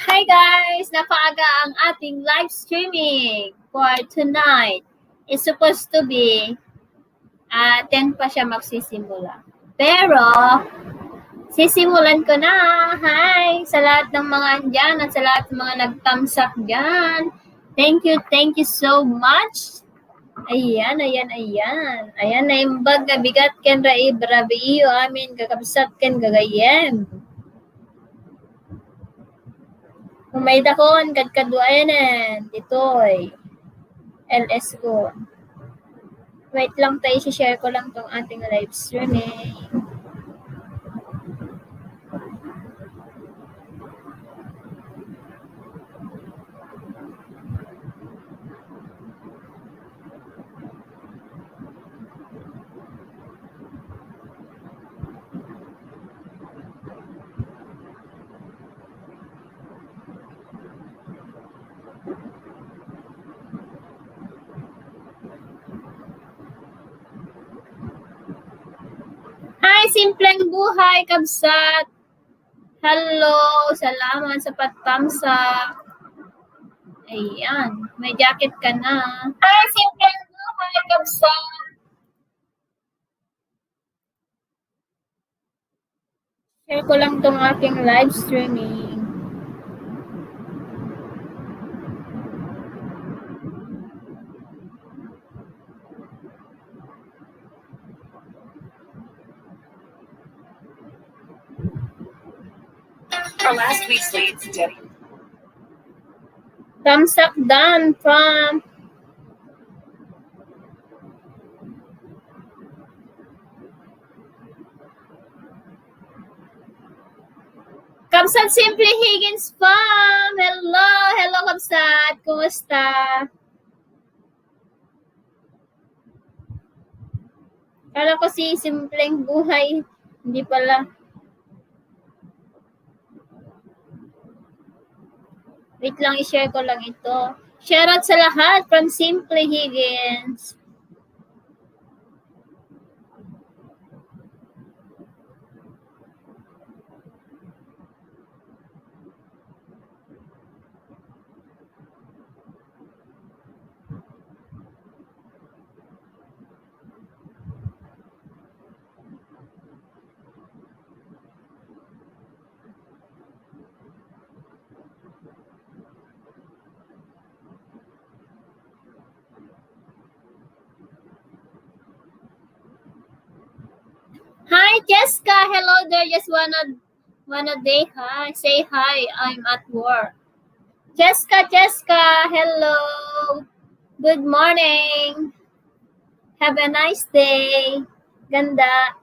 Hi guys! Napaaga ang ating live streaming for tonight. It's supposed to be 10 pa siya magsisimula. Pero, sisimulan ko na. Hi! Sa lahat ng mga andyan at sa lahat ng mga nag-thumbs up dyan. Thank you so much. Ayan. Ayan na yung bag na bigat ken raib rabiyo amin kakabsat ken gagayem. May dakon kadkaduayanen ditoy. LS ko. Wait lang tayo, share ko lang tong ating live streaming. Hi, simpleng buhay, kabsat. Hello, salamat sa pagtamsa. Ayan, may jacket ka na. Hi, simpleng buhay, kabsat. Share ko lang tong aking live streaming. For last week's leads, Debbie. Thumbs up done from Kabsat Simply Higgins Farm. Hello Kabsat. Kumusta? Kala ko si Simpleng Buhay. Hindi pala. Wait lang, i-share ko lang ito. Shout out sa lahat from Simply Higgins. Hi, Jessica. Hello there. Just wanna say hi. I'm at work. Jessica, hello. Good morning. Have a nice day. Ganda.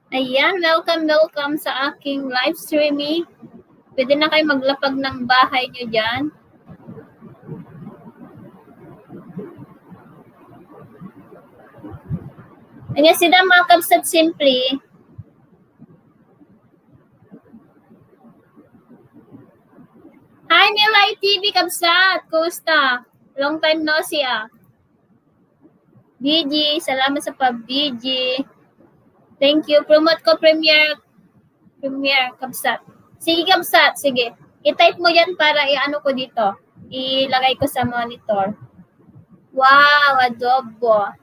Ayan, welcome sa aking live streaming. Pwede na kayo maglapag ng bahay nyo dyan. Ayan sila mga Kabsat Simply. Hi, Milay TV Kabsat. Kumusta? Long time no see BG, salamat sa pag-BG. Thank you. Promote ko Premiere Kabsat. Sige Kabsat, sige. I-type mo yan para i-ano ko dito. Ilagay ko sa monitor. Wow, adobo.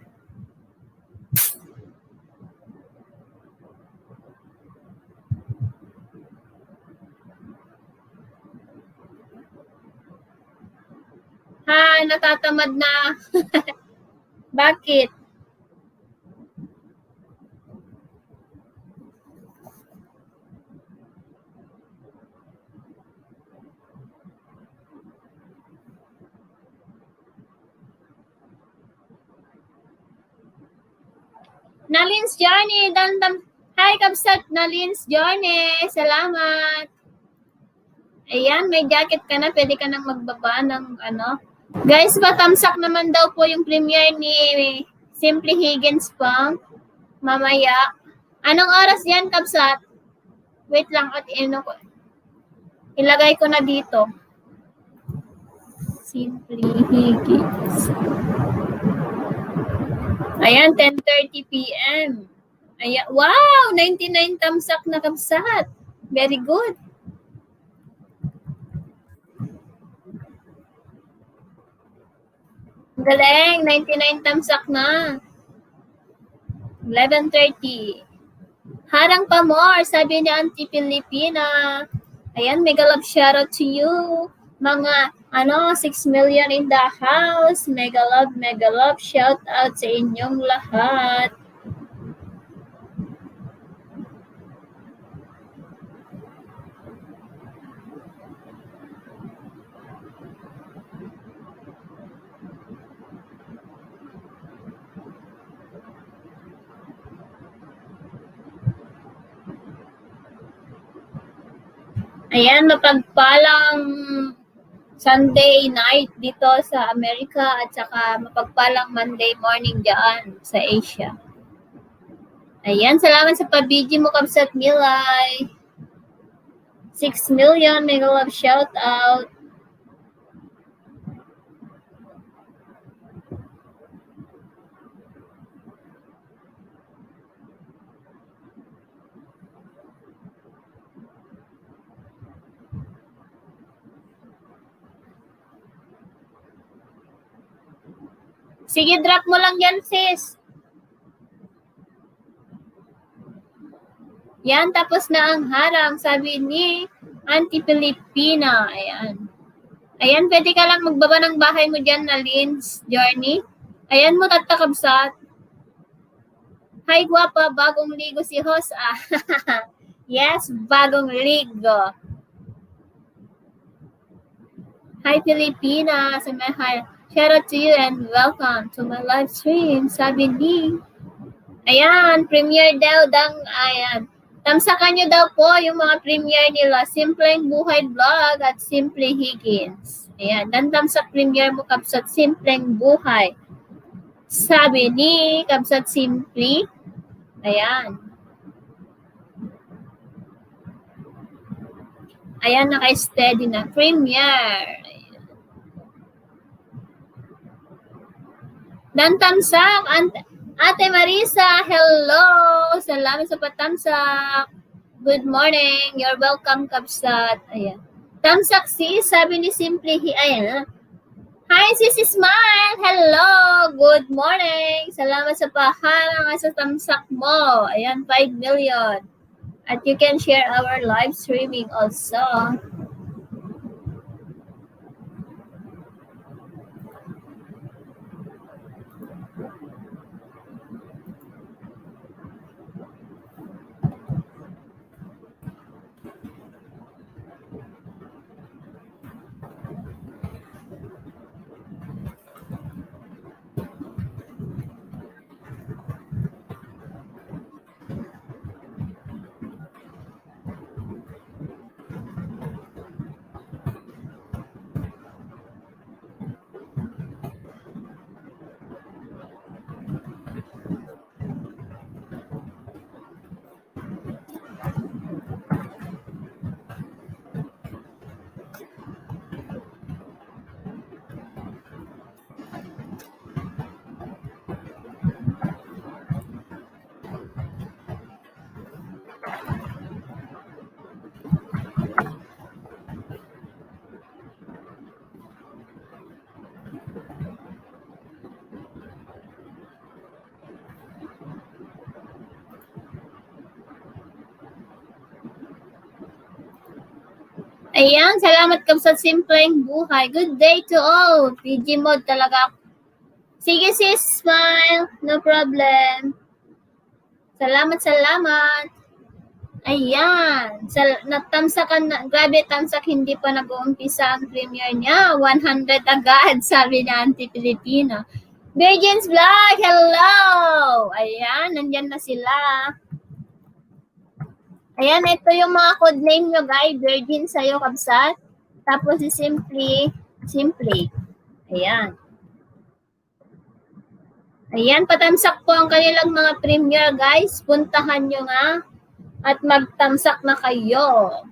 Ha, natatamad na. Bakit? Nalin's Journey. Hi, Kabsat. Nalin's Journey. Salamat. Ayan, may jacket ka na. Pwede ka nang magbaba ng ano. Guys, patamsak naman daw po yung premiere ni Simply Higgins Pang. Mamaya. Anong oras yan, Kabsat? Wait lang. At ko. Ilagay ko na dito. Simply Higgins. Ayan, 10:30 p.m. Ayan, wow! 99 thumbs up na kabsat. Very good. Galing, 99 thumbs up na. 11:30. Harang pa more, sabi ni Auntie Pilipina. Ayan, mega love shoutout to you. Mga 6 million in the house. Mega love shoutout sa inyong lahat. Ayan, mapagpalang Sunday night dito sa Amerika at saka mapagpalang Monday morning dyan sa Asia. Ayan, salamat sa pabidyo mo, Kabsat Milay. 6 million, mega love shout out. Sige, drop mo lang yan, sis. Yan, tapos na ang harang, sabi ni Auntie Pilipina. Ayan. Ayan, pwede ka lang magbaba ng bahay mo dyan na Lynn's Journey. Ayan mo, tatakabsat. Hi, guwapa, bagong ligo si Hos. Yes, bagong ligo. Hi, Pilipina. Sa may hi. Shout out to you and welcome to my live stream. Sabi ni. Ayan, premiere daw. Ayan. Tamsakan nyo daw po yung mga premiere nila. Simpleng Buhay Vlog at Simply Higgins. Ayan, tamsak premiere mo, Kabsat Simpleng Buhay. Sabi ni Kabsat Simply. Ayan. Ayan, naka-steady na. Premiere. Dan tamsak, Ate Marisa, hello! Salamat sa patamsak. Good morning. You're welcome, Kabsat. Ayan. Tamsak sis, sabi ni Simply ayan. Hi, sis Smile. Hello. Good morning. Salamat sa paharang sa tamsak mo. Ayan, 5 million. At you can share our live streaming also. Ayan, salamat ka sa Simpleng Buhay. Good day to all. PG mode talaga. Sige sis, smile. No problem. Salamat. Ayan. Natamsakan na. Grabe, tamsak. Hindi pa nag-uumpisa ang premiere niya. 100 agad, sabi ni Auntie Pilipina. Virgins Vlog, hello! Ayan, nandyan na sila. Ayan, ito yung mga code name nyo, guys. Virgin sa'yo, Kabsat. Tapos si Simply. Ayan. Ayan, patamsak po ang kanilang mga premiere, guys. Puntahan nyo nga at magtamsak na kayo.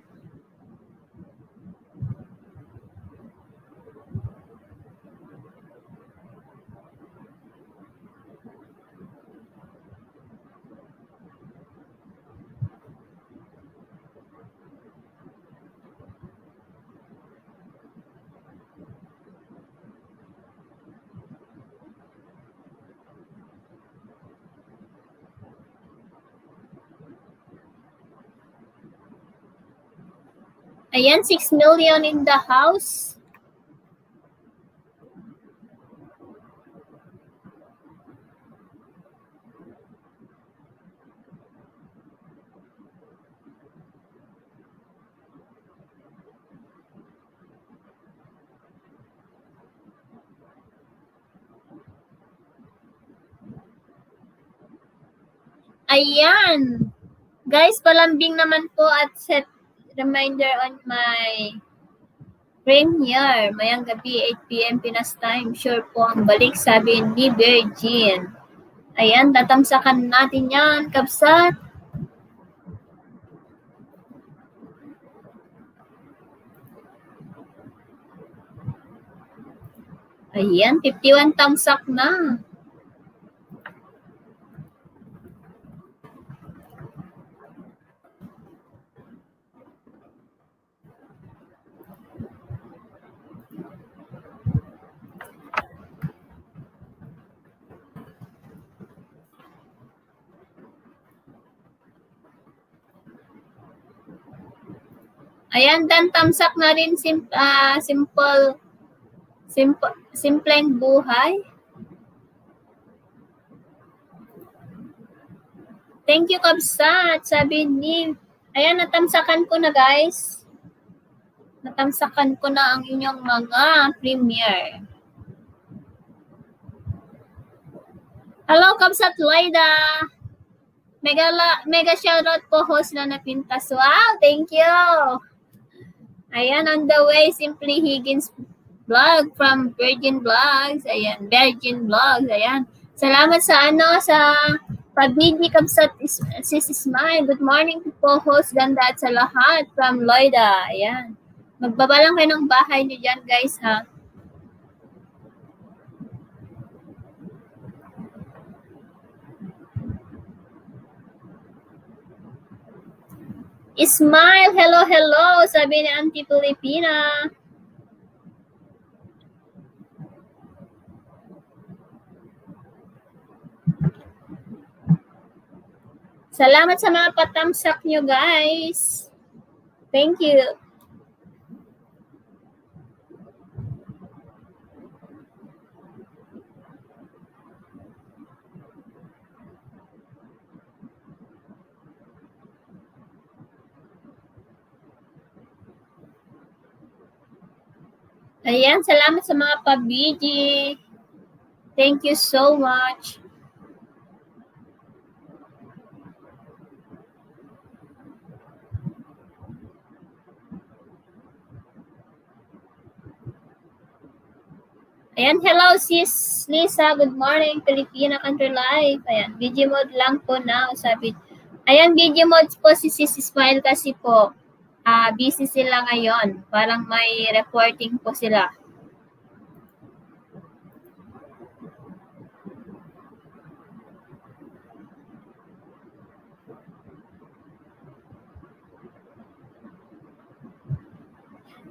Ayan, 6 million in the house. Ayan. Guys, palambing naman po at set reminder on my premiere. Mayang gabi, 8 p.m. Pinas time. Sure po ang balik, sabi ni Virgin. Ayan, tatamsakan natin yan, kabsat. Ayan, 51 tamsak na. Ayan, dan tamsak na rin simpleng buhay. Thank you, kabsat. Sabi ni, ayan, natamsakan ko na, guys. Natamsakan ko na ang inyong mga premiere. Hello, kabsat Laida. Mega shoutout po, host na napintas. Wow, thank you. Ayan, on the way, Simply Higgins vlog from Virgin Vlogs. Ayan, Virgin Vlogs. Ayan. Salamat sa pabigi kabsat sis Smile. Good morning po, host. Ganda at sa lahat from Loida. Ayan. Magbaba lang kayo ng bahay niyo dyan, guys, ha? Smile, hello, hello, sabi ni Auntie Filipina. Salamat sa mga patamsak nyo, guys. Thank you. Ayan, salamat sa mga pabigi. Thank you so much. Ayan, hello sis Lisa. Good morning, Filipina Country Life. Ayan, video mode lang po na. Sabi, ayan, video mode po si Sis Smile kasi po. Busy sila ngayon. Parang may reporting po sila.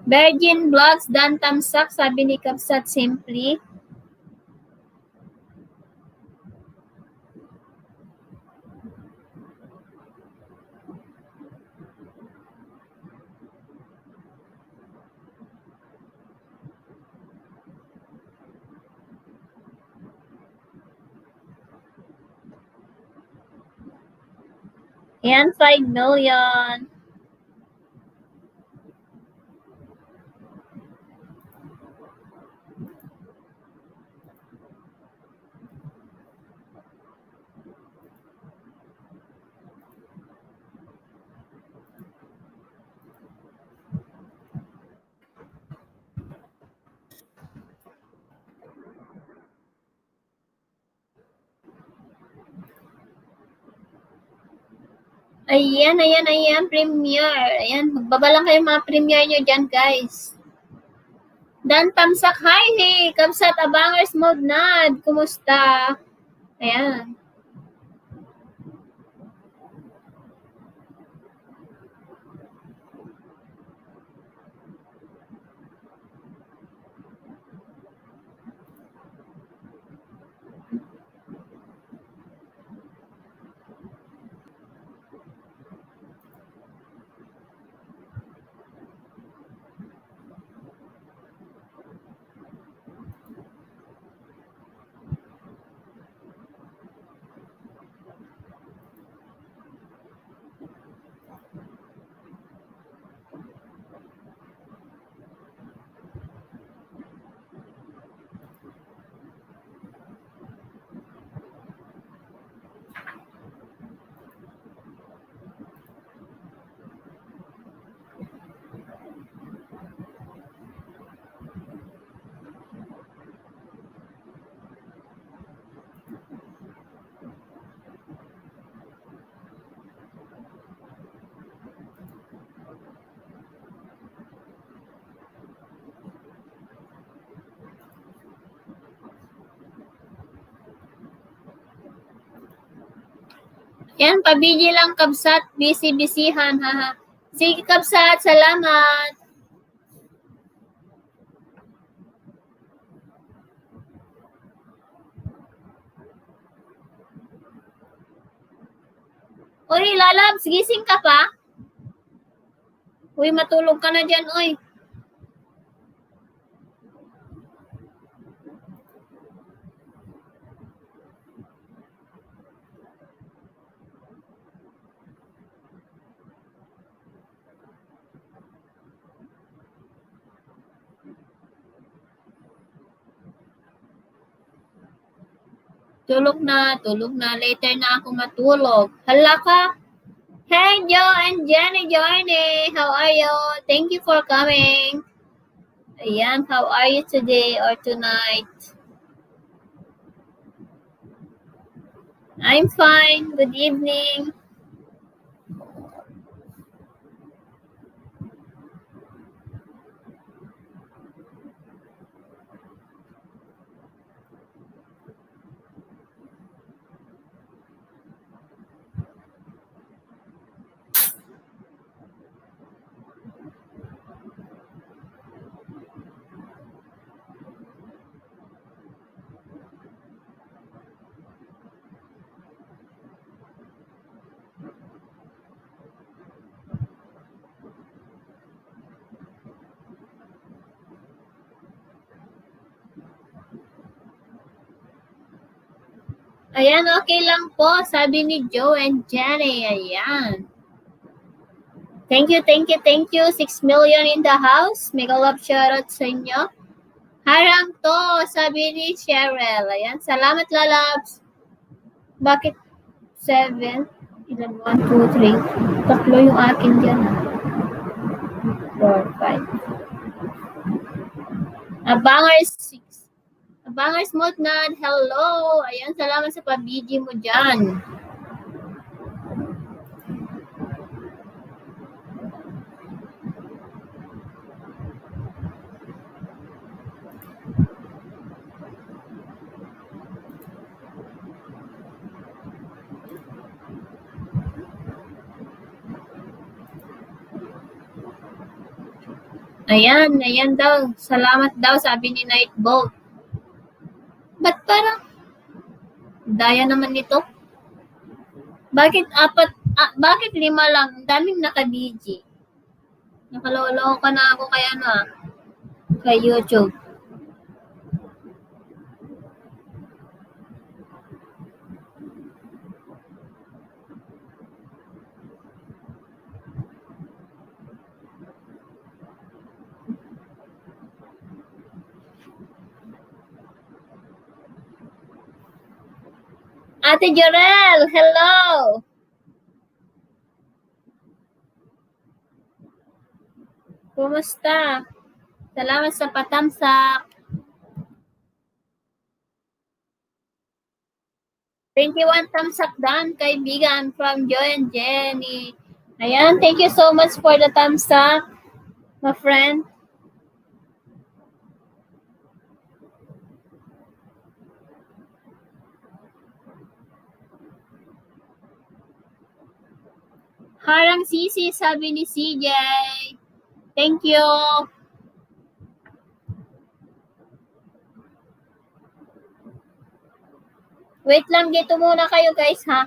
Virgin Vlogs, Dan Tamsak, sabi ni Kapsat Simply. Ayan, 5 million. Ayan, premiere. Ayan, magbaba lang kayo mga premiere nyo dyan, guys. Dan Tamsak, hi, hey, Kapsat Abangers Mode Nad, kumusta? Ayan. Yan, pabiji lang kabsat, busy-busyhan, haha. Sige kabsat, salamat. Uy, lalabs, gising ka pa? Uy, matulog ka na dyan, uy. Tulog na. Later na ako matulog. Hala ka? Hey, Joe and Jenny. How are you? Thank you for coming. Ayan, how are you today or tonight? I'm fine. Good evening. Ayan, okay lang po. Sabi ni Joe and Jenny. Ayan. Thank you. 6 million in the house. Mega love shoutout sa inyo. Harang to, sabi ni Cheryl. Ayan, salamat lalabs. Bakit 7? Ilan? 1, 2, 3. Tatlo yung akin dyan. 4, 5. Abangers 6. Abangers Motnan, hello. Ayan, salamat sa pabiji mo dyan. Ayan daw. Salamat daw, sabi ni Nightbolt. Ba't parang daya naman nito? Bakit 5 lang? Daming naka-BG. Nakalolo ka na ako kay kay YouTube. Ate Jorel, hello! Kumusta? Salamat sa patamsak. 21 tamsak dan, kaibigan from Joy and Jenny. Ayan, thank you so much for the tamsak, my friend. Harang sisi, sabi ni CJ. Thank you. Wait lang, dito muna kayo guys ha.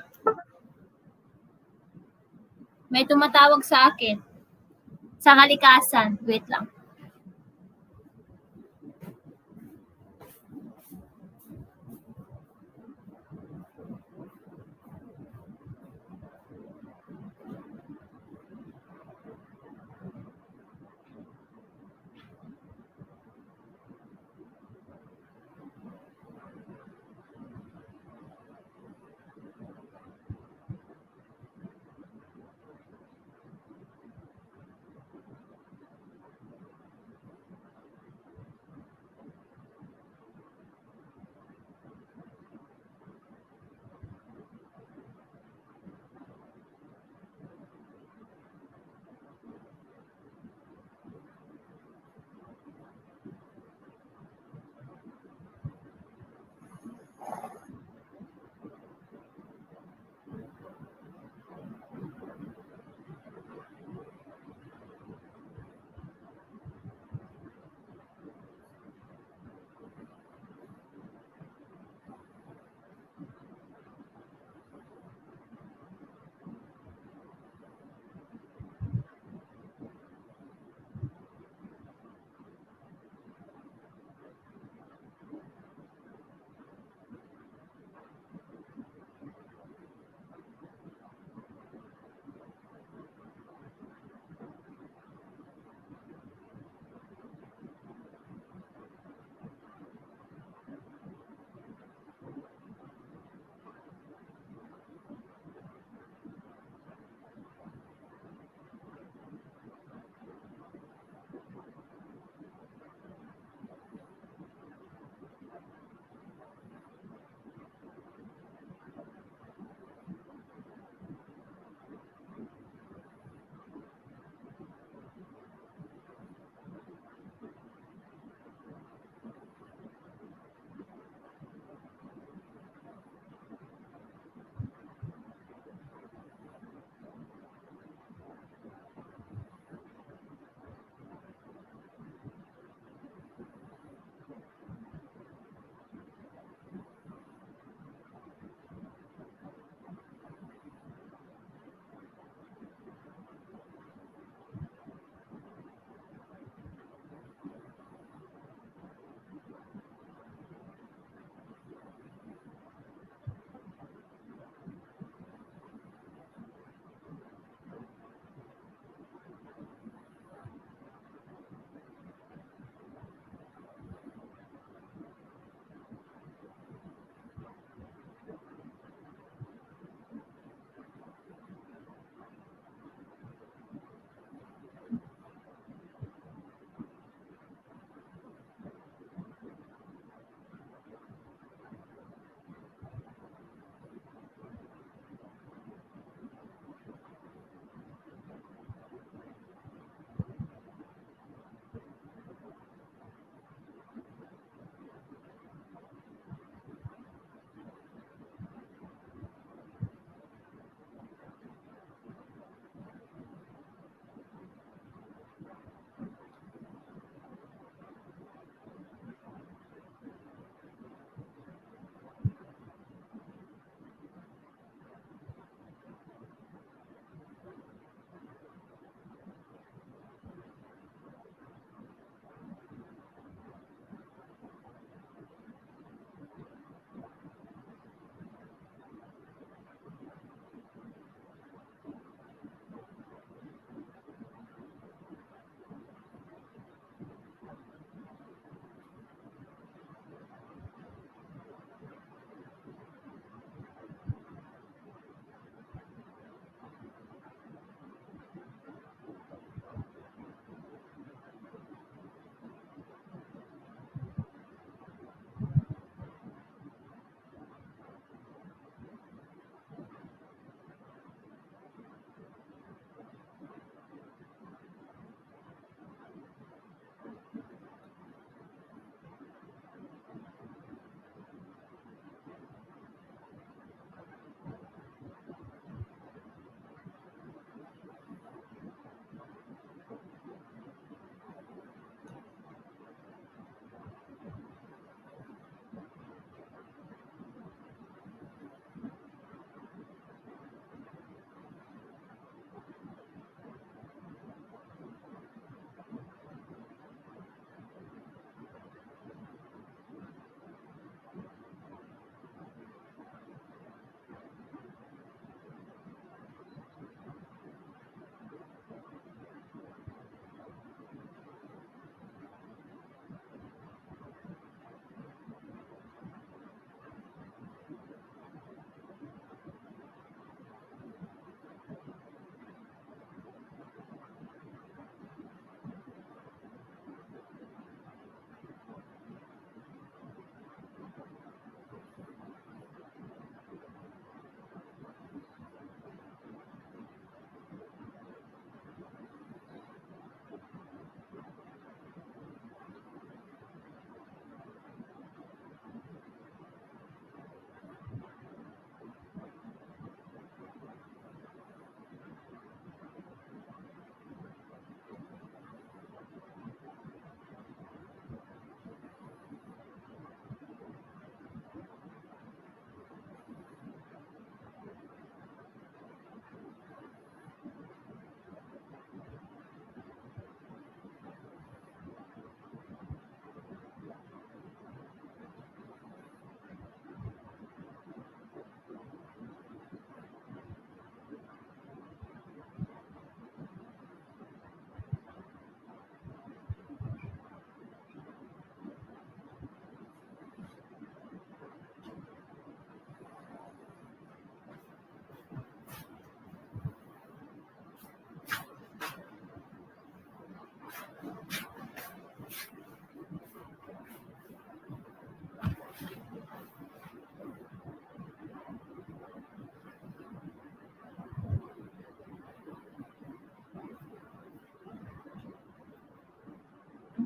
May tumatawag sa akin. Sa kalikasan. Wait lang.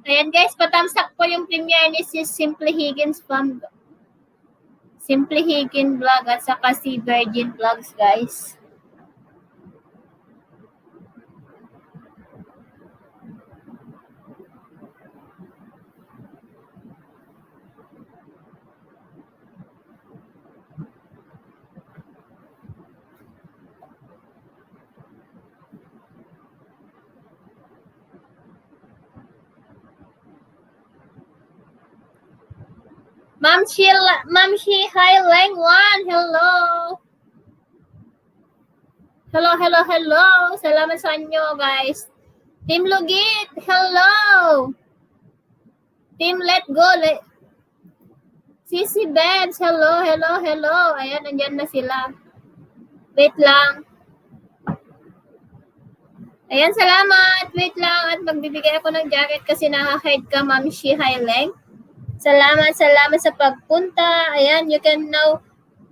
Ayan guys, patamsak po yung premiere ni si Simply Higgins from Simply Higgins Vlog at saka si Virgin Vlogs guys. Ma'am Shi Highlang 1, hello. Hello. Salamat sa inyo, guys. Team Lugit, hello. Team Let Go, Sisi Bebs, hello. Ayan, nandyan na sila. Wait lang. Ayan, salamat. Wait lang at magbibigay ako ng jacket kasi nakahide ka, Ma'am Shi Highlang. Salamat sa pagpunta. Ayan, you can now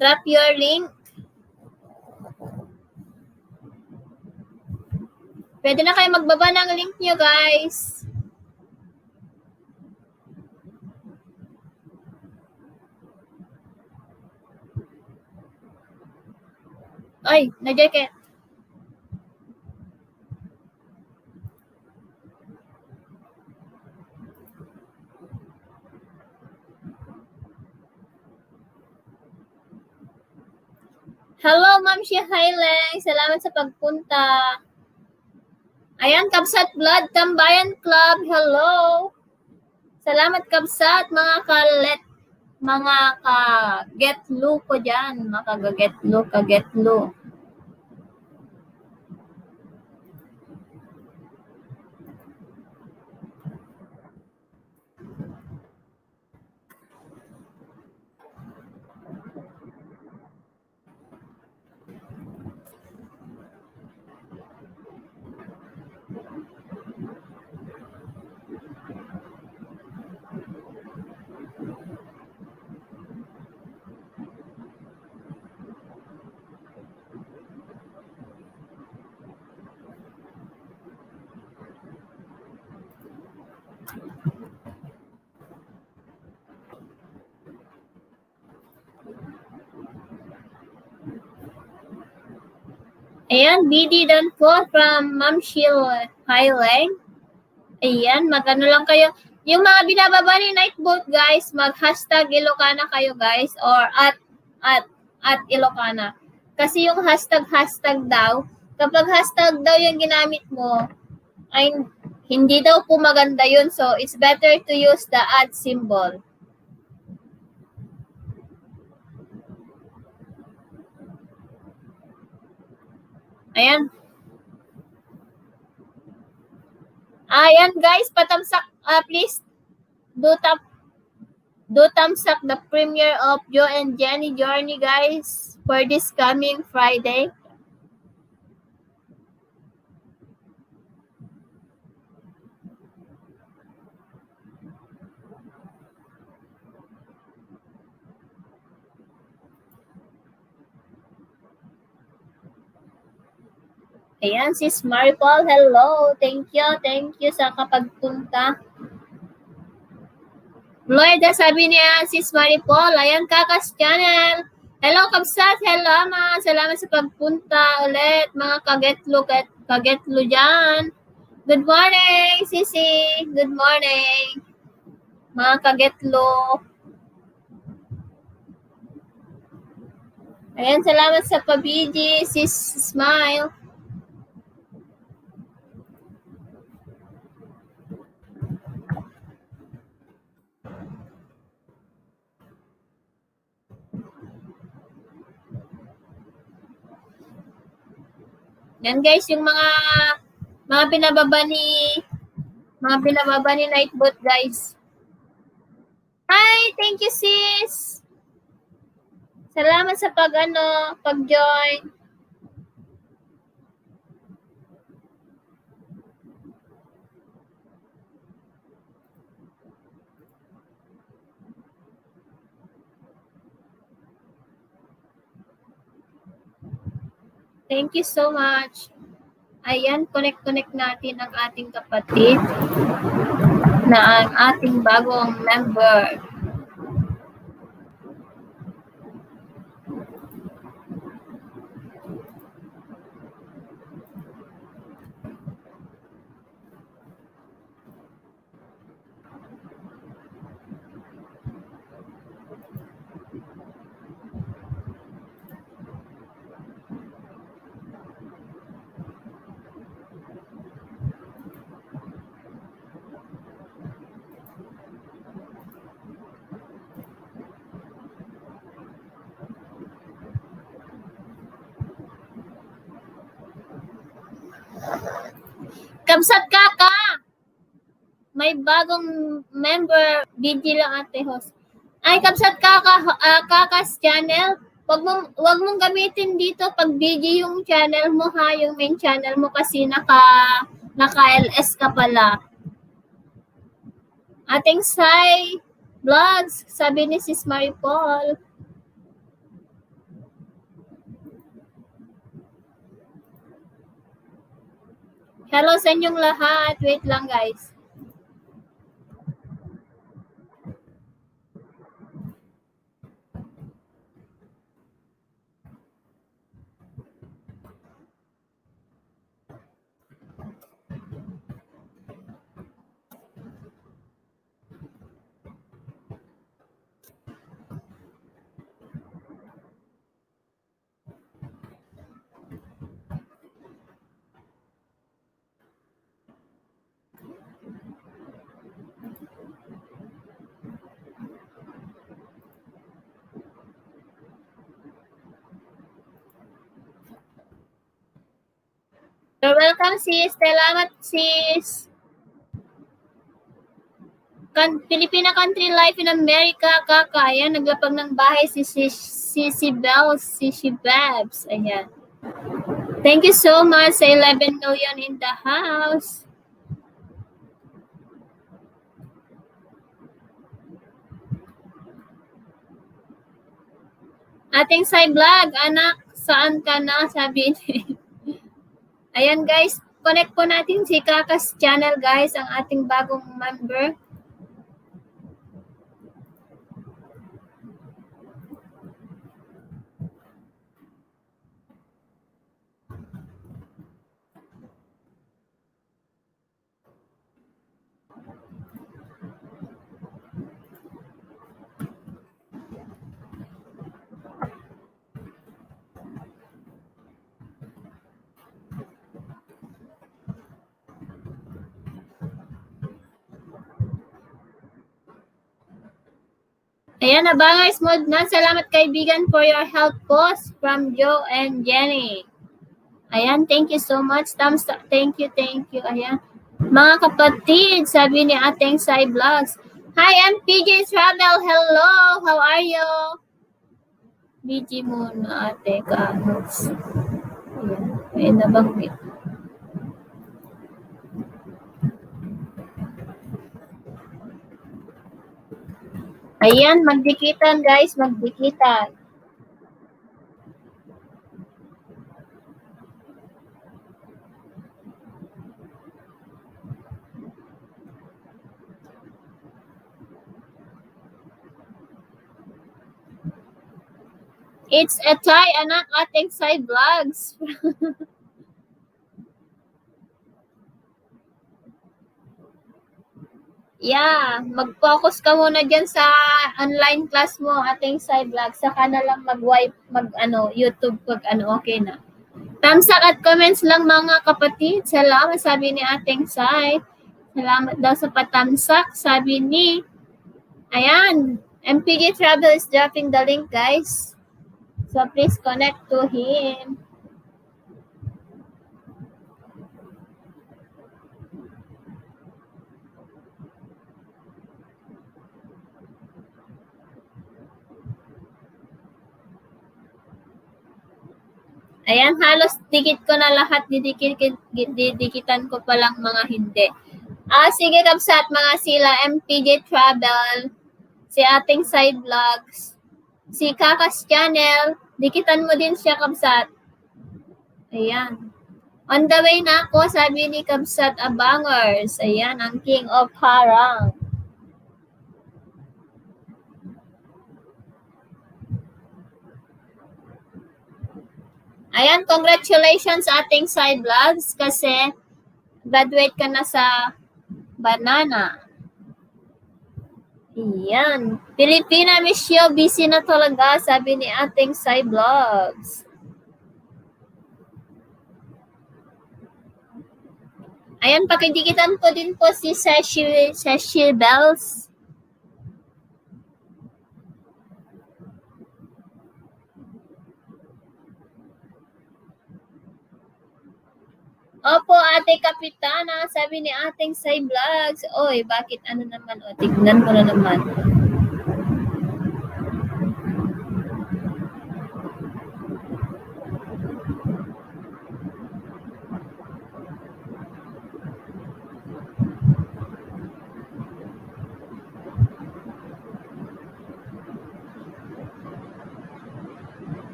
drop your link. Pwede na kayo magbaba ng link nyo, guys. Ay, na-jacket. Hello, Ma'am Shi Highlang. Salamat sa pagpunta. Ayan, Kabsat Blood Tambayan Club. Hello. Salamat, Kabsat. Mga ka-getlu ko dyan. Mga ka-getlu. Ayan, BD done po from Ma'am Shi Highlang. Ayan, magano lang kayo. Yung mga binababa ni Nightboat, guys, mag-hashtag Ilocana kayo, guys, or at Ilocana. Kasi yung hashtag daw, kapag hashtag daw yung ginamit mo, ay hindi daw po maganda yun. So, it's better to use the @ symbol. Ayan. Ayan, guys, patamsak. Please do thumbs up the premiere of Joe and Jenny Journey, guys, for this coming Friday. Ayan, sis Maripol, hello. Thank you sa kapagpunta. Lloyd, sabi niya, sis Maripol, ayan, Kakas Channel. Hello, Kabsat, hello, salamat sa pagpunta ulit, mga kagetlo dyan. Good morning, Sisi. Good morning, mga kagetlo. Ayan, salamat sa pabiji, sis Smile. Yan guys, yung mga pinababa ni Nightbot, guys. Hi, thank you sis. Salamat sa pag-join. Thank you so much. Ayan, connect natin ang ating kapatid. na ang ating bagong member. Kamsat Kaka! May bagong member. BG lang ate host. Ay, Kamsat Kaka, Kaka's channel. Wag mong gamitin dito pag BG yung channel mo ha, yung main channel mo kasi naka LS ka pala. Ating Sai Vlogs, sabi ni Sis Maripol. Hello sa inyong lahat. Wait lang guys. You're welcome, sis. Salamat, sis. Filipina Country Life in America, Kaka. Ayan, naglapag ng bahay si Bells, si Babs. Ayan. Thank you so much sa 11 million in the house. Ating Sai Vlog, anak, saan ka na? Sabi niya. Ayan guys, connect po natin si Kaka's channel guys, ang ating bagong member. Ayan, Abangar Smooth na. Salamat kaibigan for your help post from Joe and Jenny. Ayan, thank you so much. Thumbs up. Thank you. Ayan. Mga kapatid, sabi ni ating Sai Vlogs. Hi, I'm PJ Travel. Hello, how are you? BG muna ate kahos. Ayan, may nabanggit. Ayan, magdikitan guys, magdikitan. It's a tie, anak, ating Sai Vlogs. Yeah, mag-focus ka muna dyan sa online class mo, ating Sai Vlog. Saka na lang YouTube pag okay na. Thumbs up at comments lang mga kapatid. Salamat, sabi ni ating Sai. Salamat daw sa patamsak, sabi ni. Ayan, MPG Travel is dropping the link, guys. So please connect to him. Ayan, halos dikit ko na lahat. Didikitan ko pa lang mga hindi. Sige, Kamsat, mga sila, MPJ Travel, si ating Side Vlogs, si Kaka's channel, dikitan mo din siya, Kamsat. Ayan. On the way na ako, sabi ni Kabsat Abangers. Ayan, ang King of Harang. Ayan, congratulations sa ating side vlogs kasi graduate ka na sa banana. Ayan. Pilipina, miss you. Busy na talaga, sabi ni ating side vlogs. Ayan, pakidikitan ko din po si Cecil Bells. Opo, ate Kapitana, sabi ni ating side vlogs. Oy, bakit ano naman? O, tignan mo na naman.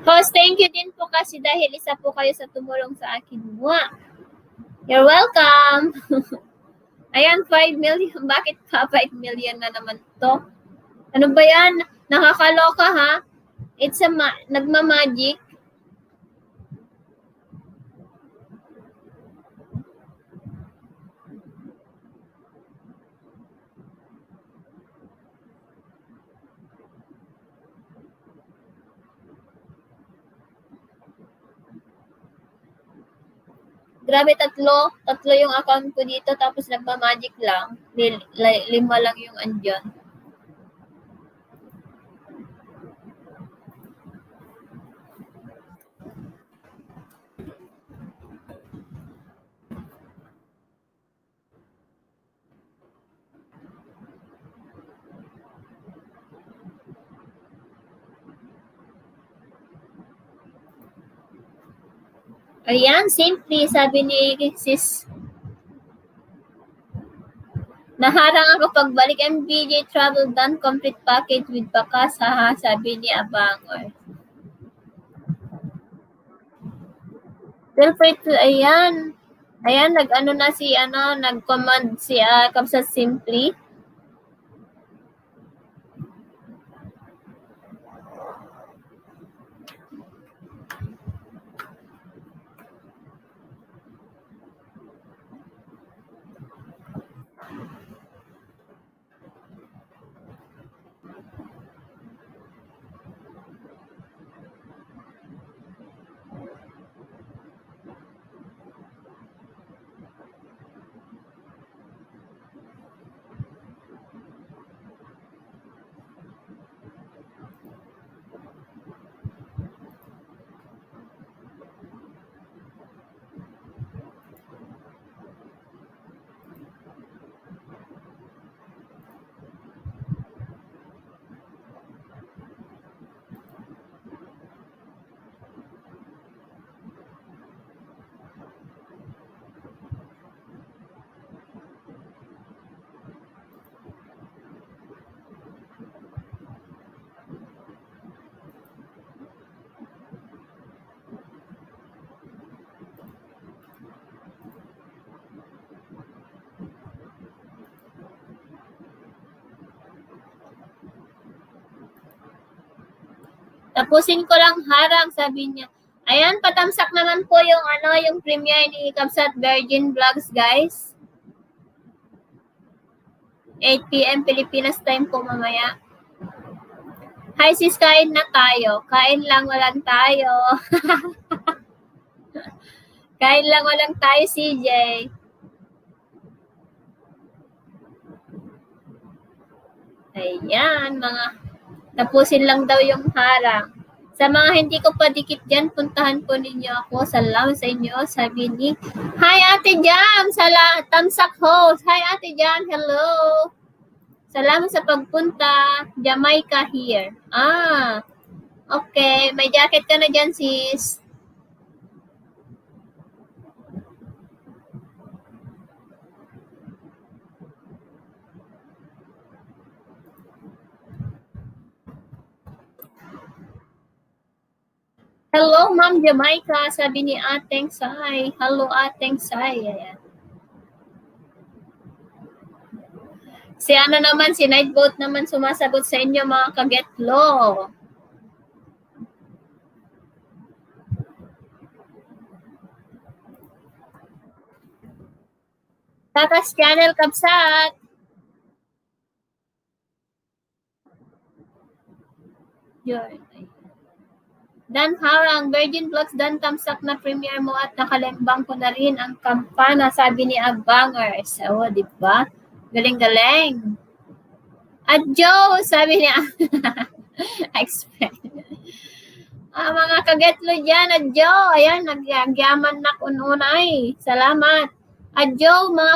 Host, thank you din po kasi dahil isa po kayo sa tumulong sa akin. Mwah! You're welcome! Ayan, 5 million. Bakit pa 5 million na naman to? Ano ba yan? Nakakaloka ha? It's a nagmamagic. Grabe, tatlo yung account ko dito tapos nagmamagic lang. 5 lang yung andyan. Ayan, simply, sabi ni sis. Naharang ako pagbalik MBJ Travel done complete package with bakas, haha, sabi ni Abangor. Feel free to, ayan, nag-ano na si, nag-command si Kabsat Simply. Tapusin ko lang harang, sabi niya. Ayan, patamsak naman po yung yung premiere ni Kabsat Virgin Vlogs, guys. 8 p.m. Pilipinas time po mamaya. Hi sis, kain na tayo. Kain lang, walang tayo. Kain lang, walang tayo, CJ. Ayan, tapusin lang daw yung harang. Sa mga hindi ko pa dikit dyan, puntahan po ninyo ako. Salamat sa inyo. Sabi ni, hi Ate Jam! Tamsak host. Hi Ate Jam, hello! Salamat sa pagpunta. Jamaica here. Okay. May jacket ka na dyan, sis. Hello, Ma'am Jamaica, sabi ni Ateng Sai. Hello, Ateng Sai. Ayan. Si ano naman, si Nightboat naman sumasagot sa inyo mga kagetlo. Tatas Channel Kapsat. Yun. Dan Harang, Virgin Vlogs, Dan Tamsak na premiere mo at nakalembang ko na rin ang kampana, sabi ni Agbangers. Oo, di ba? Galing-galing. At Joe, sabi niya. Expect. Mga kagetlo dyan, at Joe, ayan, nagyaman na kununay. Salamat. At Joe, mga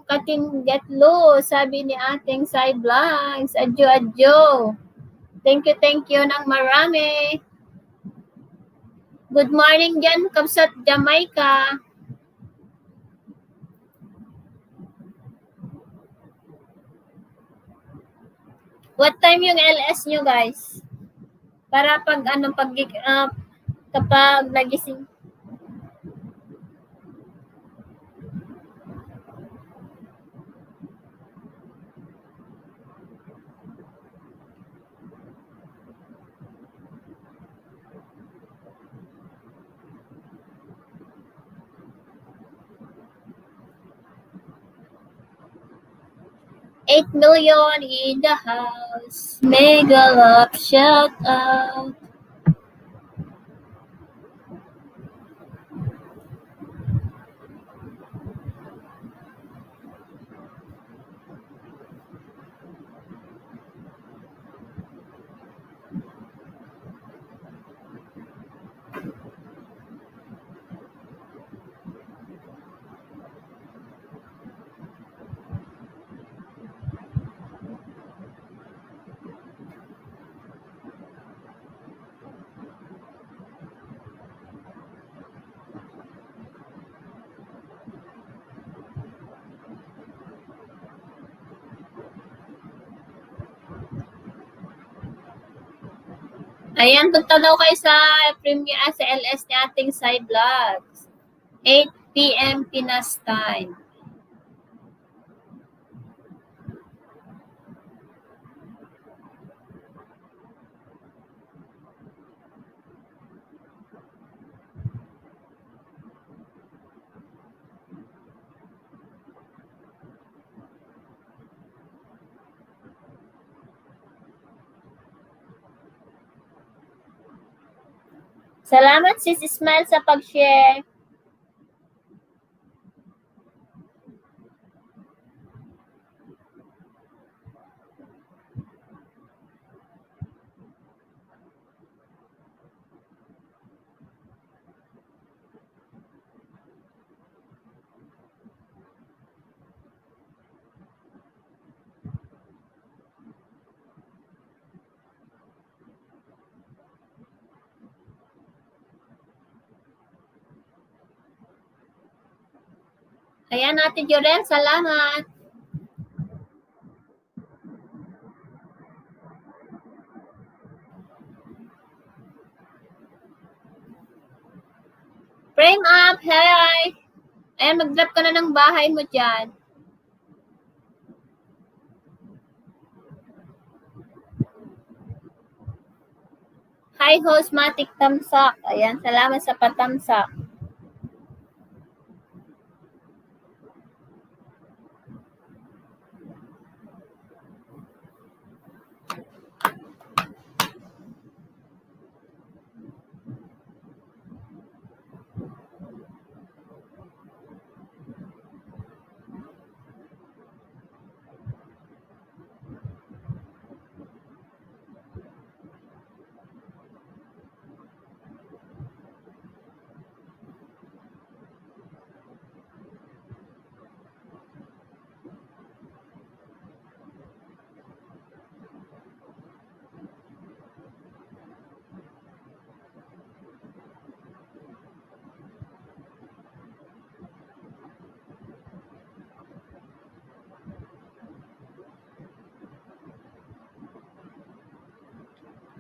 katim getlo, sabi ni ating side vlogs. At Joe. Thank you ng marami. Good morning dyan, Kapsat Jamaica. What time yung LS nyo, guys? Para kapag nagising. $8 million in the house. Mega love, shout out. Ayan, punta daw kayo sa premiere sa LS ni ating side vlogs. 8 p.m. Pinas time. Salamat sis Ismail sa pag-share. Ayan, Ate Jorel, salamat. Frame up, hi! Ayan, mag-drop ka na ng bahay mo dyan. Hi, host Matic Tamsak. Ayan, salamat sa patamsak.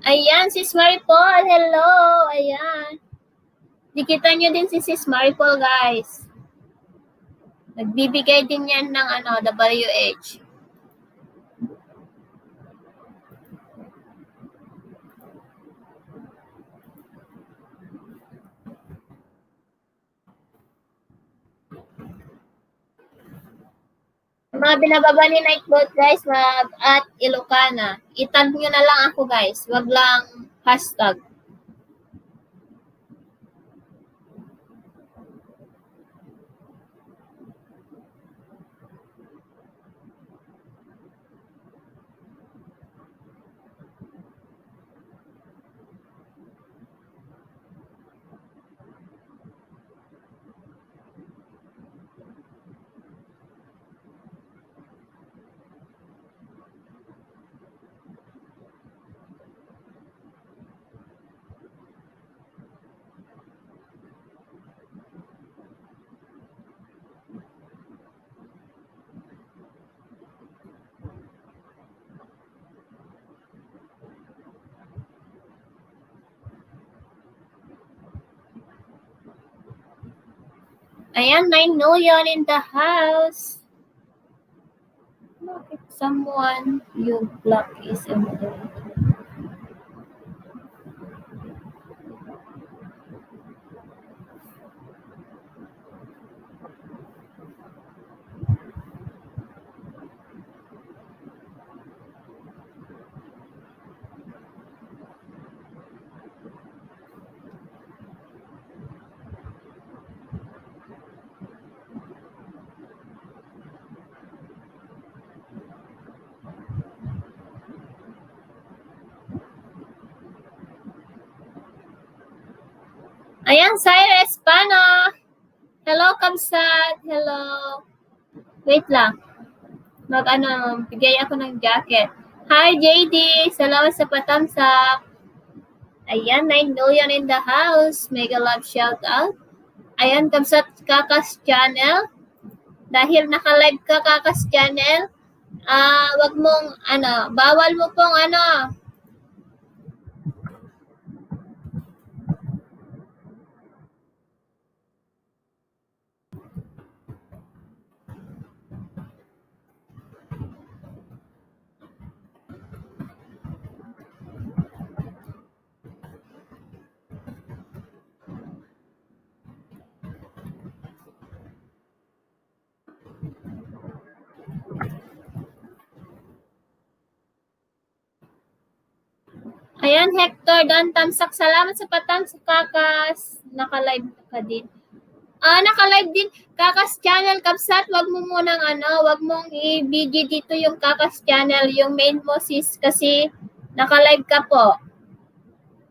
Ayan, Sis Maripol. Hello. Ayan. Dikita nyo din si Sis Maripol, guys. Nagbibigay din yan ng WH. Mga binababa ni Nightbot, guys, at Ilocana. Itag nyo na lang ako, guys. Wag lang hashtag. Ayan, 9 million in the house. Bakit someone you block is a moderator? Ayan, Cyrus Pano. Hello, Kamsat. Hello. Wait lang. Bigay ako ng jacket. Hi, JD. Salamat sa patamsak. Ayan, 9 million in the house. Mega love shout out. Ayan, Kamsat Kakas Channel. Dahil naka-live ka, Kakas Channel, wag mong, bawal mo pong, ayan, Hector Don Tamsak, salamat sa patamsak, Kakas. Naka-live ka din. Naka-live din, Kakas Channel, Kapsat, wag mo munang wag mong i-video dito yung Kakas Channel, yung main mo, sis, kasi naka-live ka po.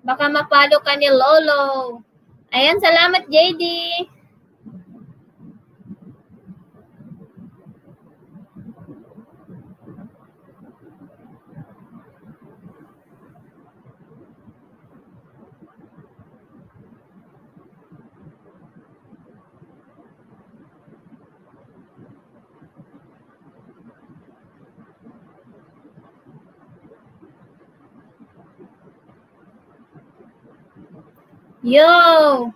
Baka mapalo ka ni Lolo. Ayan, salamat, JD. Yo!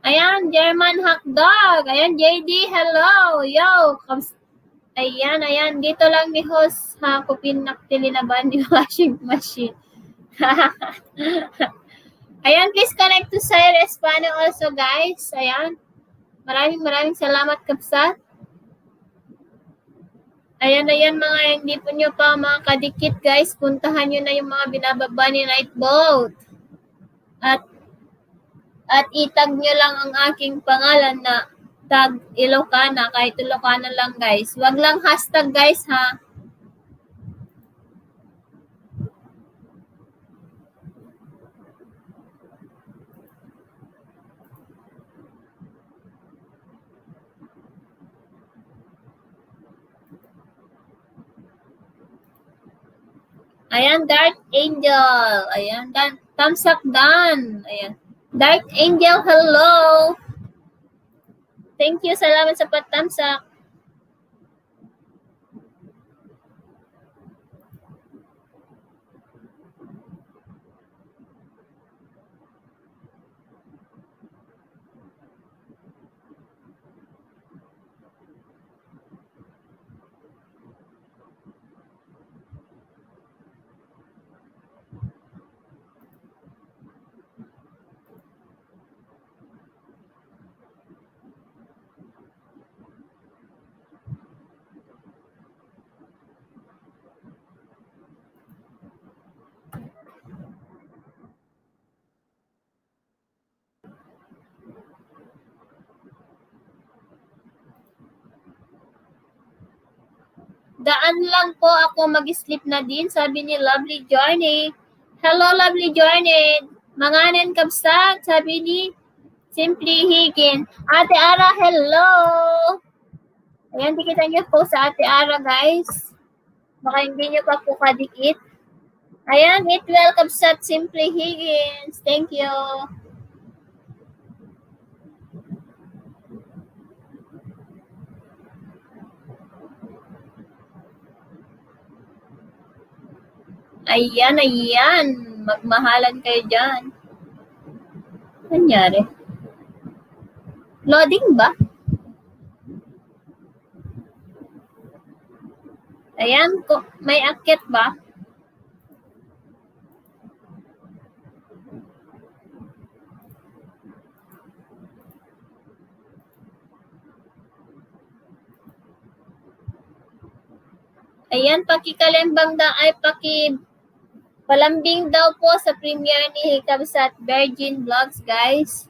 Ayan, German hotdog. Ayan, JD, hello. Yo, ayan. Dito lang ni host ha, kupin naktililaban ni washing machine. Ayan, please connect to Cyrus Pano also, guys. Ayan. Maraming salamat, Kapsat. Ayan mga hindi po nyo pa mga kadikit guys, puntahan nyo na yung mga binababa ni Nightboat. At itag nyo lang ang aking pangalan na tag Ilocana, kahit Ilocana lang guys. Wag lang hashtag guys ha. Ayan, Dark Angel. Ayan, thumbs up Dan. Ayan. Dark Angel, hello. Thank you, salamat sa pat-thumbs up. Daan lang po ako mag-sleep na din, sabi ni Lovely Journey. Hello, Lovely Journey. Manganen kabsat, sabi ni Simply Higin. Ate Ara, hello. Ayan, dikitan niyo po sa Ate Ara, guys. Baka hindi niyo pa po kadikit. Ayan, eat well kabsat, Simply Higgins. Thank you. Ayan. Magmahalan kayo dyan. Nangyari? Loading ba? Ayan, may akit ba? Ayan, pakikalembang da ay palambing daw po sa premiere ni Hikabsat Virgin Vlogs, guys.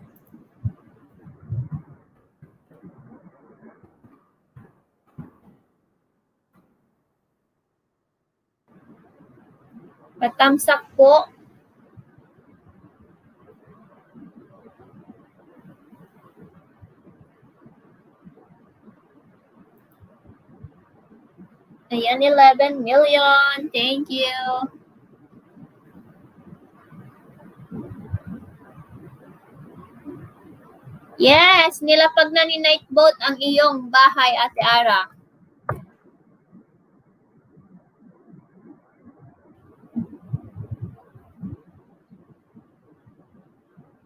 Patamsak po. Ayan, 11 million. Thank you. Yes, nilapag na ni Nightboat ang iyong bahay, Ate Ara.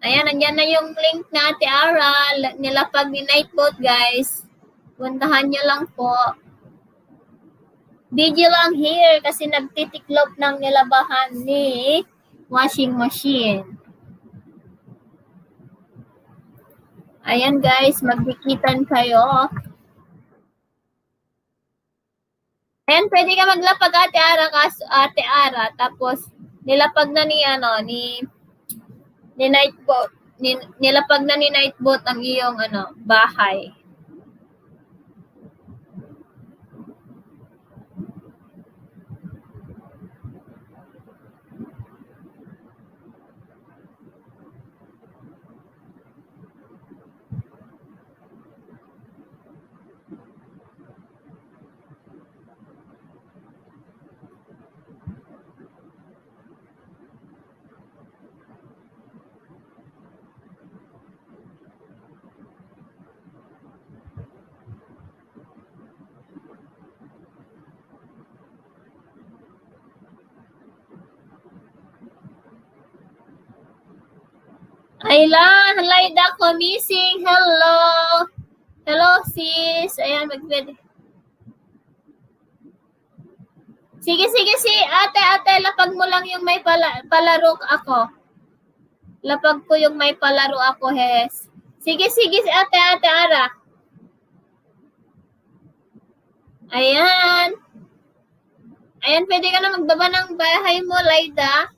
Ayan, nandyan na yung link na Ate Ara. Nilapag ni Nightboat, guys. Puntahan nyo lang po. Video lang here kasi nagtitiklop ng nilabahan ni washing machine. Ayan guys, magdikitan kayo. Ayan, pwede ka maglapag Ate Ara, tapos nilapag na ni Nightboat. Nilapag na ni Nightboat ang iyong bahay. Ayla, Laida ko missing. Hello. Hello sis. Ayan, magpwede. Sige, ate, lapag mo lang yung may palaro ako. Lapag ko yung may palaro ako, Hes. Sige, ate Ara. Ayan. Ayan, pwede ka na magbaba ng bahay mo, Laida.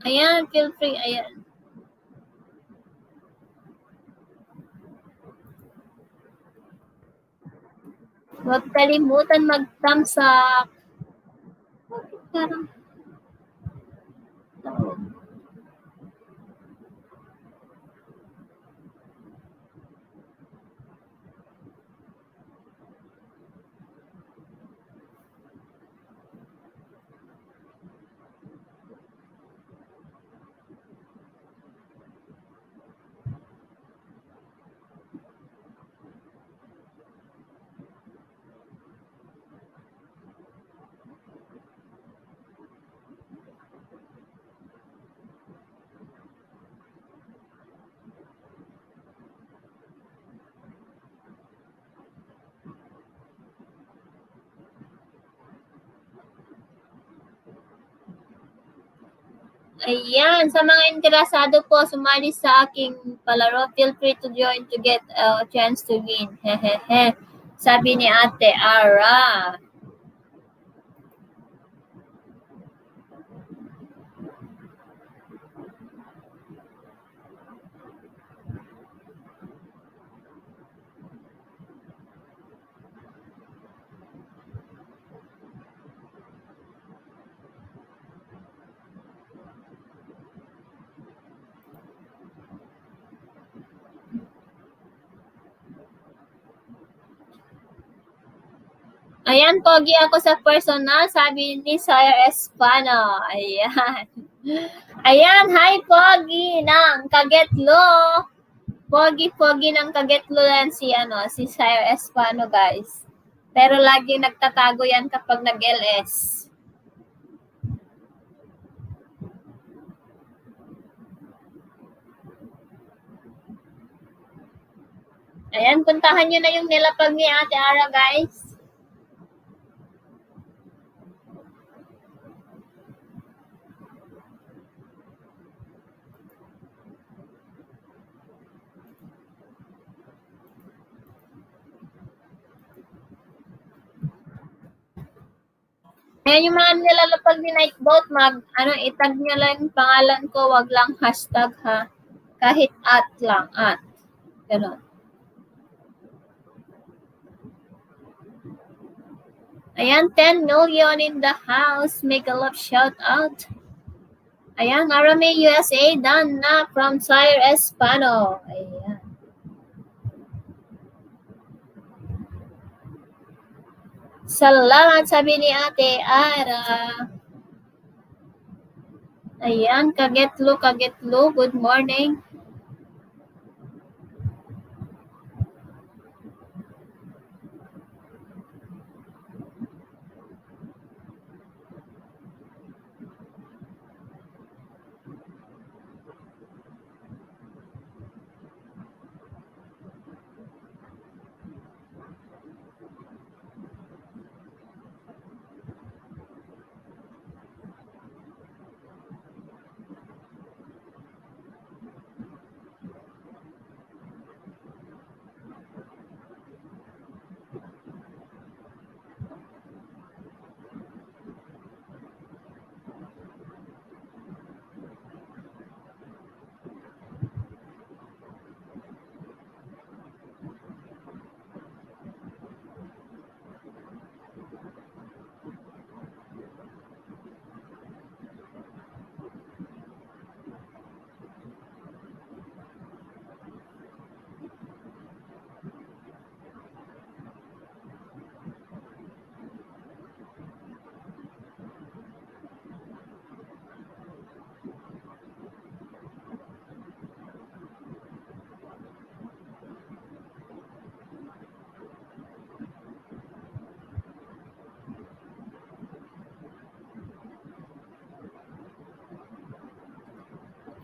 Ayan, feel free. Ayan. Huwag kalimutan mag-thumbs up. Bakit parang... Oh. Ayan, sa mga interesado po sumali sa aking palaro, feel free to join to get a chance to win. Hehehe. Sabi ni Ate Ara. Ayan, pogi ako sa personal, sabi ni Sir Espano. Ayan. Ayan, hi pogi ng Kagetlo. Pogi-pogi ng Kagetlo yan si Sir Espano, guys. Pero lagi nagtatago yan kapag nag-LS. Ayan, puntahan nyo na yung nilapag ni Ate Ara, guys. Ayan yung mga nilalapag ni Nightboat, itag nyo lang yung pangalan ko, wag lang hashtag ha. Kahit at lang, at. Ganun. Ayan, 10 million in the house. Make a love shout out. Ayan, Arame USA, done na from Sir Espano. Ayan. Salamat, sabi ni Ate Ara. Ayan, Kagetlo, good morning.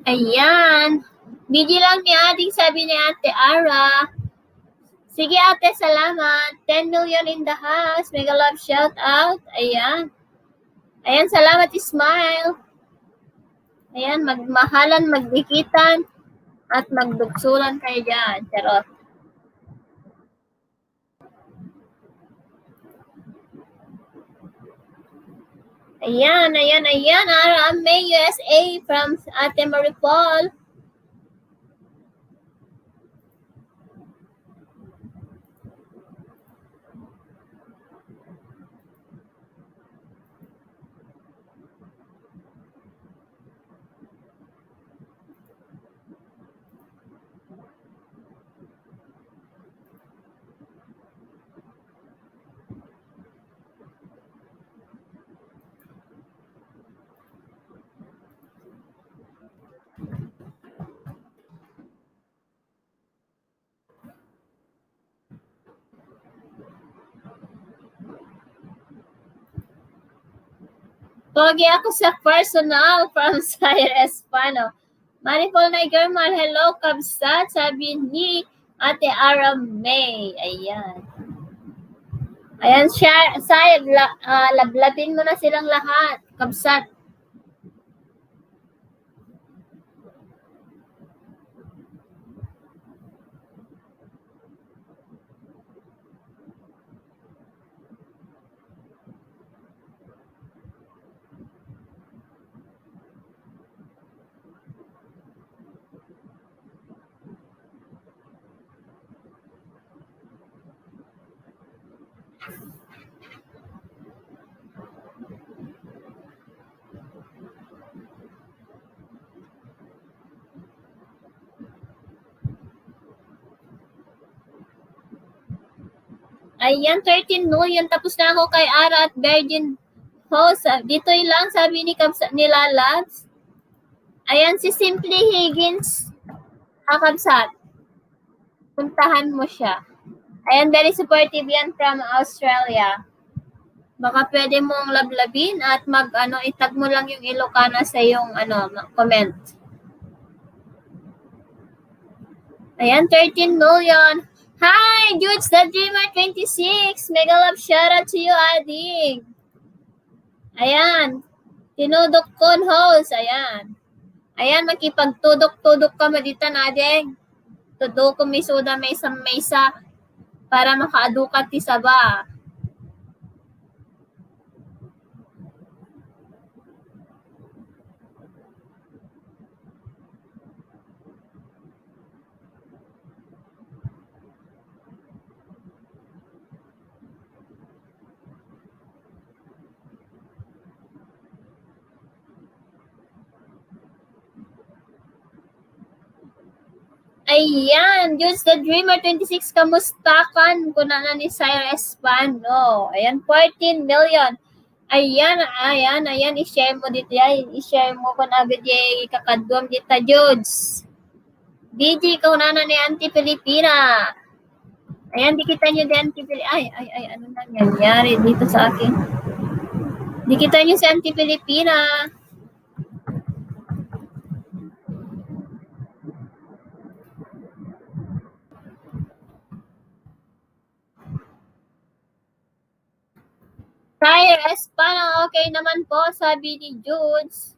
Ayan. Busy lang ni ating sabi ni Ate Ara. Sige ate, salamat. 10 million in the house. Mega love shout out. Ayan. Ayan, salamat Ismail. Ayan, magmahalan, magdikitan, at magduksulan kayo dyan. Charot. Ayan. May USA from Ate Maripol. Pogi ako sa personal from Sire Espano. Manifold na German, hello, kabsat, sabi ni Ate Aram May. Ayan. Ayan, Sire, lablabin mo na silang lahat, kabsat. Ayan, 13 million. Tapos na ako kay Ara at Virgin Host. Dito lang, sabi ni nila Lads. Ayan, si Simply Higgins. Kabsat. Puntahan mo siya. Ayan, very supportive yan from Australia. Baka pwede mong lablabin at itag mo lang yung Ilocana sa yung comment. Ayan, 13 million. Hi, Judes the Dreamer 26. Mega love shout out to you, Ading. Ayan. Tinudok kon host. Ayan. Ayan, makipagtudok-tudok ka maditan, Ading. Tudok ko may suda may sa para makaadukat ti saba. Ayan, Jules the Dreamer 26, kamusta kan? Kuna na ni Sire Espano. Ayan, 14 million. Ayan, i-share mo dito yan. I-share mo kung agad yung kakadwam dito, Jules. DJ, kauna na ni Auntie Filipina. Ayan, di kita nyo di Auntie Filipina. Ay, ano nangyari dito sa akin? Di kita nyo si Auntie Filipina. Sire Espano, okay naman po, sabi ni Judes.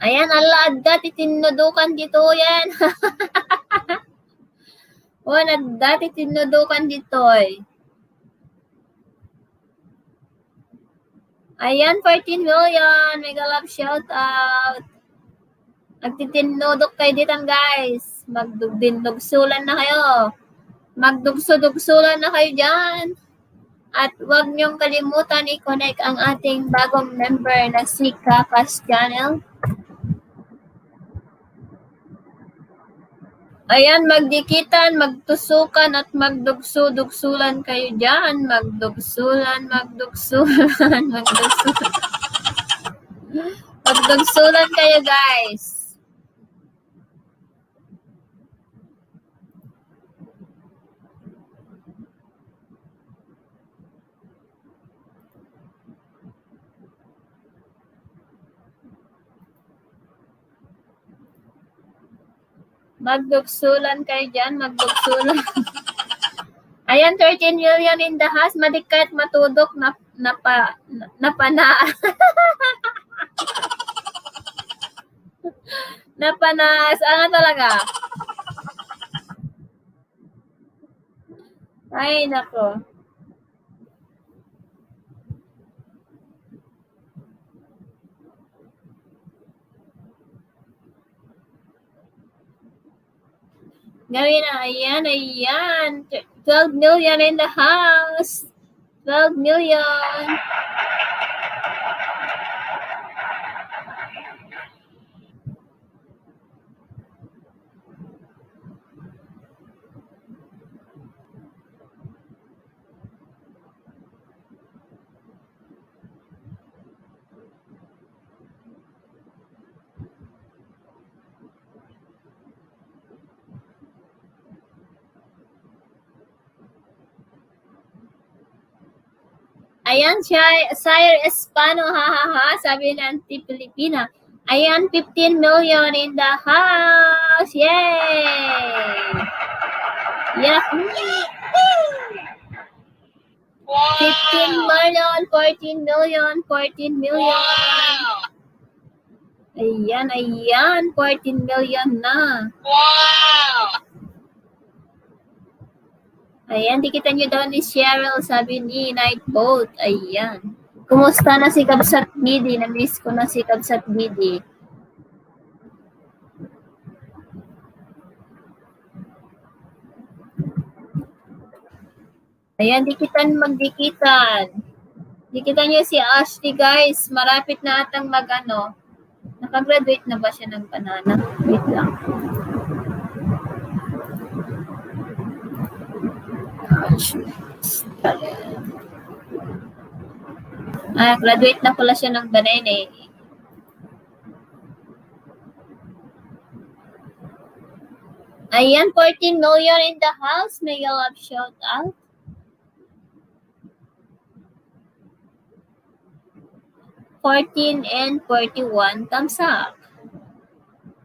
Ayan, ala, titinudukan dito yan. Dati tinudukan dito eh. Ayan, 14 million. Mega love shout out. Nagtitinudok kayo dito guys. Magdugsulan na kayo. Magdugso-dugsulan na kayo dyan. At huwag niyong kalimutan i-connect ang ating bagong member na si Kakas Channel. Ayan, magdikitan, magtusukan at magdugso-dugsulan kayo dyan. Magdugsulan, magdugsulan, magdugsulan. Magdugsulan kayo, guys. Magdugsulan kayo dyan, magdugsulan. Ayan, 13 million in the house. Madikat matudok na napanaas. Ano talaga? Ay, nako. Gawin na, ayan. 12 million in the house. 12 million. Ayan, Sire Espano, ha, sabi ng Filipina. Ayan, 15 million in the house. Yay! Yahoo! 15 million, 14 million, 14 million. Ayan, 14 million na. Wow! Ayan, dikitan nyo daw ni Cheryl, sabi ni Nightboat. Ayan. Kumusta na si Kabsat Bidi? Na-miss ko na si Kabsat Bidi. Ayan, magdikitan. Dikitan nyo si Ashley, guys. Marapit na atang mag-ano. Nakagraduate na ba siya ng banana? Wait lang. Graduate na pala siya ng banana eh. Ayan, 14 million in the house. Mega love shout out. 14 and 41 thumbs up.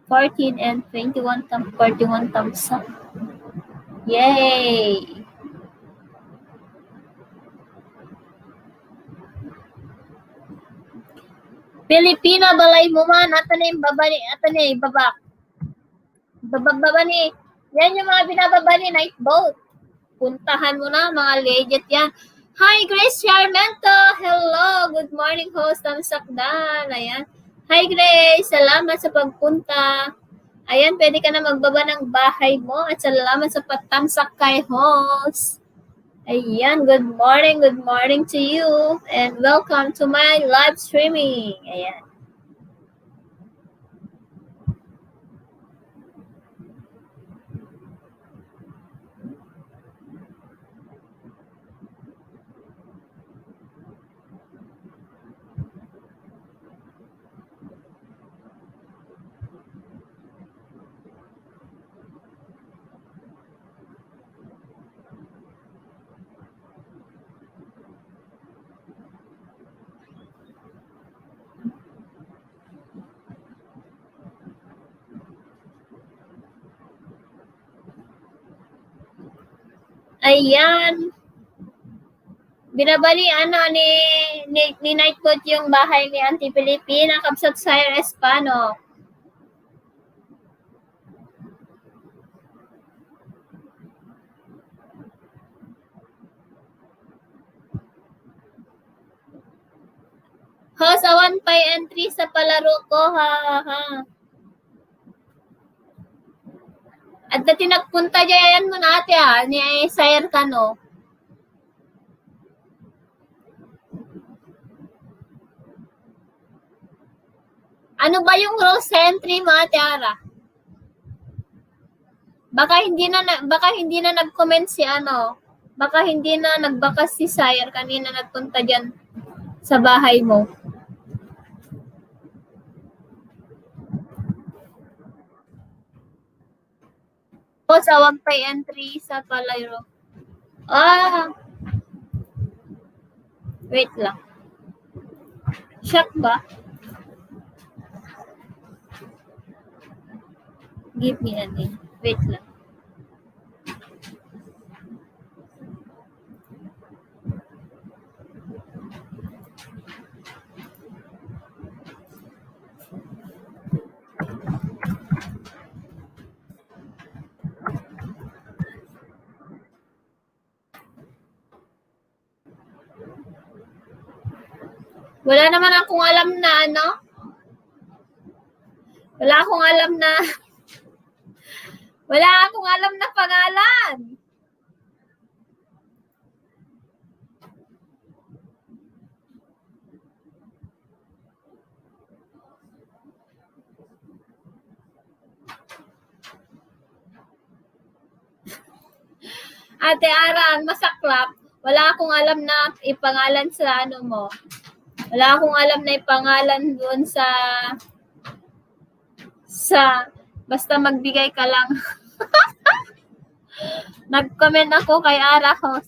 14 and 21 41 thumbs up. Yay! Pilipina balay mo man atanay babani atanay babak. Baba ni. Yan yung mga binababa ni Nightboat. Puntahan mo na mga legit yan. Hi Grace Charmento. Hello. Good morning host ng Sakdan. Ayan. Hi Grace. Salamat sa pagpunta. Ayan, pwede ka na magbaba ng bahay mo at salamat sa patamsak kay host. Ayan, good morning to you and welcome to my live streaming. Ayan. Ayan. Binabali ni Nightboat yung bahay ni Auntie Pilipina, Kabsat Sire Espano. Host, awan pa entry sa palaro ko, ha. At dati nagpunta dyan mo na ate, ha, ni Sire Kano. Ano ba yung rules entry mo, ate Ara? Baka hindi na nag-comment si ano. Baka hindi na nagbakas si Sire kanina nagpunta diyan sa bahay mo. O sa wag pay entry sa Palayro. Wait lang. Shock ba? Give me a name. Wait lang. Wala naman akong alam na ano. Wala akong alam na pangalan. Ate Arang, masaklap. Wala akong alam na ipangalan sa ano mo. Wala akong alam na ipangalan doon sa basta magbigay ka lang. Nag-comment ako kay Ara ko.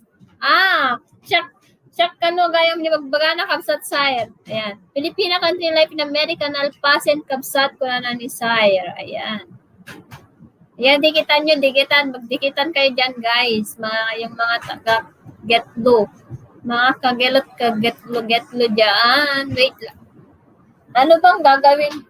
Check kano gayam ni magbaga na kabsat Sire. Ayan. Filipina Country Life in American Alpacen kabsat ko na ni Sire. Ayan. Ayan, magdikitan kayo dyan guys. Yung mga taga Getlo. Mga kagetlo dyan. Wait lang. Ano bang gagawin?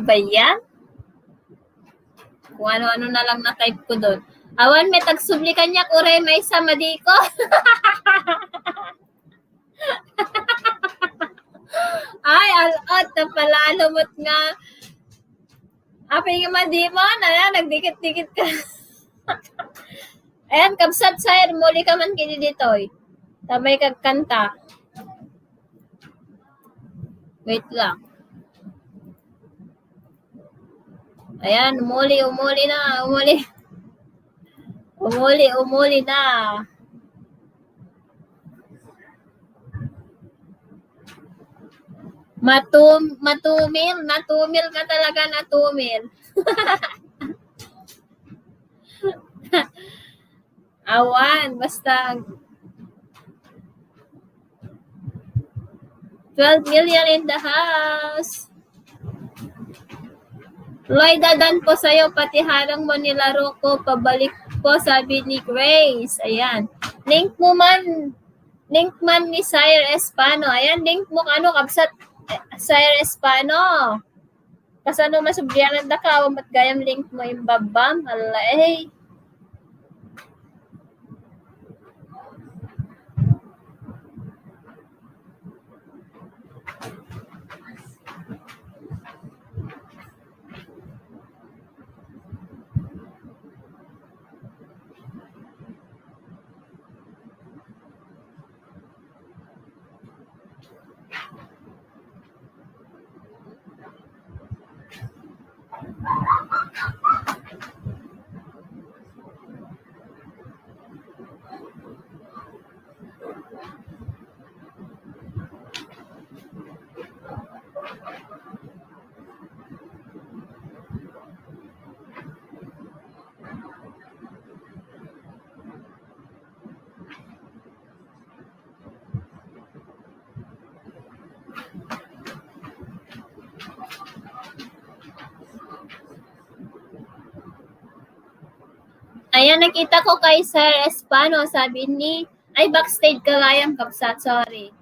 Ba yan? Kung ano-ano na lang na-type ko doon. Awan, may tagsubli kanya kure may samadi ko. Ay, alot na pala, lumot nga. Apay nga madimon, ayan, nagdikit-dikit ka. Ayan, kabsat Sire, muli ka man kini ditoy. Tabay kagkanta. Wait lang. Ayan, umuli na. Umuli na. Natumil ka talaga, natumil. Awan, basta 12 million in the house. Lloyd, dadan po sa'yo, pati harang mo nilaro ko, pabalik po, sabi ni Grace. Ayan. Link man ni Sire Espano. Ayan, link mo ano, kabsat Sire Espano. Kasano masubliyanan da ka, mat gayam link mo yung babam. Hala, eh. Ayan, nakita ko kay Sir Espano, sabi ni, ay backstage ka gayang kabsat, sorry.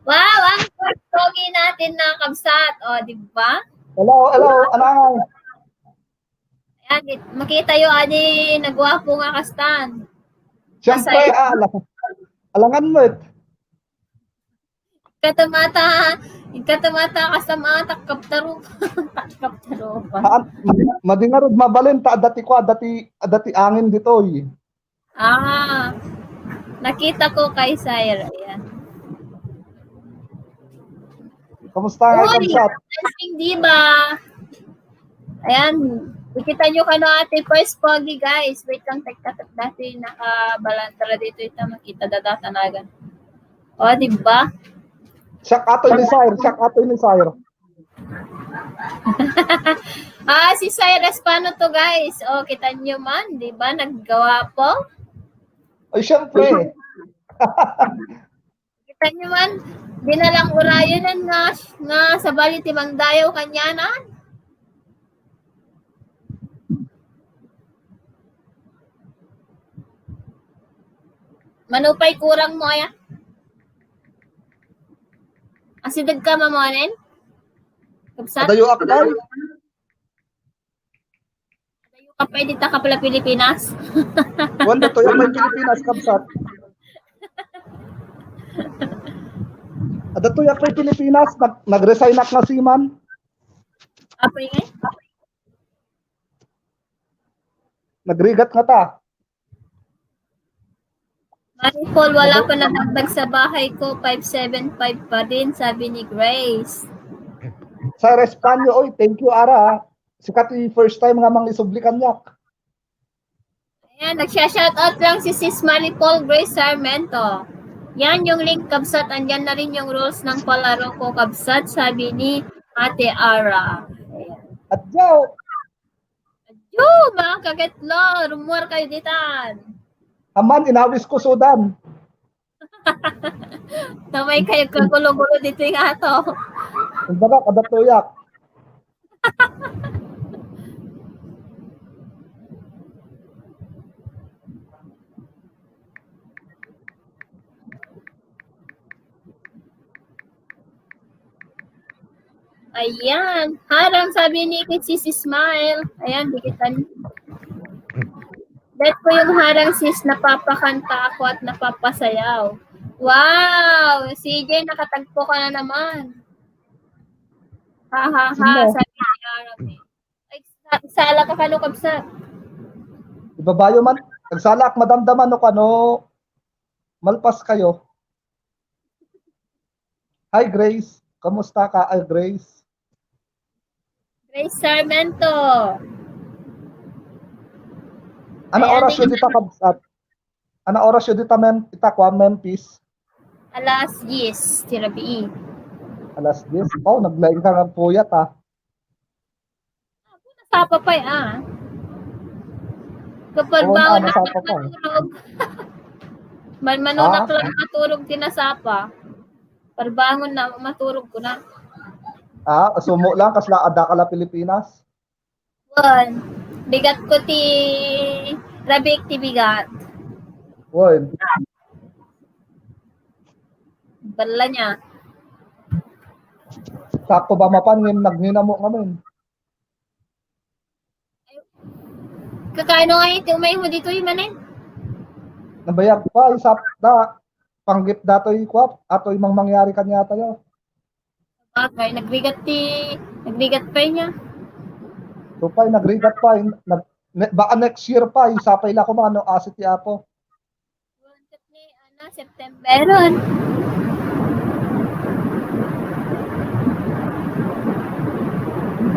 Wow, ang pogi natin na kabsat. O, di ba? Hello, anangay. Ayan, makita yung ani nagwapo nga kastan. Siyempre, alangan mo it. Katamata ka sa mga takaptaro. Takaptaro pa. Madingarod mabalin ta dati angin dito eh. Nakita ko kay Sire. Ayan. Kamusta nga kabsat? Dancing diba? Ayan. Ikita nyo ka no ate first pogi guys. Wait lang, tagkatat dati nakabalantara dito ito makita dadatanagan. O, diba? Siyak atoy ni Sire. Si Cyrus paano to guys? O, kita nyo man, diba? Naggawa po. Ay, siyempre. Kita nyo man, dinalang urayan nga sa bali timang dayaw kanya na. Manupay kurang mo ya. Asidag ka mamonin? Kapsat? Adayo akdal. Adayo ka pwede ta ka pala Pilipinas. Wanda to yung may Pilipinas kabsat. Adato yung may Pilipinas, nag-resign ak na siman. Apa nga? Nagrigat nga ta. Paul, wala pa nadagdag sa bahay ko, 575 pa din, sabi ni Grace. Sa Respanyo, oy, thank you Ara. Sikat yung first time nga mang isublikan niya. Ayan, nagsya-shoutout lang si Sis Maripol Grace Sarmento. Yan yung link kabsat, andyan na rin yung rules ng palaro ko kabsat, sabi ni Ate Ara. Ayan. Adyaw! Adyo, mga kagetlo, rumuar kayo ditan. Aman, inawis ko Sudan. Tamay kayo kagulo-gulo dito yung ato. Kumbaga, kadatuyak. Ayan, harang sabi ni Sis Smile. Ayan, dikitan. Bet ko yung harang sis, napapakanta ako at napapasayaw. Wow! CJ, nakatagpo ka na naman. Ha, sabi ni Arab. Ay, sala ka kalukab sa. Ibabayo man, nagsalak madamdaman no kano, malpas kayo. Hi Grace, kamusta ka? Ay Grace. Grace Sarmento. Ana oras yun dita kabsat? Ana oras yun dita itakwa Memphis? Alas 10, tirabi. Alas 10? Oh, naglaing ka ng puyat ha. Nasapa pa Kapag baon na matulog. Manunak lang matulog tinasapa. Parbangon na matulog ko na. Sumo lang kasla ada kala Pilipinas. Bigat ko ti Rabik ti bigat. Woy. Bala niya. Sakto ba mapangin nagninamo ngamin? Kakaano nga ito umay mo dito yung manin? Nabayag pa isap da panggip datoy kwap ato imang mangyari kanya tayo. Okay, nagbigat pa niya. So pa nagrigat pa baka next year pa isapay la ko mga ano asit ti apo. September ron.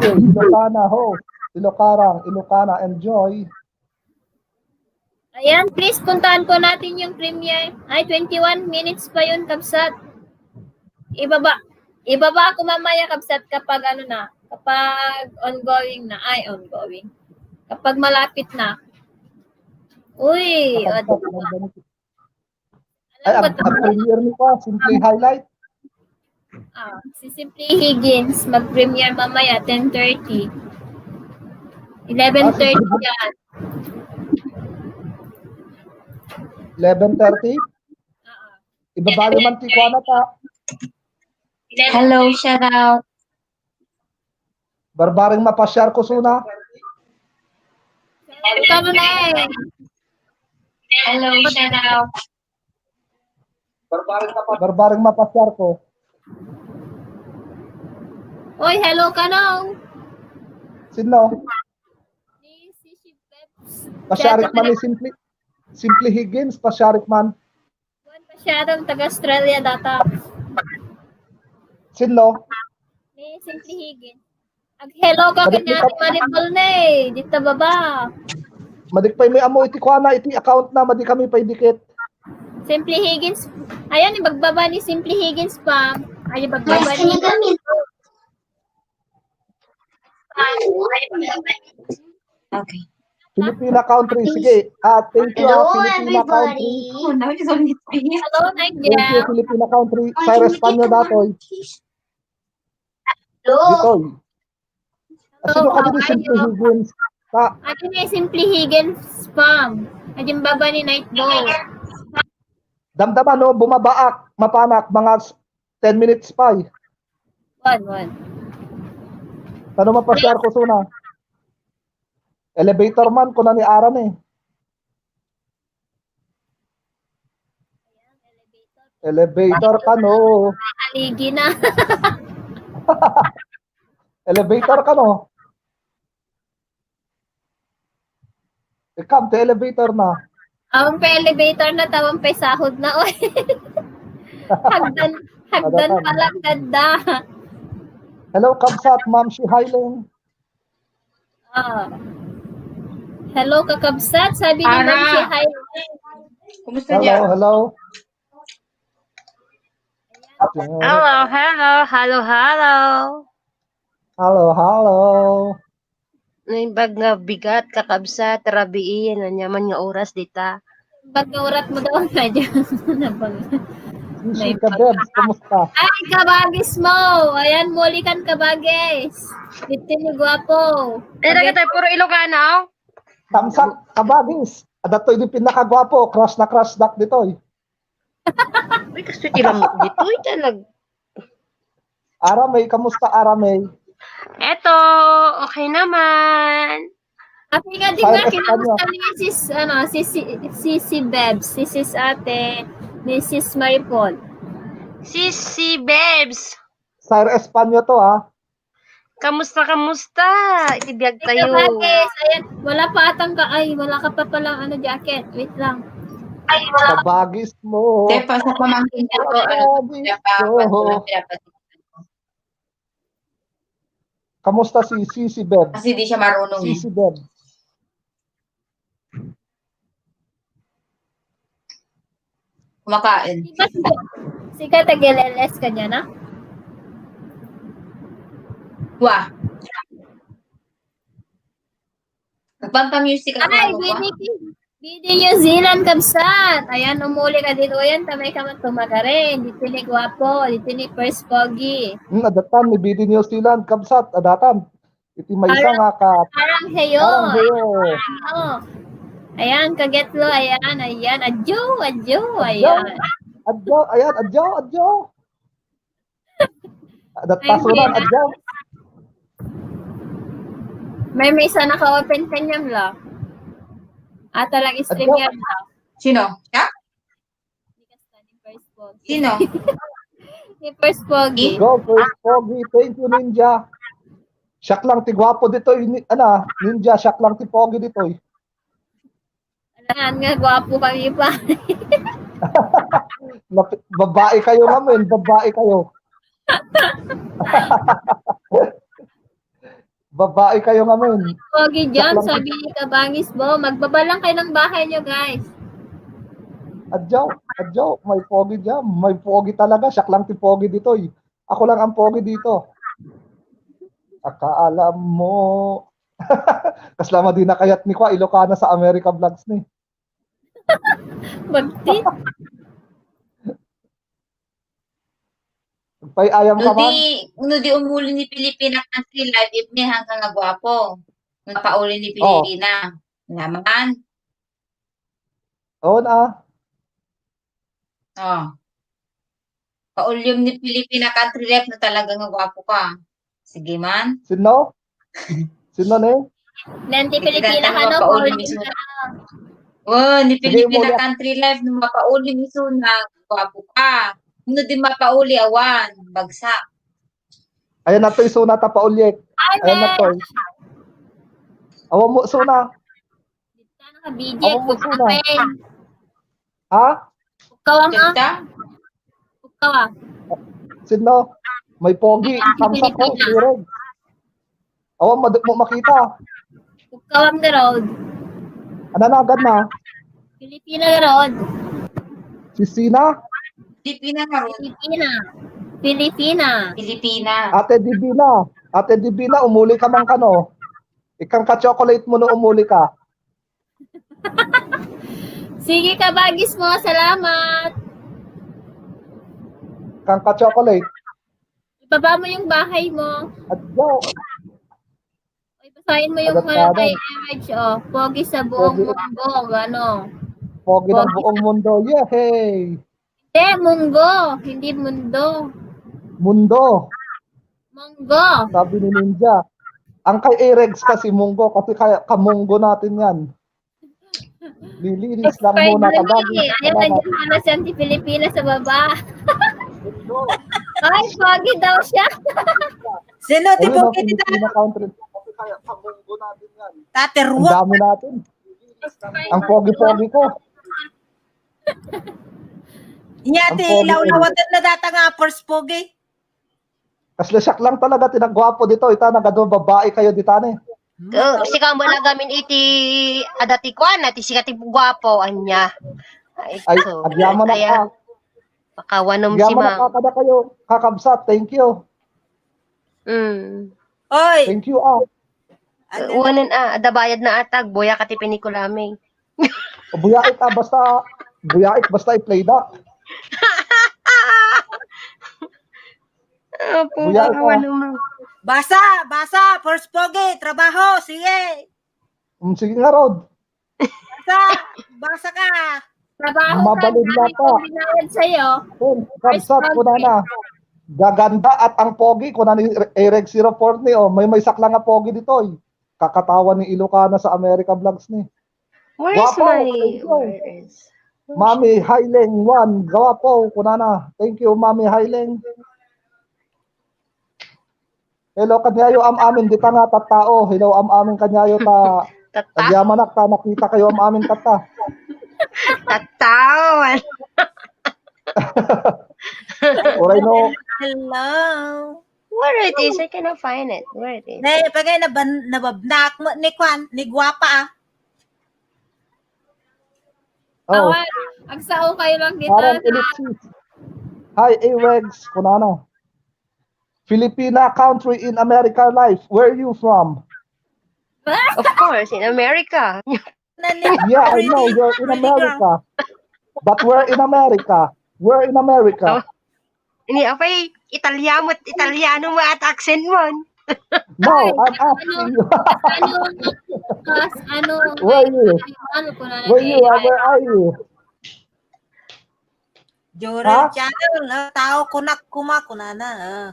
Ilocana ho. Ilocana, enjoy. Ayan, please puntahan ko natin yung premiere. Ay, 21 minutes pa yun, kabsat. Ibaba ako mamaya, kabsat, kapag kapag ongoing na. Ay, ongoing. Kapag malapit na. Uy, ang premiere ni pa, simple highlight. Si Simply Higgins, mag-premiere mamaya, 10:30. 11:30 yan. 11:30? Ibabalo man ti Kuana ta. Hello, shout out. Barbaring mapasyar ko suna. Ikaw na eh. Hello, shout out. Barbaring mapasyar ko. Oy, hello ka na. Sino? Si Peps. Pasyarik man ni Simply Higgins, pasyarik man. Juan Pasyarong taga-Australia data. Sino? Ni Simply Higgins. Ag-hello ka kanya ti Maribel na eh. Dito baba. Madikpay may amo iti kuana iti account na madi kami pay dikit. Simply Higgins. Ayan, ibagbaba ni Simply Higgins pa. Ay, ibagbaba ni... Okay. Filipina country. Sige. Thank you. Hello, Filipina country. everybody. Oh, now it's only 3. Hello, Thank you, Nigel. Filipina country. Cyrus Panyo datoy. Hello. Ditoy. Sino Hello, ka how din are Simply you? Higgins? Atin ni Simply Higgins spam. Ayan baba ni Nightbow. Damdaman no, bumabaak, mapanak, mga 10 minutes pa. One. Ano mapasyar ko suna? Elevator man ko na ni Aran eh. Elevator ka no. Aligi na. Elevator ka no. Ikam, te elevator na. Ang pa elevator na tawang pa sahod na. Oy. hagdan pa lang ganda. Hello, Kabsat, Ma'am Shi Highland. Hello, kakabsat. Sabi ni Ara. Ma'am si hi. Kumusta Hello, dyan? hello. Hello, hello. Naibag nga bigat kakabsa tarabiin na nyaman nga oras dita. Pag-urat mo daw na dyan. Sisi ka, Debs, kumusta? Ay, kabagis mo. Ayan, muli kan kabagis. Dito ni Guwapo. Pero kita puro Ilocano. Kamsak, kabagis. Adatoy di pinakagwapo, crush na crush dak ditoy. Uy, kaso tilamok dito. Uy, talag. Aramay, kamusta Aramay? Eto, okay naman. Kasi nga din nga, kinamusta niya si Bebs, si sis ate, ni sis Maripol. Si Babes. Sir Espanyo to ha. Kamusta? Itibiyag Ay, tayo. kabagis. Ayan, wala pa atang wala ka pa palang jacket. Wait lang. Kabagis mo. Tepa, sa pamangkin ko to. Kamusta si Sisi Beb? Kasi di siya marunong eh. Sisi Beb. Kumakain. Diba si Katag-LLS ka niya na? Wah. Nagpampa-music ako. Ay, Bidi New Zealand kabsat. Ayan, umuli ka dito. Ayan, tamay ka man tumagarin. Dito ni Guwapo. Dito ni First Pogi. Adatan ni BD New Zealand, Kabsat, adatan. Iti may isa nga ka. Parang heyo. Parang heyo. Ayan, kagetlo. Ayan. Adyo. Ayan. Adyo. Adat pasunan, adyo. May isa naka-open kanyang lang. Talagang stream yan lang. Sino? Siya? Ni First Pogi. Sino? Ni First Pogi. Go, First Pogi. Thank you, Ninja. Siyak lang ti gwapo dito. Ninja, siyak lang ti Pogi dito. Alangan nga, gwapo kami pa. Babae kayo namin, babae kayo. Babae kayo ngamin. Pogi dyan, sabi ni Kabangis Bo. Magbaba lang kayo ng bahay nyo, guys. Adyo, may Pogi dyan. May Pogi talaga. Siyak lang ti Pogi dito. Ako lang ang Pogi dito. Akaalam mo. Kaslama din na kayat ni Kwa, Ilocana sa America Vlogs ni. Magtit. Pay ayam ka man. No di umuli ni Pilipina kasi live if ni hanggang nga gwapo. Nung pauli ni Pilipina. Naman. Oo na. Oh. Paulyom ni Pilipina Country Life na talaga nga gwapo ka. Sige man. Sino? Sino ne? Nanti Hindi Pilipina ka ka no, mapaulim holding iso. ka. Oh, ni Sige, Pilipina muli. Country Life na mapaulim iso na gwapo ka. Ano din mapauli awan. Bagsak. Ayan na to, isuna ta paulyek. Ay, Ayan na to. Awa mo, suna. Dito na ka, Bidget. Ako mo, suna. Kukawen. Ha? Kukawang ah. Ganda. Kukawa. Sino? May pogi. Samsa ko, sireg. Awa mo makita. Kukawang the road. Ano na, agad na? Pilipina the road. Si Sina? Pilipina ka ron. Pilipina. Pilipina. Pilipina. Ate Divina. Ate Divina, umuli ka man kano. Ikang ka-chocolate mo no umuli ka. Sige ka, bagis mo. Salamat. Ikang ka-chocolate. Ibaba mo yung bahay mo. Adyo. Ay, basahin mo yung Agad-agad. kay Erich, oh. Pogi sa buong Pogi. mundo. Ano? Pogi ng Pogi. buong mundo. Yehey! Hindi, munggo. Hindi mundo. Mundo. Munggo. Sabi ni Ninja. Ang kay Erex kasi munggo kasi kaya kamunggo natin yan. Lilinis lang Expired muna na kagagi. ni. Ayaw na dyan para sa anti-Pilipina sa baba. Ay, pogi daw siya. Sino ti Ayun ang Pogi ti Filipino country. Kasi kaya kamunggo natin yan. Tate Ang Ruwa? dami natin. Ang pogi-pogi ko. Inyati Ang pogi ilaw ko. lawatan na data nga first Pogi. Kasla siyak lang talaga tinagwapo dito. Ita nagado babae kayo ditane. Si kang gamin iti adati kuan ati sikati gwapo anya. Ay, agyaman na ka. Pakawanom si Agyaman na ma. ka kada kayo. Kakabsat. Thank you. Oy, Thank you ah. Uwanan adabayad na atag boya kati pinikulaming. Buyait ah, basta i-play that. Buya ka. basa, first Pogi, trabaho, sige. Sige nga, Rod. Basa ka. Trabaho ka. Mabalid na Dami pa. ko binayad sa'yo. Kapsat ko na. Gaganda at ang pogi ko na ni Eric 04 ni may sakla nga pogi dito. Kakatawa ni Ilocana sa America Vlogs ni. Where is Guwapo, my thank you. where is Mami Haileng 1, gawapo kunana. Thank you Mami Haileng. Hello kanyayo amin di ta nga tattao. Hello amin kanyayo ta. tata? Agyamanak ta nakita kayo amin tata. Tatawan. Oray no. Hello. Where it is? I cannot find it. Where it is? Ne, pagay nababnak mo ni Kwan, ni Guwapa ah. Oh, Awan, agsao kayo lang dito. parang ellipsis. Hi Arex kunana. Filipina country in America life. Where are you from? Of course, in America. Yeah, I know you're in America. But we're in America. We're in America. Ini apa Italiano mo at accent mo. No, I'm asking you. Where are you? Where are you? Jorel channel, tao kunak kunana.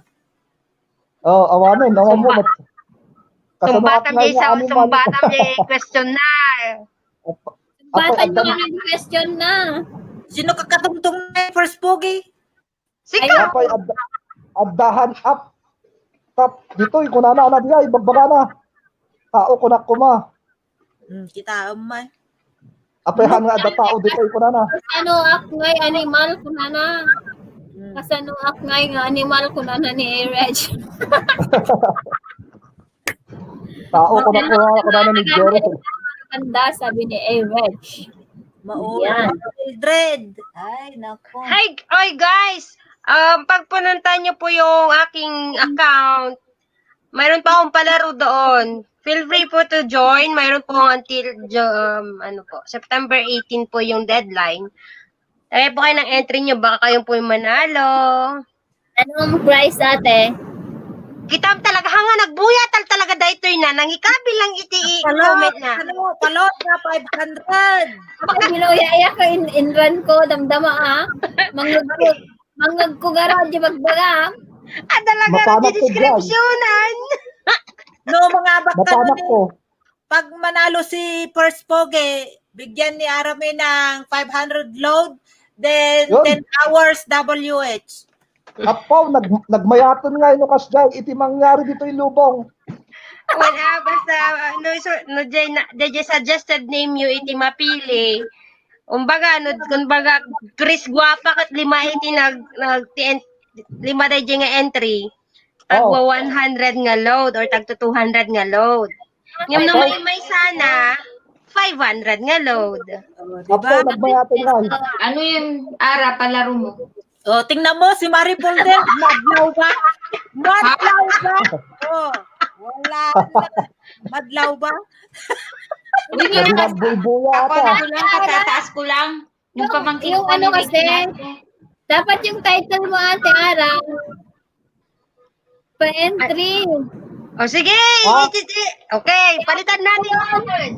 Oh, awanin. Awan mo. Sumbatan niya sumbatan niya question na. Batan mo ang question na. Sino kakatungtong na first Pogi? Sika. Apay, addahan up. Tap, dito, kunana, diya, ibagbaga na. Tao, kunak kuma. Kita umay. Apay, nga adda tao dito, kunana. Kasano akngay animal kunana. Kasano akngay nga animal kunana ni Erich. Tao, kunana ni Jerry. Ganda, sabi ni Erich. Yan. Mildred. Ay, nako. Hi guys. Pag pununtan niyo po yung aking account, mayroon pa akong palaro doon. Feel free po to join. Mayroon po until September 18 po yung deadline. Kaya po kayo ng entry niyo, baka kayong po yung manalo. Anong price ate? Kitam talaga hanga nagbuyatal talaga dahito na nangikabi lang i-comment na. Palot na 500. Pag binuya ko in run ko, damdama ah. Mangag ko garo, di magbagang. Talaga Mapanak rin ko descriptionan. No, mga bakta Mapanak ni, ko. pag manalo si First Pogi, bigyan ni Arame ng 500 load, then Yun. 10 hours WH. Apo, nagmayaton nga yung kasjay. Iti mangyari dito yung lubong. Wala, basta, DJ suggested name you iti mapili. Kumbaga, Chris Guapa kat 5 iti lima DJ nga entry. Tagwa 100 nga load or tagto 200 nga load. Ngam no may sana, 500 nga load. Apo, nagmayaton nga. Ano yung ara palaro mo? O, tingnan mo, si Maripol din, madlaw ba? Madlaw ba? O, wala. Madlaw ba? Uy, Sabi nga, bulbuya ako ata. ano lang, katataas ko lang. Yung pamangkin Yung ko ano ni kasi, dapat yung title mo, Ate Ara, pa-entry. O sige, okay, palitan natin yan.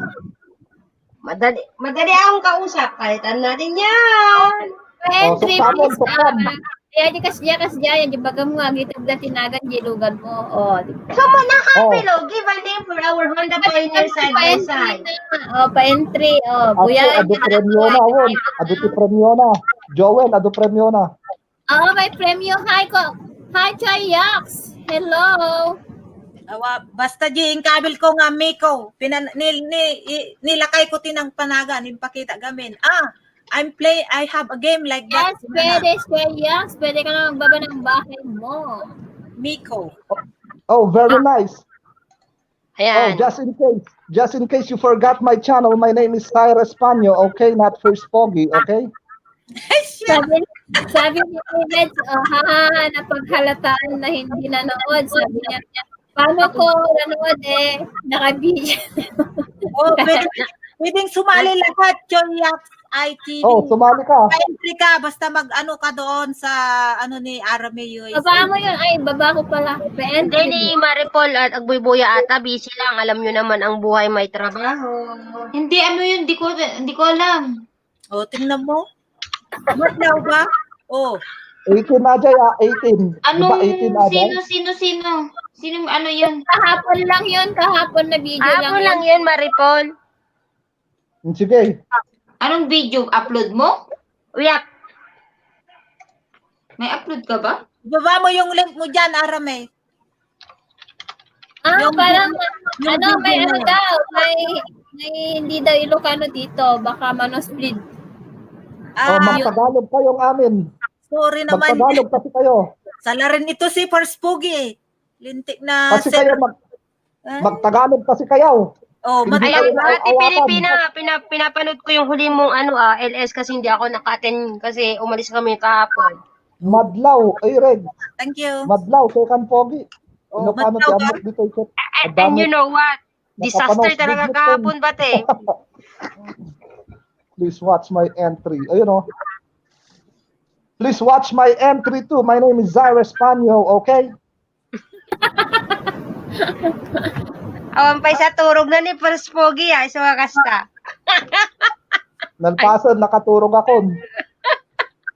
Madali akong kausap, palitan natin yan. Pa-entry, suksamon, please. suksam. Kaya di kasya, yan, yung bagam nga, gitag na tinagan, gilugan mo. O, di ba? So, nakapilo, give a name for our Honda Pioneer side by side. O, pa-entry. O, Apo, buya. ado premyo na, won. Ado ti premyo na. Joel, ado premyo na. Oo, may premyo. Hi, Choy Yaks. Hello. Basta di yung kabil ko nga Miko, nilakay ko tinang panaga, nipakita gamin. I have a game like that. Yes, pwede, Choy Yaks. Pwede ka na magbaba ng bahay mo. Miko. Oh, very nice. Ayan. Oh, just in case you forgot my channel, my name is Cyrus Panyo, okay? Not First Pogi, okay? Sabi ni Ed, napaghalataan na hindi nanood. Sabi niya, paano ko nanood naka-video. Oh, pwedeng sumali lahat, Chonyak ITV. Oh, sumali ka. Pa-entry ka, basta mag-ano ka doon sa ni Arame USA. Baba mo yun. Ay, baba ko pala. Hindi Pa-entry. ni Maripol at Agbuy-Buya ata, busy lang. Alam nyo naman ang buhay may trabaho. Hindi, ano yun, di ko alam. Oh, tingnan mo. Matlaw ba? Oh. 18 na Jay, 18. Anong, Di ba 18 na Jay? sino? Sino, ano yun? Kahapon lang yun. Kahapon na video Ako lang lang yun. yun, Maripol. Sige. Anong video? Upload mo? Uyak. May upload ka ba? Baba mo yung link mo dyan, Arame. Parang, may video ano na. daw. May hindi daw Ilocano dito. Baka manosbleed. Magtagalog kayong amin. Sorry naman. Magtagalog kasi kayo. Sala rin ito si First Pogi. Lintik na. Kasi kayo magtagalog kasi kayo. Oh, Hindi Ayan, kayo Ate awakan. Pilipina, pinapanood ko yung huli mong LS kasi hindi ako naka-attend kasi umalis kami kahapon. Madlaw, ay Reg. Thank you. Madlaw, second Pogi. Oh, Ilocano ti Madlaw amok dito. And you know what? Disaster Nakapanood talaga video kahapon ba, te? Please watch my entry. Ayun o. Please watch my entry too. My name is Cyrus Panyo, okay? Awampay sa turog na ni First Pogi, sa wakas ka. Nalpasan, nakaturog ako.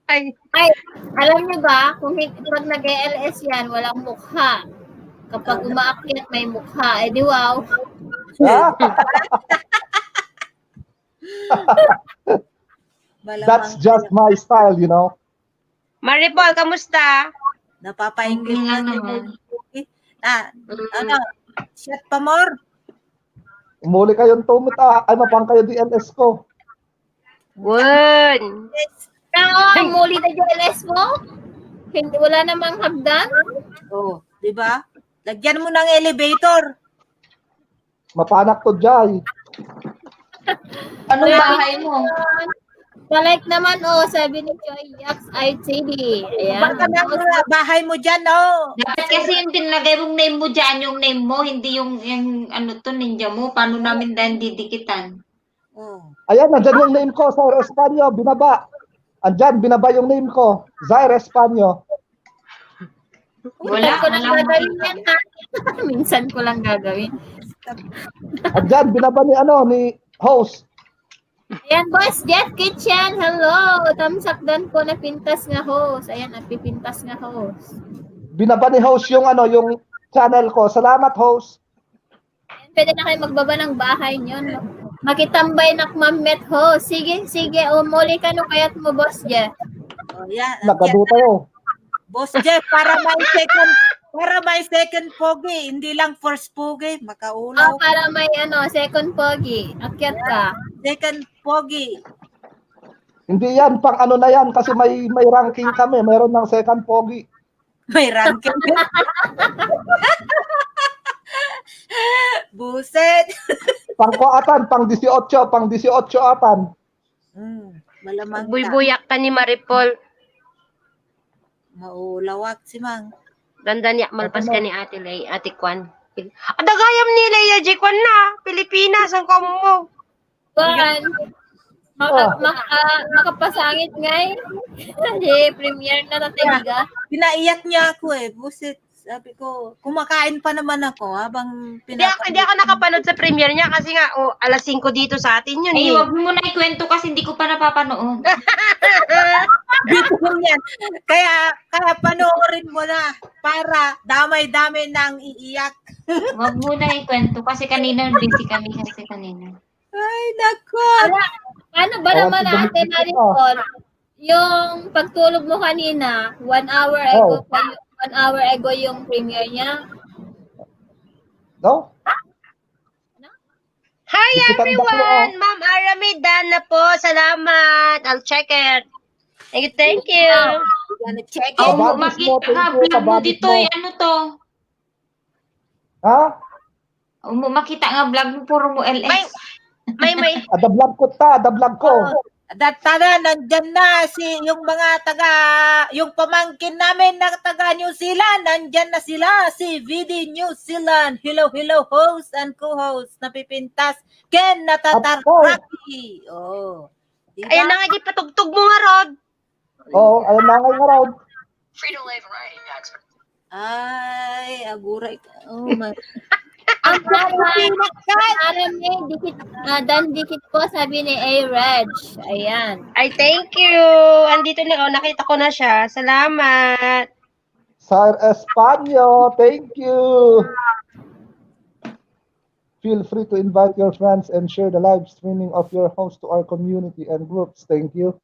Ay, Alam niyo ba, pag nag-LS yan, walang mukha. Kapag umaakyat, may mukha. Eh di wow. Ah, that's just my style, you know. Maripol, kamusta? Napapa-English Okay lang na si naman. Pogi. Shot pa more. Umuli kayong tumit. Ay, mapang kayo DLS ko. Won. Muli na yung LS mo? Hindi, wala namang hagdan? Oh, di ba? Lagyan mo ng elevator. Mapanak to, Jai. Anong bahay mo? Palike naman, sabi ni Joy Yaks ITD. Ayan. Baka na bahay mo dyan, oh. Dapat kasi yung tinlagay mong name mo dyan, yung name mo, hindi yung ninja mo. Paano namin dahil didikitan? Oh. Ayan, nandyan yung name ko, Zaire Espanyo, binaba. Andyan, binaba yung name ko, Zaire Espanyo. Wala, Minsan ko lang wala gagawin makita. yan, ha? Minsan ko lang gagawin. Andyan, binaba ni host. Ayan, Boss Jet Kitchen. Hello. Thumbs up doon po na pintas nga host. Ayan, nagpipintas nga host. Binaba ni host yung yung channel ko. Salamat, host. Ayan, pwede na kayo magbaba ng bahay nyo. No? Makitambay na mamet host. Sige, sige. Umuli ka no kayat mo, Boss Jet. Oh, yan. Nagkado tayo. Boss Jeff, para may second pogi, hindi lang first pogi, makaulaw. Para may second pogi. Akyat ka. Second pogi. Hindi yan, pang ano na yan, kasi may ranking kami. Mayroon ng second pogi. May ranking. Buset. Pang 18, pang 18 atan. Malamang ka. Buybuyak ka ni Maripol. Maulawak si Mang. Dandan yak malpas ka ni Ate Lay, Ate Kwan. Adagayam ni Leia J. Kwan na. Pilipinas, ang kamo. Kuan. Makapasangit ngay. Premier na tatiga. Pinaiyak niya ako Buset. Sabi ko, kumakain pa naman ako habang Hindi ako nakapanood sa premiere niya kasi nga, alas 5 dito sa atin yun. Ay, wag mo na ikwento kasi hindi ko pa napapanood. Dito yan. Kaya panoorin mo na para damay-damay nang iiyak. Wag mo na ikwento kasi kanina busy kami kasi kanina. Ay, nako. Ano ba naman Ate Maricol? Yung pagtulog mo kanina, 1 hour ago pa 1 hour ago yung premiere niya. No? Hi Ikutan everyone! ako, Ma'am Aramidan na po. Salamat. I'll check it. Thank you. Gonna check Oh, it. Kababis mo, makita thank ka, you, vlog mo kababis dito mo. ano to? Ha? Makita nga vlog mo, puro mo LS. May. Ada-vlog ko ta, ada-vlog ko. Tara, nandyan na yung mga yung pamangkin namin na taga New Zealand, nandyan na sila, si VD New Zealand. Hello, host and co-host, napipintas, Ken Natataraki. Oh. Diba? Ayan na nga, di patugtog mo nga, Rod. Oo, ayun na ngayon around. Ay, aguray ka. Oh my. Ang Arame, dikit po sabi ni A-Reg. Ayan. Ay, thank you. Andito na, nakita ko na siya. Salamat. Sir Espanyo, thank you. Feel free to invite your friends and share the live streaming of your host to our community and groups. Thank you.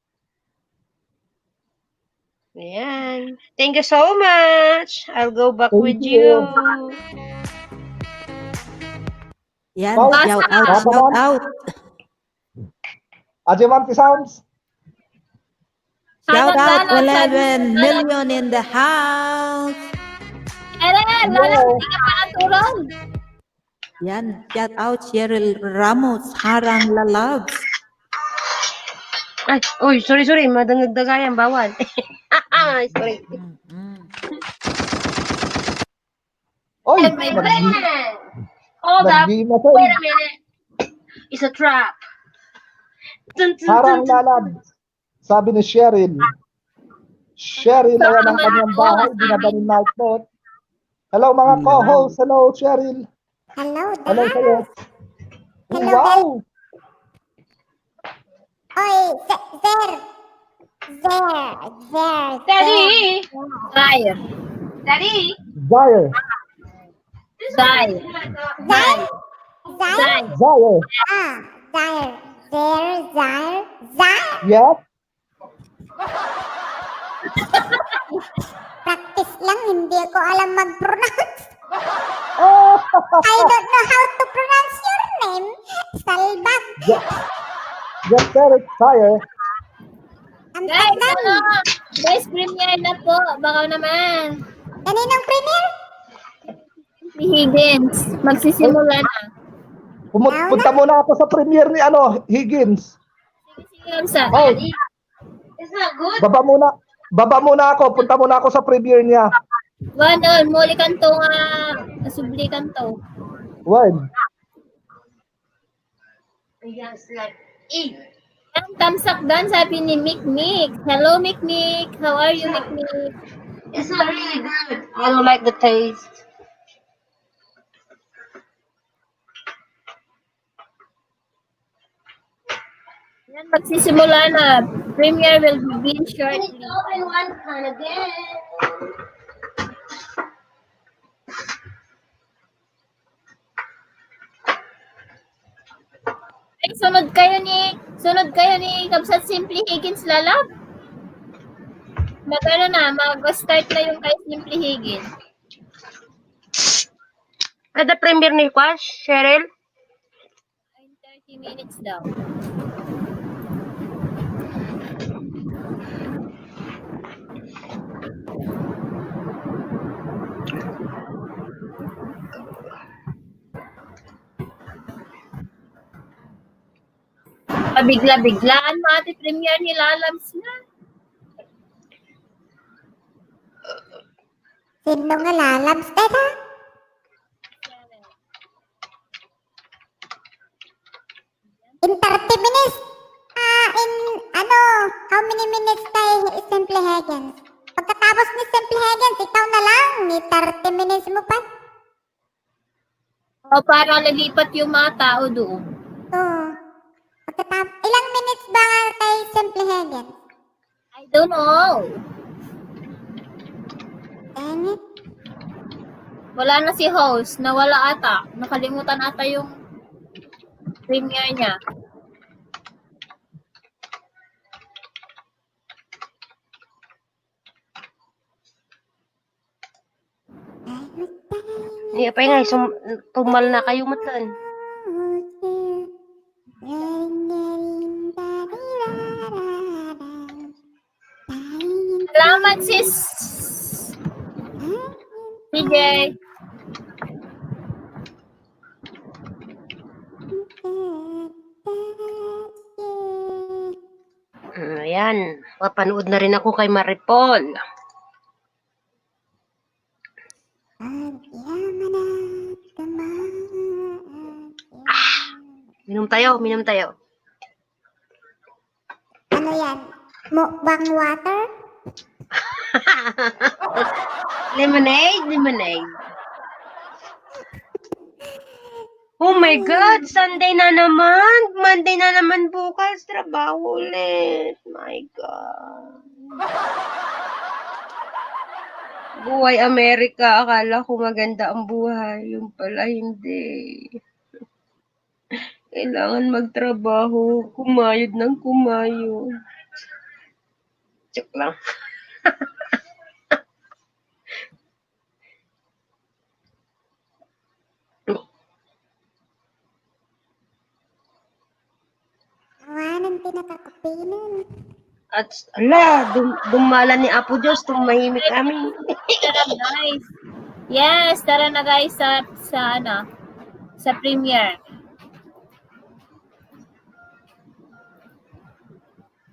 Ayan. Thank you so much. I'll go back Thank with you. you. Yan, Wow. shout out. Ajemanti Sounds. Shout out Lalot, 11 million in the house. Eren, lalot, hindi ka pa natulog. Yan, shout out Cheryl Ramos, Harang Lalabs. Ay, sorry. Madangagdagayan, bawal. Sorry. Oy, And my friend. Hold up. nag-iingat eh. Wait a minute. It's a trap. Dun, dun, Harang dun, dun. lalab. Sabi ni Cheryl. Cheryl, ayan ang kanyang bahay. Binaba ni Night Mode. Hello mga co-hosts. Hello Cheryl. Hello sa'yo. Wow. Daddy! Zaire. Daddy! Zaire. Zaire. Zaire. Zaire. Yes. Practice lang, hindi ko alam mag-pronounce. Oh. I don't know how to pronounce your name. Salbag. Just said it, Zaire. Ang Guys, tagal. guys, premiere na po. Baka naman. Kaninong premier? Si Higgins. Magsisimula na. Punta muna ako sa premiere ni Higgins. Sige, sa. Oh, It's not good. baba muna ako. Punta muna ako sa premiere niya. Wanon, muli kanto nga. Nasubli kanto. When? Yes, like, eat. Ang thumbs up doon, sabi ni Mick. Hello, Mick. How are you, Mick? It's not really good. I don't like the taste. Yan, magsisimula na. Premiere will begin shortly. Ay, sunod kayo ni Kabsat Simply Higgins Lalab. Mag-start na yung kay Simply Higgins. Kada premiere ni Kwash, Cheryl? In 30 minutes daw. Pabigla-biglaan mo ate premiere ni Lalabs na. Sino nga lalabs teta? In 30 minutes? How many minutes tayo Simple Higgins? Pagkatapos ni Simple Higgins, ikaw na lang, ni 30 minutes mo pa. O para lilipat yung mga tao doon. Oo. Ilang minutes ba nga kay Simple Higgins? I don't know. Dang it. Wala na si host. Nawala ata. Nakalimutan ata yung premiere niya. Hindi pa nga, tumal na kayo matan. Salamat sis. PJ. Ayan, papanood na rin ako kay Maripol. Minom tayo. Ano yan? Mukbang water? Lemonade. Oh my God, Sunday na naman. Monday na naman bukas. Trabaho ulit. My God. Buhay Amerika. Akala ko maganda ang buhay. Yung pala hindi. Kailangan magtrabaho. Kumayod ng kumayod. Joke lang. Awanan pinakakapinan. At dumala ni Apo Diyos, tumahimik kami. Tara guys. Yes, tara na guys sa premiere.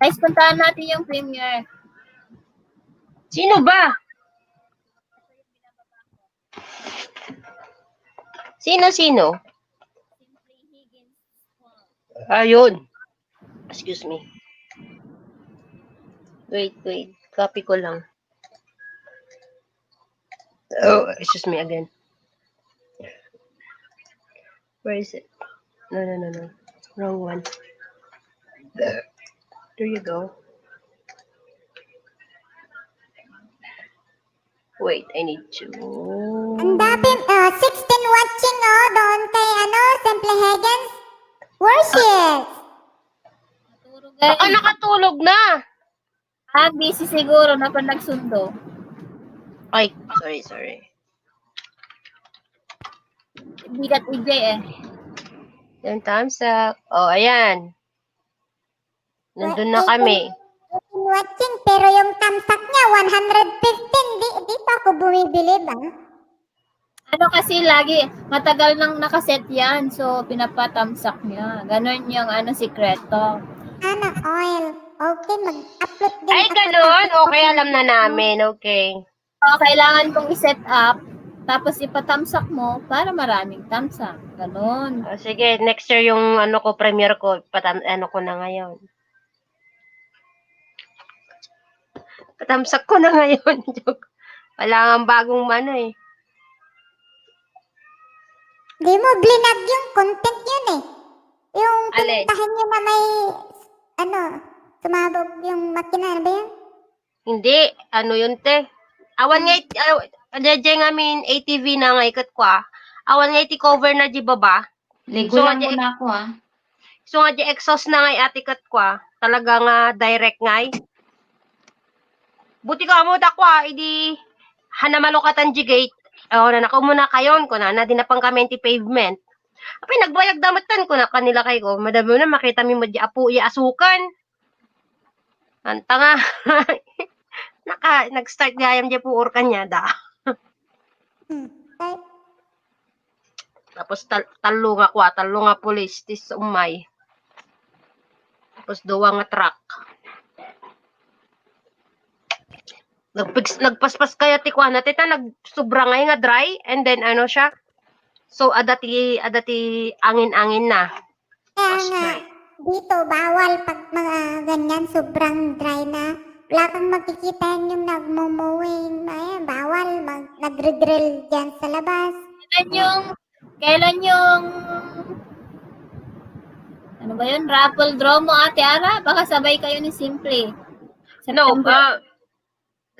Guys, puntahan natin yung premiere. Sino ba? Sino? Ayun. Excuse me. Wait. Copy ko lang. Oh, excuse me again. Where is it? No. Wrong one. There you go. Wait, I need to... Ang dami, 16 watching doon kay Simple Higgins. Worship. Baka nakatulog na. Busy siguro na pa nagsundo. Ay, sorry. Bigat EJ eh. Yung thumbs up. Oh, ayan. Nandun na kami. 18 watching, pero yung tamsak niya, 115. Di pa ako bumibili ba? Ano kasi lagi, matagal nang nakaset yan. So, pinapatamsak niya. Ganon yung sikreto. Oil. Okay, mag-upload din. Ay, ganun. Okay, alam na namin. Okay. So, kailangan kong i-set up. Tapos ipatamsak mo para maraming tamsak. Ganon. Oh, sige, next year yung premiere ko, ko na ngayon. Patamsak ko na ngayon. Wala nga bagong eh. Di mo blinag yung content yun eh. Yung Alin? pinuntahan nyo na may sumabog yung makina, ano ba yan? Hindi, ano yun te? Awan nga, adya nga min ATV na nga ikat ko Awan nga iti cover na di baba. Ligo So, lang di- muna ako So nga di exhaust na nga ati kat ko Talaga nga direct nga Buti ka mo da ko idi hanamalokatan di gate. Na nakaw muna kayon ko na di na pang kami ti pavement. Apay nagbayag damatan ko na kanila kay ko. Madami na makita mi mo di apu asukan. Anta nga. Nag-start gayam di po kanya da. Ay, Tapos talo nga pulis tis umay. Tapos duwa nga truck. Nagpaspas kaya ti kwa na tita nagsubra nga dry and then ano siya. So adati angin-angin na. kaya Tapos nga, dry. dito, bawal pag mga ganyan, sobrang dry na. Wala kang makikita yung nagmumowing. Ayan, bawal nagre-drill dyan sa labas. Kailan yung ano ba yun? Raffle draw mo, Ate Ara? Baka sabay kayo ni Simple. No,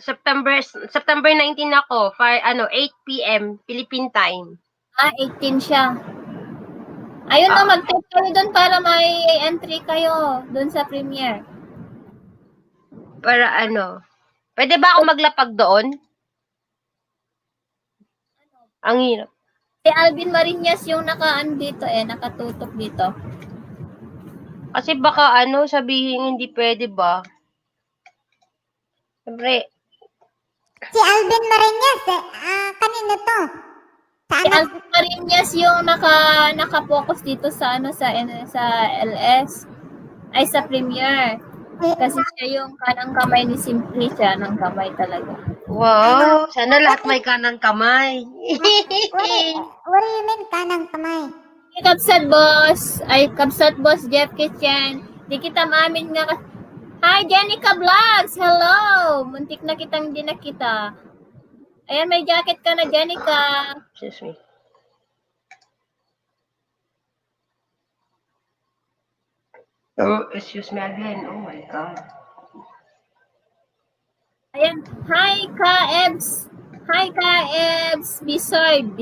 September 19 ako, 8 p.m. Philippine time. 18 siya. Ayun na, mag-type kayo doon para may entry kayo doon sa premiere. Para pwede ba ako maglapag doon? Ang hirap. Si Alvin Marinas yung nakatutok dito. Kasi baka sabihin hindi pwede ba? Siyempre, Si Alvin Marinas, kanino to? Si Alvin Marinas yung naka-focus dito sa sa LS. Ay sa premiere. Kasi siya yung kanang kamay ni Simple, siya ng kamay talaga. wow, sana lahat may kanang kamay. What do you mean, kanang kamay? Kapsat boss Jeff Kitchen. Di kita maamin nga. Hi, Jenica Vlogs! Hello! Muntik na kitang di nakita. Ayan, may jacket ka na, Jenica. Excuse me. Oh, excuse me again. Oh my God. Ayan. Hi, Ka-Ebs! Hi, Ka-Ebs! Bisoyd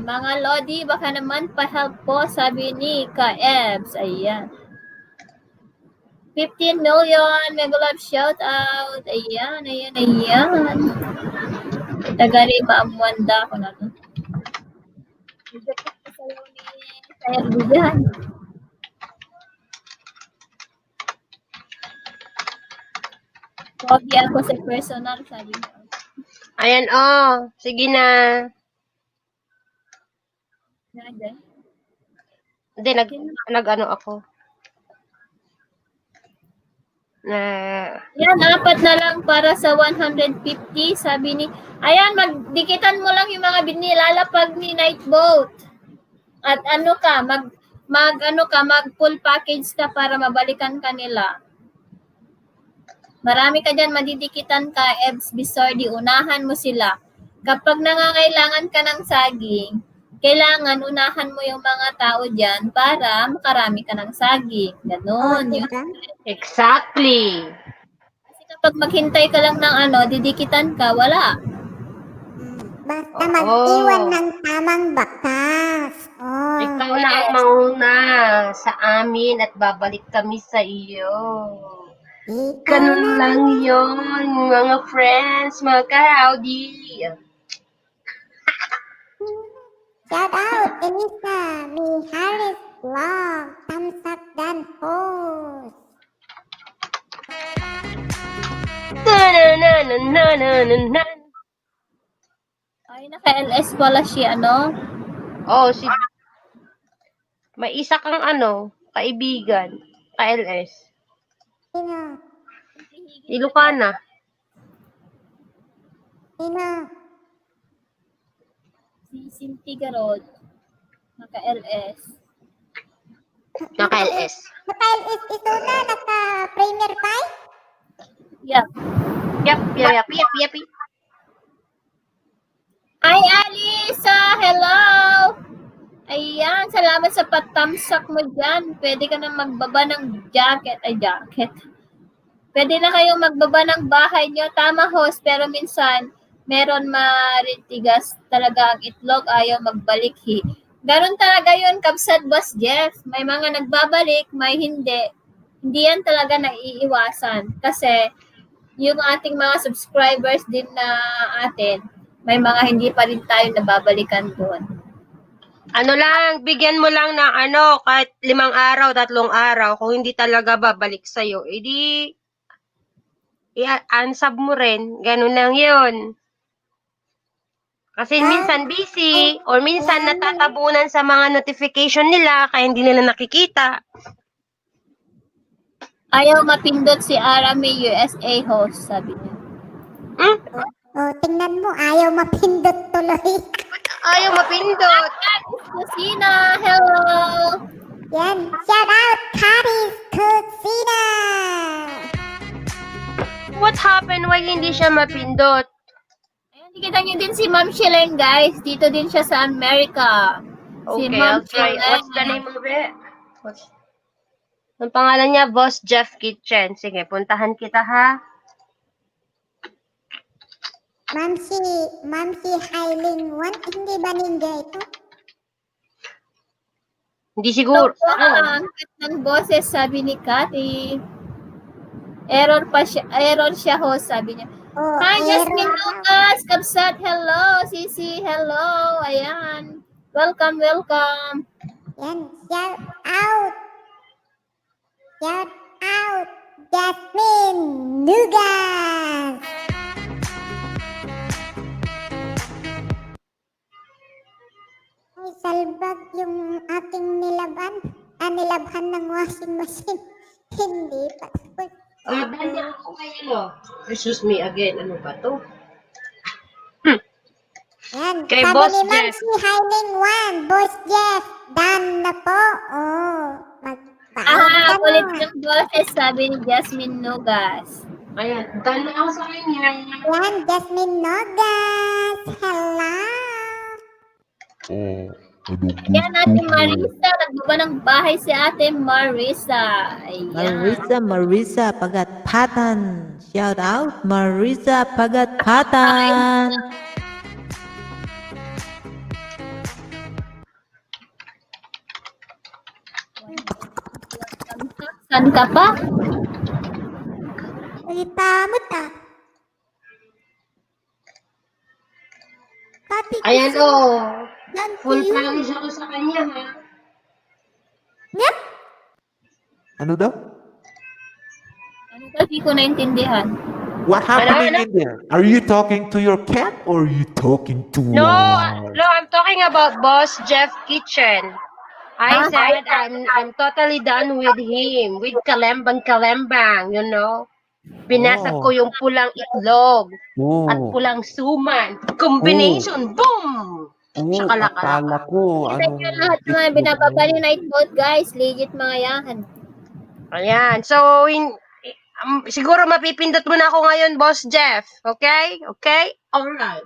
mga Lodi, baka naman pa-help po, sabi ni Ka-Ebs. Ayan. 15 million, mega love shout out. Ayan. Tagari maamuanda ko na to. Sayang bigan. Pogi ako sa personal, sabi mo. Ayan, sige na. Nandiyan. Hindi, nag-ano ako. Yan, 4 na lang para sa 150, sabi ni. Ayan, magdikitan mo lang yung mga binilalapag ni Nightboat. At mag full package ka para mabalikan ka nila. Marami ka dyan, madidikitan ka, Ebs Bisordi, unahan mo sila. Kapag nangangailangan ka ng saging, kailangan unahan mo yung mga tao dyan para makarami ka ng saging. Ganon. Diba? Exactly. Kasi kapag maghintay ka lang ng didikitan ka, wala. Basta mag-iwan ng tamang bakas. Ikaw na ang mauna sa amin at babalik kami sa iyo. Ganun lang yun, mga friends, mga ka-howdy. Shout out, Elisa, Harris Vlog, thumbs up dan post. Na. Ay, naka-LS pala siya, may isa kang kaibigan, ka-LS. Sino? Ilocana. Si Cynthia Garod, naka-LS. Naka-LS. Naka-LS ito na, naka-Premier 5? Yep. Yep. Hi, Alisa! Hello! Ayan, salamat sa patamsak mo dyan. Pwede ka na magbaba ng jacket. Pwede na kayong magbaba ng bahay nyo. Tama, host, pero minsan, meron maritigas talaga ang itlog, ayaw magbalik. Ganon talaga yun, Kabsat Boss Jeff. May mga nagbabalik, may hindi. Hindi yan talaga naiiwasan. Kasi, yung ating mga subscribers din na atin, may mga hindi pa rin tayo nababalikan doon. Ano lang, bigyan mo lang ng kahit 5 araw, 3 araw, kung hindi talaga babalik sa'yo, edi, i-unsub mo rin. Ganun lang yun. Kasi minsan busy, or minsan natatabunan sa mga notification nila, kaya hindi nila nakikita. Ayaw mapindot si Arame USA host, sabi niya. Oh, tingnan mo, ayaw mapindot tuloy. Ayaw mapindot. Kusina, hello! Yan, shout out Karis Kusina! What happened? Why hindi siya mapindot? Ayan, kita niyo din si Ma'am Shileng, guys. Dito din siya sa Amerika. Si Okay, Ma'am I'll try. Shileng. What's the name of it? Ang pangalan niya, Boss Jeff Kitchen. Sige, puntahan kita ha. Mamsi Hailing One, hindi ba ninja ito? Hindi siguro. Ang kat ng boses, sabi ni Cathy. Error siya host, sabi niya. Oh, Hi, Jasmine error. Lucas, Kabsat, hello. Sisi, hello. Ayan. Welcome. Yan, shout out. Shout out Jasmine Nugas. Ay, salbag yung aking nilabhan ng washing machine. Hindi pa. Banda ako kayo. Excuse me again. Ano ba to? Yan, Kay sabi Boss ni Ma'am Jeff. si Hailing One, Boss Jeff, done na po. Oh, magpaalam Ulit mo. yung boses, sabi ni Jasmine Nugas. Ayan. Done na ako sa kanya. Yan, Jasmine Nogas. Hello. Yan, Ate Marisa. Nagbaba ng bahay si Ate Marisa. Ayan. Marisa Pagatpatan. Shout out Marisa Pagatpatan. Saan ka pa? Ay, pamot ah. Pati Ayan o. Yan, Full tiyo. promise ako sa kanya ha. Yep. Ano daw? Ano ba? Di ko naintindihan. What happening in there? Are you talking to your cat or are you talking to No, I'm talking about Boss Jeff Kitchen. I said I'm totally done with him, with kalembang, you know. Binasag ko yung pulang itlog at pulang suman. Combination, boom! Shakalaka. akala ko, Sa inyo lahat ng mga binababa ni Nightbot, guys. Legit mga yan. Ayan, so siguro mapipindot mo na ako ngayon, Boss Jeff. Okay? Okay? Alright.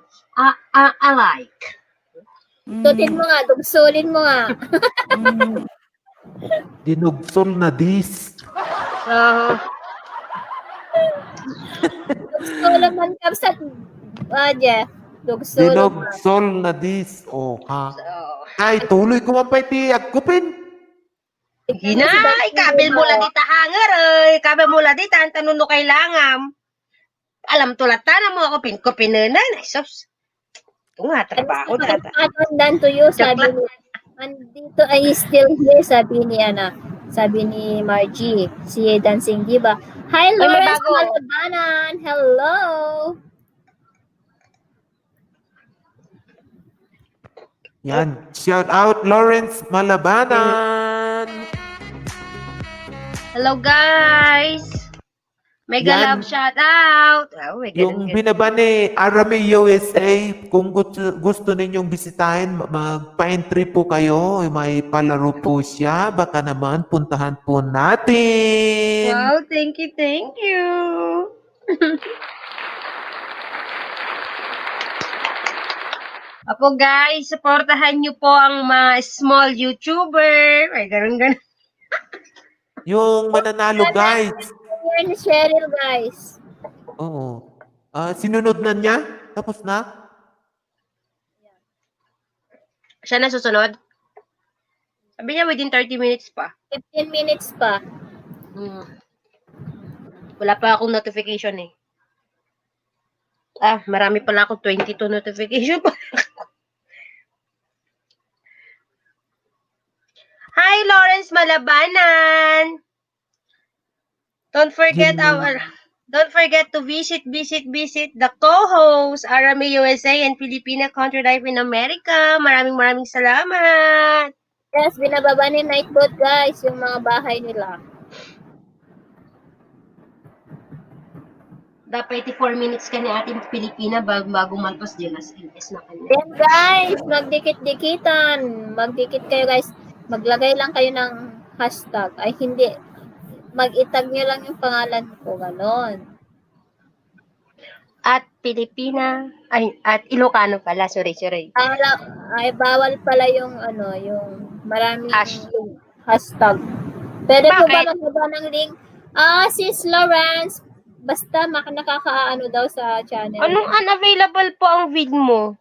I like. Tutin mo nga. Dugsulin mo nga. dinugsol na this. Dugsulin man Kabsat. Jeff. Dugsulin mo. Dinugsol na this. Oh, ha? Ay, tuloy ko man pa itiyag kupin. Hinay, kabel mo la dita hanger, kabel mo la dita, ang tanong no kailangan. Alam tulatan mo ako, pinkupinunan. Sus, ito nga, trabaho na. Done to you, sabi ni andito ay still here, sabi ni Margie, si Dancing Diva. Hi, may Lawrence bago. Malabanan. Hello. Yan. Shout out Lawrence Malabanan. Hello guys! Mega Yan. love shout out! Oh, may Yung ganun. binaba ni Arame USA, kung gusto ninyong bisitahin, magpa-entry po kayo. May palaro po siya. Baka naman puntahan po natin. Wow, thank you. Apo guys, supportahan nyo po ang mga small YouTuber. Ay, ganun. Yung mananalo, guys. Yan ni Cheryl, guys. Oo. Sinunod na niya? Tapos na? Siya na susunod. Sabi niya within 30 minutes pa. 15 minutes pa. Wala pa akong notification eh. Marami pala akong 22 notification pa. Hi, Lawrence Malabanan! Don't forget to visit the co-hosts, Arame USA and Filipina Country Life in America. Maraming salamat. Yes, binababa ni Nightbot, guys, yung mga bahay nila. Dapat 84 minutes ka ni ating Pilipina bago malpas dyan as LS na kanya. Then, guys, magdikit-dikitan. Magdikit kayo, guys. Maglagay lang kayo ng hashtag. Ay, hindi. Mag-itag nyo lang yung pangalan ko. Ganon. At Pilipina, at Ilocano pala, sorry. Ay, bawal pala yung, yung maraming hashtag. Pwede po ba Bakit? magbaba ng link? Sis Lawrence, basta nakakaano daw sa channel. Anong unavailable po ang vid mo?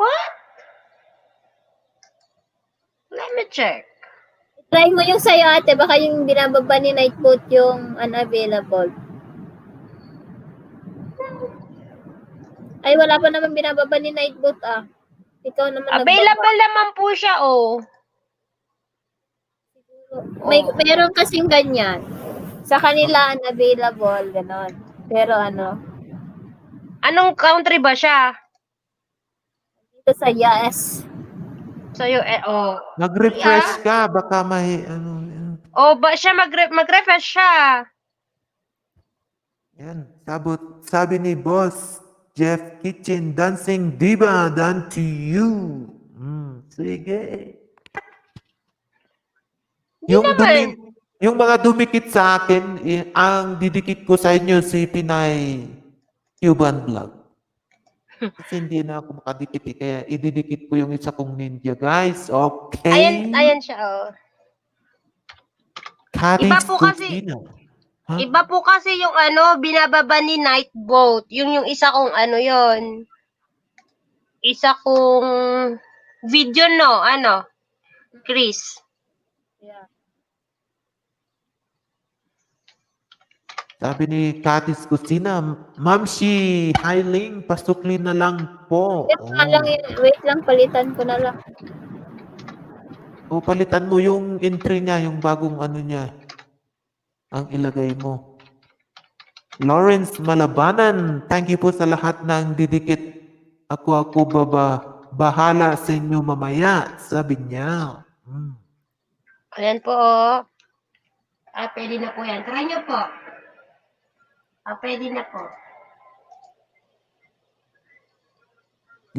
What? Let me check. Try mo yung sa'yo, ate. Baka yung binababa ni Nightbot yung unavailable. Ay, wala pa naman binababa ni Nightbot, Ikaw naman Available naman po siya, oh. Meron kasing ganyan. Sa kanila, unavailable, ganon. Pero Anong country ba siya? dito sa yes. Sa'yo, Mag-refresh ka. Baka may ba siya mag-refresh siya? Yan. Sabi ni Boss Jeff Kitchen, dancing diva, done to you. Sige. Yung mga dumikit sa akin, ang didikit ko sa inyo si Pinay Cuban Vlog. Kasi hindi na ako makadikit kaya ididikit ko yung isa kong ninja, guys. Okay? Ayan siya, oh. Iba po kasi- Huh? Iba po kasi yung binababa ni Nightboat. Yung isa kong yon. Isa kong video, no? Chris. Yeah. Sabi ni Katis Kusina, Mamshi, Hiling, pasuklin na lang po. Wait lang, palitan ko na lang. O palitan mo yung entry niya, yung bagong niya. Ang ilagay mo. Lawrence Malabanan, thank you po sa lahat ng didikit. Ako bahala sa inyo mamaya, sabi niya. Ayan po, oh. Pwede na po yan. Try nyo po. Pwede na po.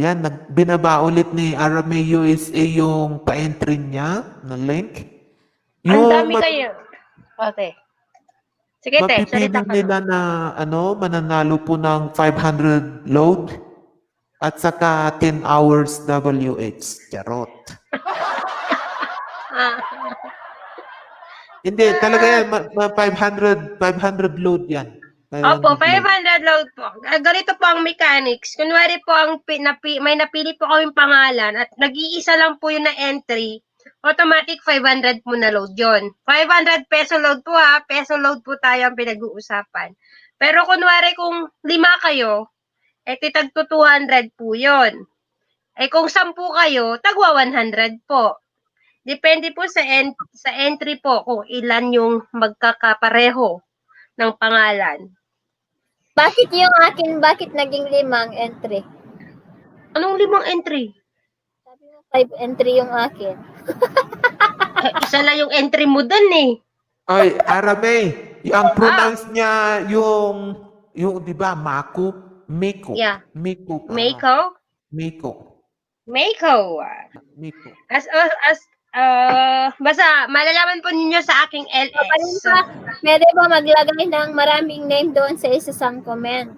Yan, binaba ulit ni Arame USA yung pa-entry niya na link. Ang dami kayo. Okay. Sige, te. Mapipili Salita ka. nila na mananalo po ng 500 load at saka 10 hours WH. Charot. Hindi, talaga yan. 500 load yan. Opo, 500 load po. Ganito po ang mechanics. Kunwari po, may napili po kaming pangalan at nag-iisa lang po yung na-entry, automatic 500 po na load yun. 500 peso load po peso load po tayo ang pinag-uusapan. Pero kunwari kung 5 kayo, titag to 200 po yun. Kung 10 kayo, tagwa 100 po. Depende po sa entry po kung ilan yung magkakapareho ng pangalan. Bakit yung akin, bakit naging 5 entry? Anong 5 entry? Sabi mo 5 entry yung akin. Isa lang yung entry mo dun eh. Ay, Arame, ang pronounce niya yung di ba, Mako? Miko. Yeah. Miko. Mako? Miko. Mako. Miko. Basta malalaman po ninyo sa aking LS. Pwede ba maglagay ng maraming name doon sa isang comment?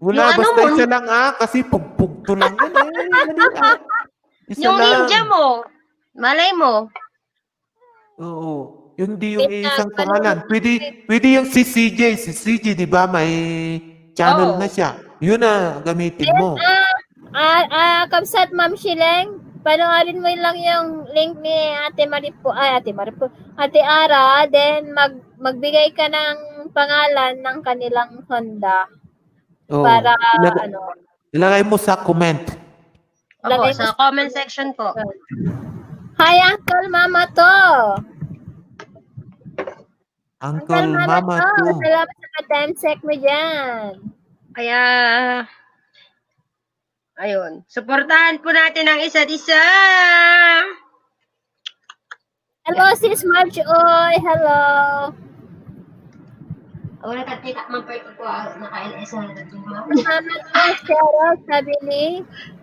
Wala, Yung ano basta mo, isa lang kasi pugpugto lang yan Dali Isa yung lang. ninja mo. Malay mo. Oo. Hindi yung Wait isang lang, pangalan. Pwede yung si CJ. Si CJ, di ba, may channel na Oo. siya. Yun na gamitin mo. Kamsat Ma'am Shileng, panoorin mo lang yung link ni Ate Maripo, Ate Ara, then magbigay ka ng pangalan ng kanilang Honda Oo. para Ilagay mo sa comment. Opo, lagay mo sa comment section po. Hi, Uncle Mama to. Uncle Mama to. too. Salamat sa time check mo dyan. Kaya, ayun. Suportahan po natin ang isa't isa. Hello, Sis Marge Oy. Hello. Wala tatika man pa ito po. Naka-LS na natin. Salamat po, Cheryl, sabi ni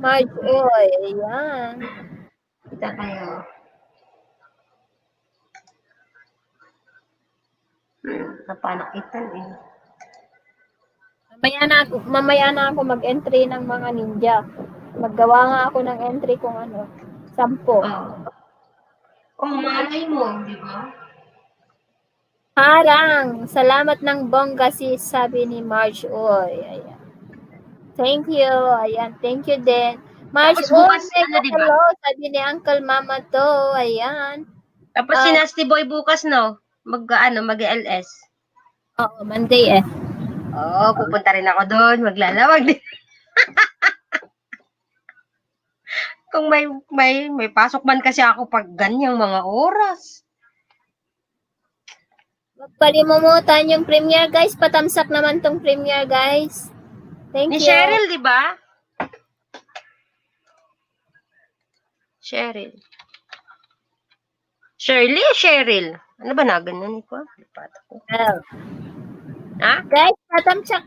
Marge Oy. Ayan. Kita tayo. Napanakitan eh. Mamaya na ako mag-entry ng mga ninja. Maggawa nga ako ng entry kung 10. Kung malay mo, di ba? Harang! Salamat ng bongga sabi ni Marge Oy. Ayan. Thank you. Ayan, thank you din. Marge Tapos Oy, bukas, diba? hello, sabi ni Uncle Mama to. Ayan. Tapos si Nasty Boy bukas, no? Mag-LS. Oo, Monday eh. Oo, pupunta rin ako doon. Maglalawag din. Kung may pasok man kasi ako pag ganyang mga oras. Magpalimumutan yung premiere, guys. Patamsak naman tong premiere, guys. Thank Ni you. Cheryl, di ba? Cheryl. Shirley o Cheryl? Ano ba na? Ganun ko. Well, Ha? guys, patamsak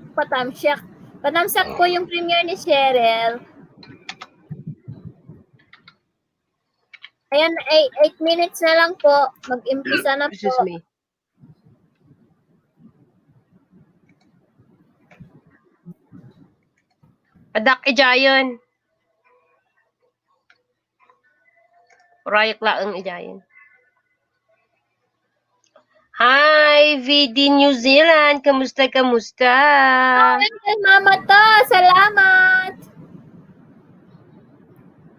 po yung premiere ni Cheryl. Ayan, 8 minutes na lang po. Mag-impisa na po. Excuse me. Adak ijayon. Rayak laang ijayon. Hi, VD New Zealand. Kamusta? Uncle Mama to, salamat.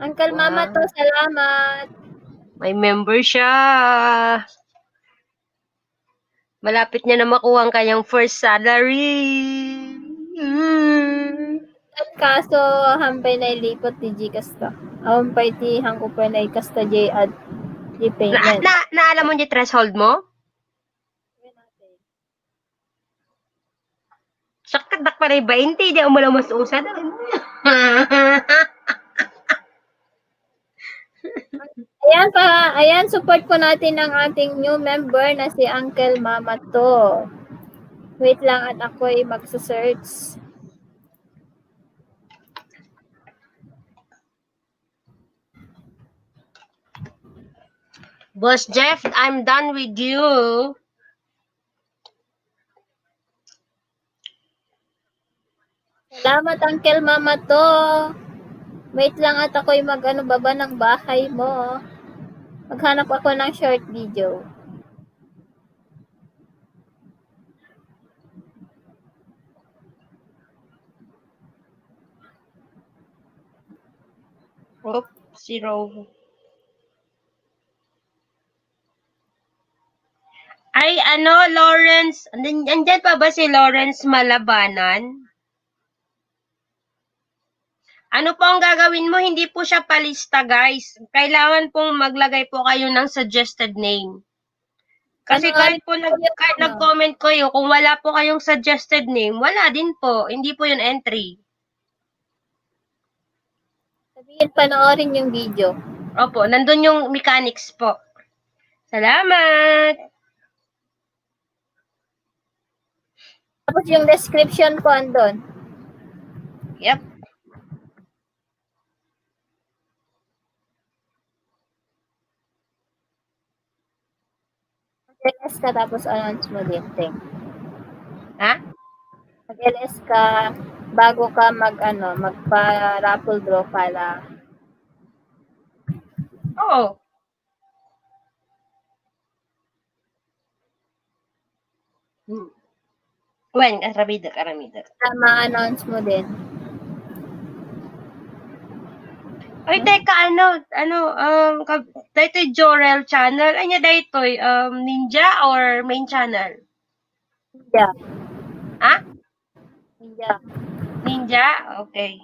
Uncle Mama to, salamat. May member siya. Malapit niya na makuha ang kanyang first salary. Kaso, hampay na ilipot ni Gcash to. Hampay ti hangkupan na ikasta J at J payment. Naalam mo yung threshold mo? Sakit dak pa rin 20, di ako malang mas usad. Ayan, support po natin ang ating new member na si Uncle Mama to. Wait lang at ako'y magsa-search. Boss Jeff, I'm done with you. Salamat, Uncle Mama to. Wait lang at ako'y baba ng bahay mo. Maghanap ako ng short video. Zero. Ay, Lawrence. Andyan pa ba si Lawrence Malabanan? Ano po ang gagawin mo? Hindi po siya palista, guys. Kailangan pong maglagay po kayo ng suggested name. Kasi kahit nag-comment kayo, kung wala po kayong suggested name, wala din po. Hindi po yun entry. Sabihin, panoorin yung video. Opo, nandun yung mechanics po. Salamat! Tapos yung description ko andun. Yep. Mag-LS ka tapos announce mo din. Ha? Mag-LS ka, bago ka magpa-raffle draw pala. Oo. When? Karamida. Ma-announce mo din. Ay, teka, dahito Jorel channel. Anya dahito, Ninja or main channel? Ninja. Ha? Ninja. Ninja? Okay.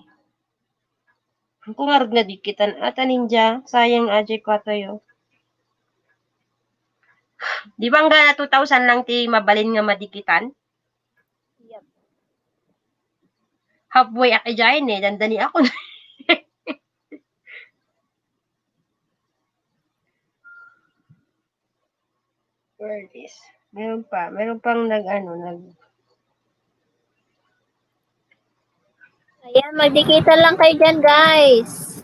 Kung nga na dikitan. Ata Ninja, sayang ajay ko tayo. Di ba nga 2,000 lang ti mabalin nga madikitan? Yep. Halfway aki dyan dandani ako. Where is? Meron pang nag. Ayan, magdikita lang kayo dyan, guys.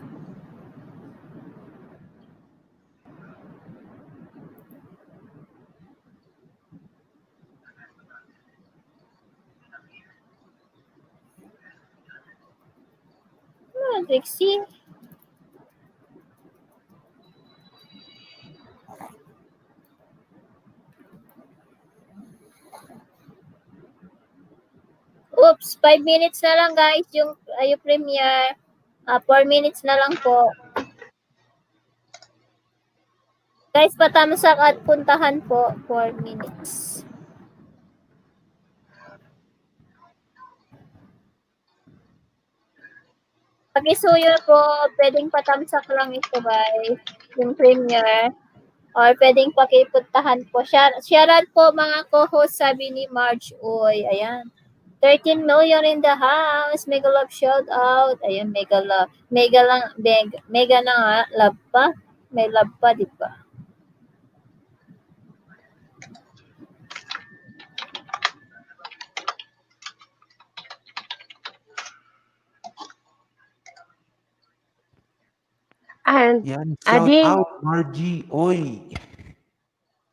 Trixie. Oops, 5 minutes na lang guys yung premiere. 4 minutes na lang po. Guys, patamsak at puntahan po 4 minutes. Pag isuyo po, pwedeng patamsak lang ito guys, yung premiere. Or pwedeng pakipuntahan po. Sharean po mga co-host, sabi ni Marge. Uy, ayan. 13 million in the house. Mega love shout out. Ayan, mega love. Mega na nga. Love pa. May love pa, di ba? And, Yan, shout Adi. out Margie Oy.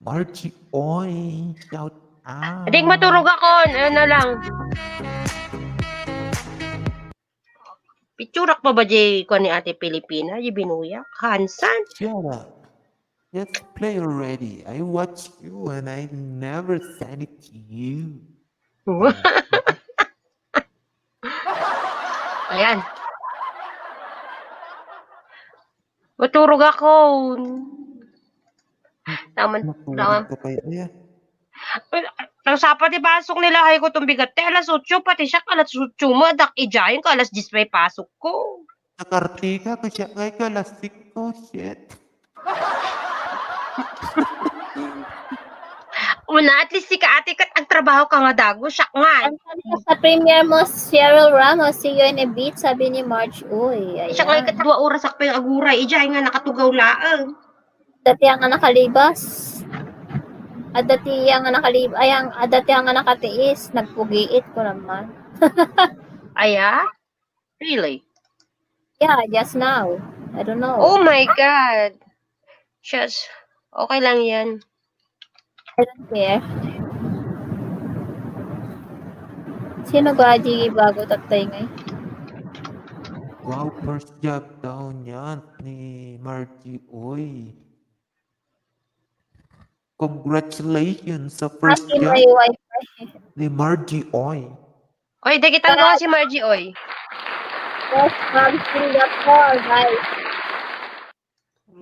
Margie Oy, shout out. Adik maturog ako, ano lang. Picturak pa ba di ko ni Ate Pilipina, di binuyak? Hansan? Shut up. Just play already. I watch you and I never send it to you. Ayan. Maturog ako. Matulog ka pa yan. Ang sapat pasok nila ay ko itong bigat. Alas 8, pati siya alas 8 mo. Dak ijayin ko, alas 10 may pasok ko. Nakarte ka kasi ngay ka lastik ko. Shit. Una, at least si ka ate kat ang trabaho ka nga dago. Siya nga. Sa premiere mo, Cheryl Ramos, see you in a beat, sabi ni Marge. Uy, ayan. Siya nga ikat 2 oras akpa yung aguray. Ijayin nga nakatugaw laang. Dati ang nakalibas. Dati ang nakatiis. Nagpugiit ko naman. Aya? Really? Yeah, just now. I don't know. Oh my God. Just, okay lang yan. I don't care. Sino gaji bago tatay ngay? Wow, first job down yan ni Margie Oy. Congratulations sa first Akin job may wifi. ni Margie Oy. Oy, dakitan ko nga si Margie, oy. Yes, from Singapore, guys.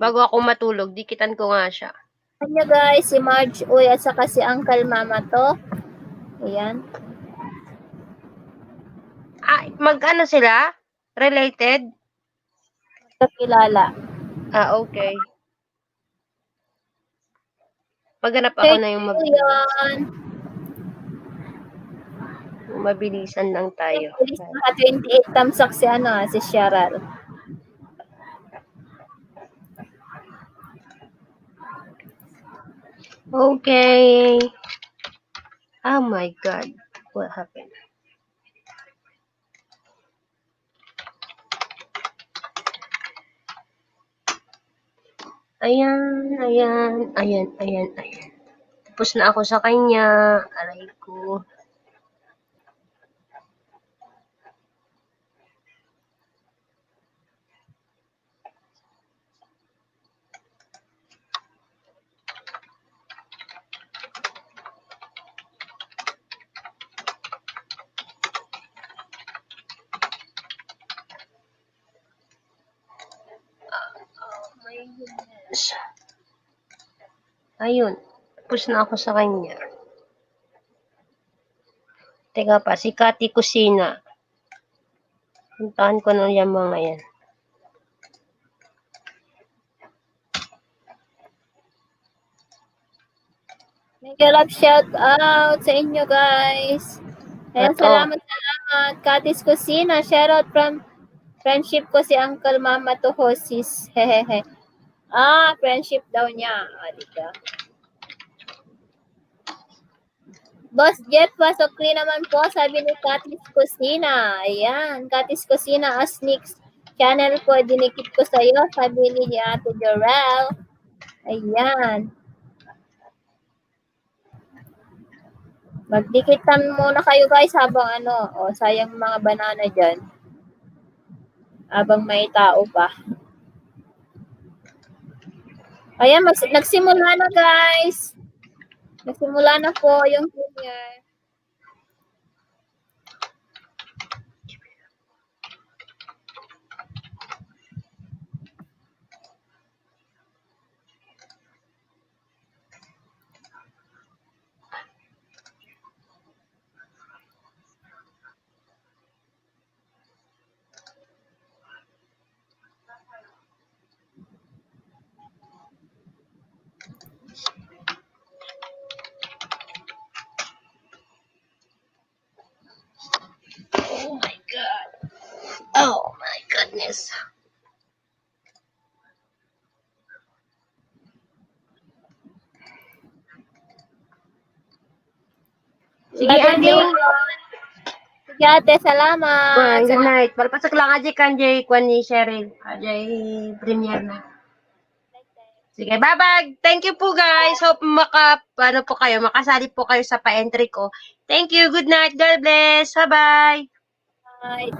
Bago ako matulog, dikitan ko nga siya. Ano guys, si Marge, uy, at saka si Uncle Mama to. Ayan. Ah, mag-ano sila? Related? Kakilala. Ah, okay. Maghanap ako na yung Ayan. mabilisan lang tayo. Bilis na 28 tamsak si si Cheryl. Okay. Oh my God. What happened? Ayan. Tapos na ako sa kanya. Aray ko. Ayun. Push na ako sa kanya. Teka pa, si Kati Kusina. Puntahan ko na yung mga yan. Mega love shout out sa inyo guys. Ayan, Ito. salamat. Katis Kusina, shout out from friendship ko si Uncle Mama to Hosis. Hehehe. Friendship daw niya. Diba? Boss Jeff, pasokli naman po, sabi ni Katis Kusina. Ayan, Katis Kusina, Asnix channel ko, dinikit ko sa'yo, sabi ni Ate Jorel. Ayan. Magdikitan muna kayo guys habang sayang mga banana dyan. Habang may tao pa. Ayan, nagsimula na guys. Nagsimula na po yung premiere. Oh my God. Oh my goodness. Sige, Anding. Sige ate, salamat. Good night. Palpasok lang aja kan Jay Kwan ni Cheryl. Jay premiere na. Sige, bye-bye. Thank you po guys. Hope makasali po kayo sa pa-entry ko. Thank you. Good night. God bless. Bye-bye. Bye.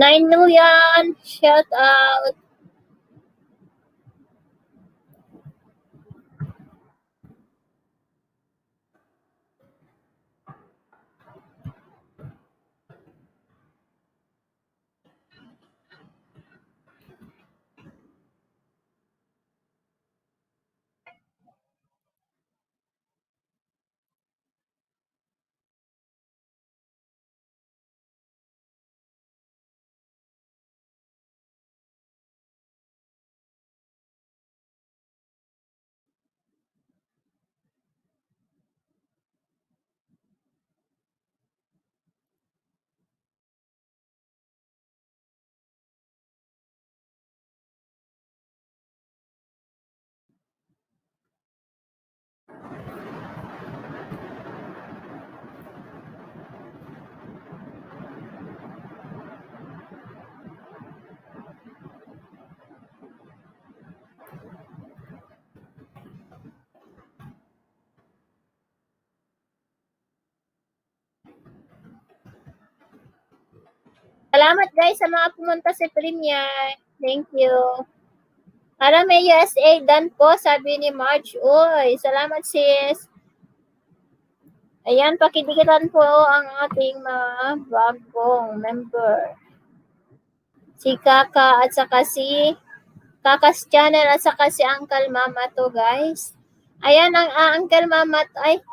$9 million, shout out. Salamat guys sa mga pumunta sa premiere. Thank you. Para may USA done po, sabi ni Marge. Uy, salamat sis. Ayan, pakidikitan po ang ating mga bagong member. Si Kaka at saka si Kakas Channel at saka si Uncle Mama to guys. Ayan ang Uncle Mama ay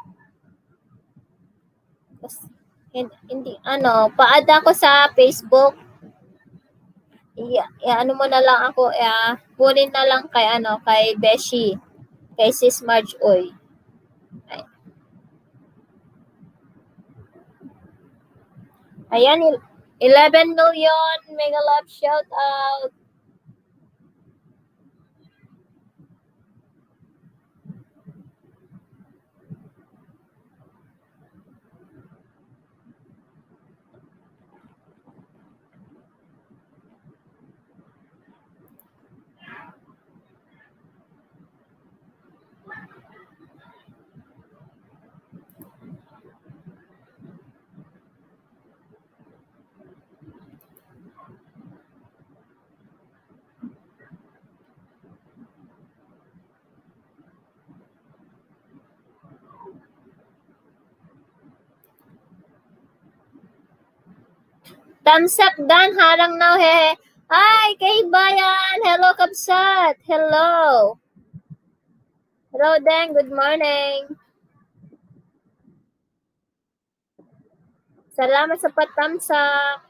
hindi pa-add ako sa Facebook. Ano mo na lang ako, kunin na lang kay Beshi, kay Sis Marge Oy. Ayan, 11 million mega love shout out. Thumbs up, Dan. Harang now, he. Hi, kay Bayan. Hello, Kapsat. Hello. Hello, Dan. Good morning. Salamat sa pat-thumbs up.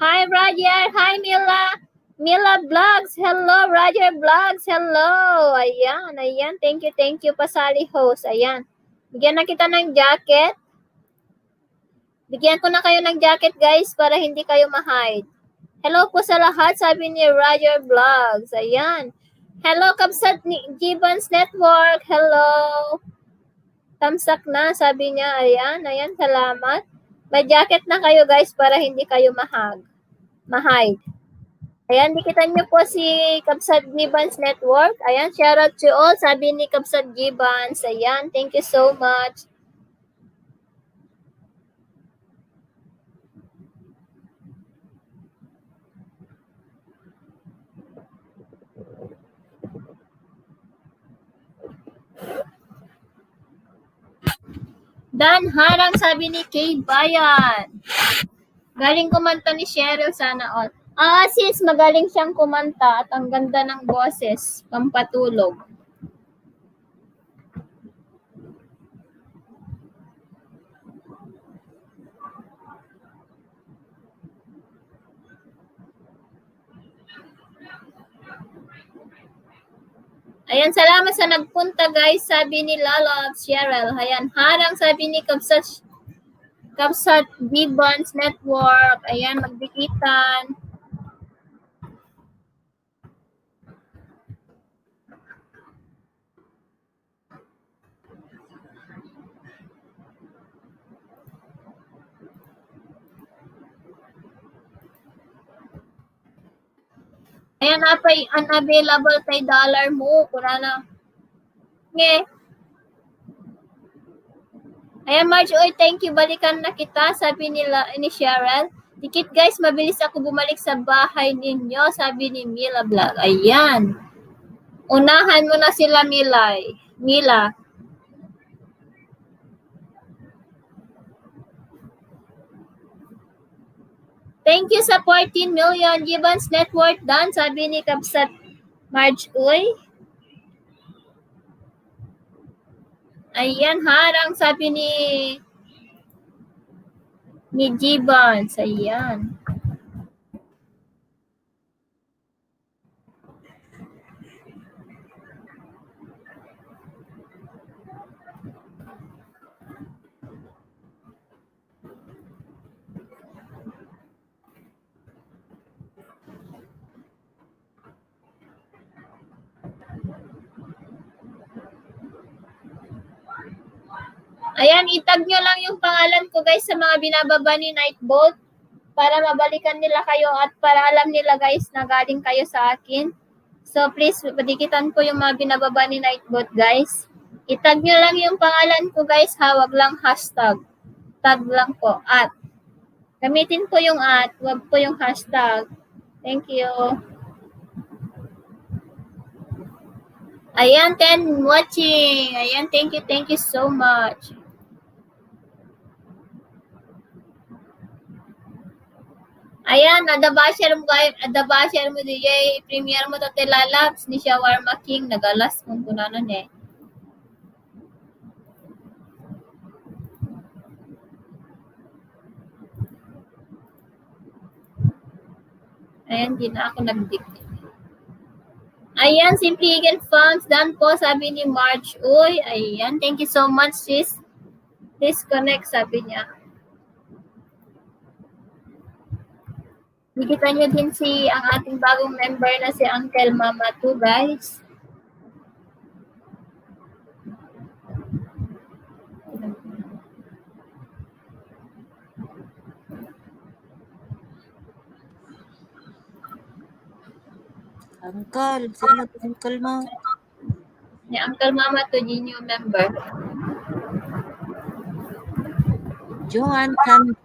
Hi, Roger. Hi, Mila. Mila Vlogs. Hello, Roger Vlogs. Hello. Ayan, ayan. Thank you, Pasali host. Ayan. Bigyan na kita ng jacket. Bigyan ko na kayo ng jacket, guys, para hindi kayo ma-hide. Hello po sa lahat, sabi ni Roger Vlogs. Ayan. Hello, Kapsat Gibbons Network. Hello. Thumbs up na, sabi niya. Ayan, ayan. Salamat. May jacket na kayo, guys, para hindi kayo ma-hide. Ayan, dikitan niyo po si Kapsat Gibbons Network. Ayan, shout out to all, sabi ni Kapsat Gibbons. Ayan, thank you so much. Dan harang, sabi ni Kay Bayan. Galing kumanta ni Cheryl, sana all. Sis, magaling siyang kumanta at ang ganda ng boses, pampatulog. Ayan, salamat sa nagpunta, guys, sabi ni Lala Cheryl. Ayan, harang, sabi ni Kapsat Gibbons Network. Ayan, magdikitan. Ayan, apay unavailable kay dollar mo. Kurana. Nge. Ayan, Marge, oy, thank you. Balikan na kita, sabi ni Cheryl. Dikit, guys, mabilis ako bumalik sa bahay ninyo, sabi ni Mila Vlog. Ayan. Unahan mo na sila, Mila. Thank you sa 14 million Gibbons net worth done, sabi ni Kapsat Marge Uy. Ayan, harang, sabi ni Gibbons. Ayan. Ayan, itag nyo lang yung pangalan ko, guys, sa mga binababa ni Nightbolt para mabalikan nila kayo at para alam nila, guys, na galing kayo sa akin. So, please, padikitan ko yung mga binababa ni Nightbolt, guys. Itag nyo lang yung pangalan ko, guys, ha? Wag lang hashtag. Tag lang po. At Gamitin po yung wag po yung hashtag. Thank you. Ayan, 10 watching. Ayan, thank you so much. Ayan, adabasher mo DJ, premier mo to Lalabs ni Shawarma King, nagalas kung kunanan eh. Ayan, di na ako nag-dictate. Ayan, Simply Eagle Farms, done po, sabi ni March. Uy, ayan, thank you so much, sis. Please connect, sabi niya. Nakita niyo din ang ating bagong member na si Uncle Mama 2, guys. Uncle, sino to uncle mo? Si Uncle Mama 2, new member. Joan Tandik.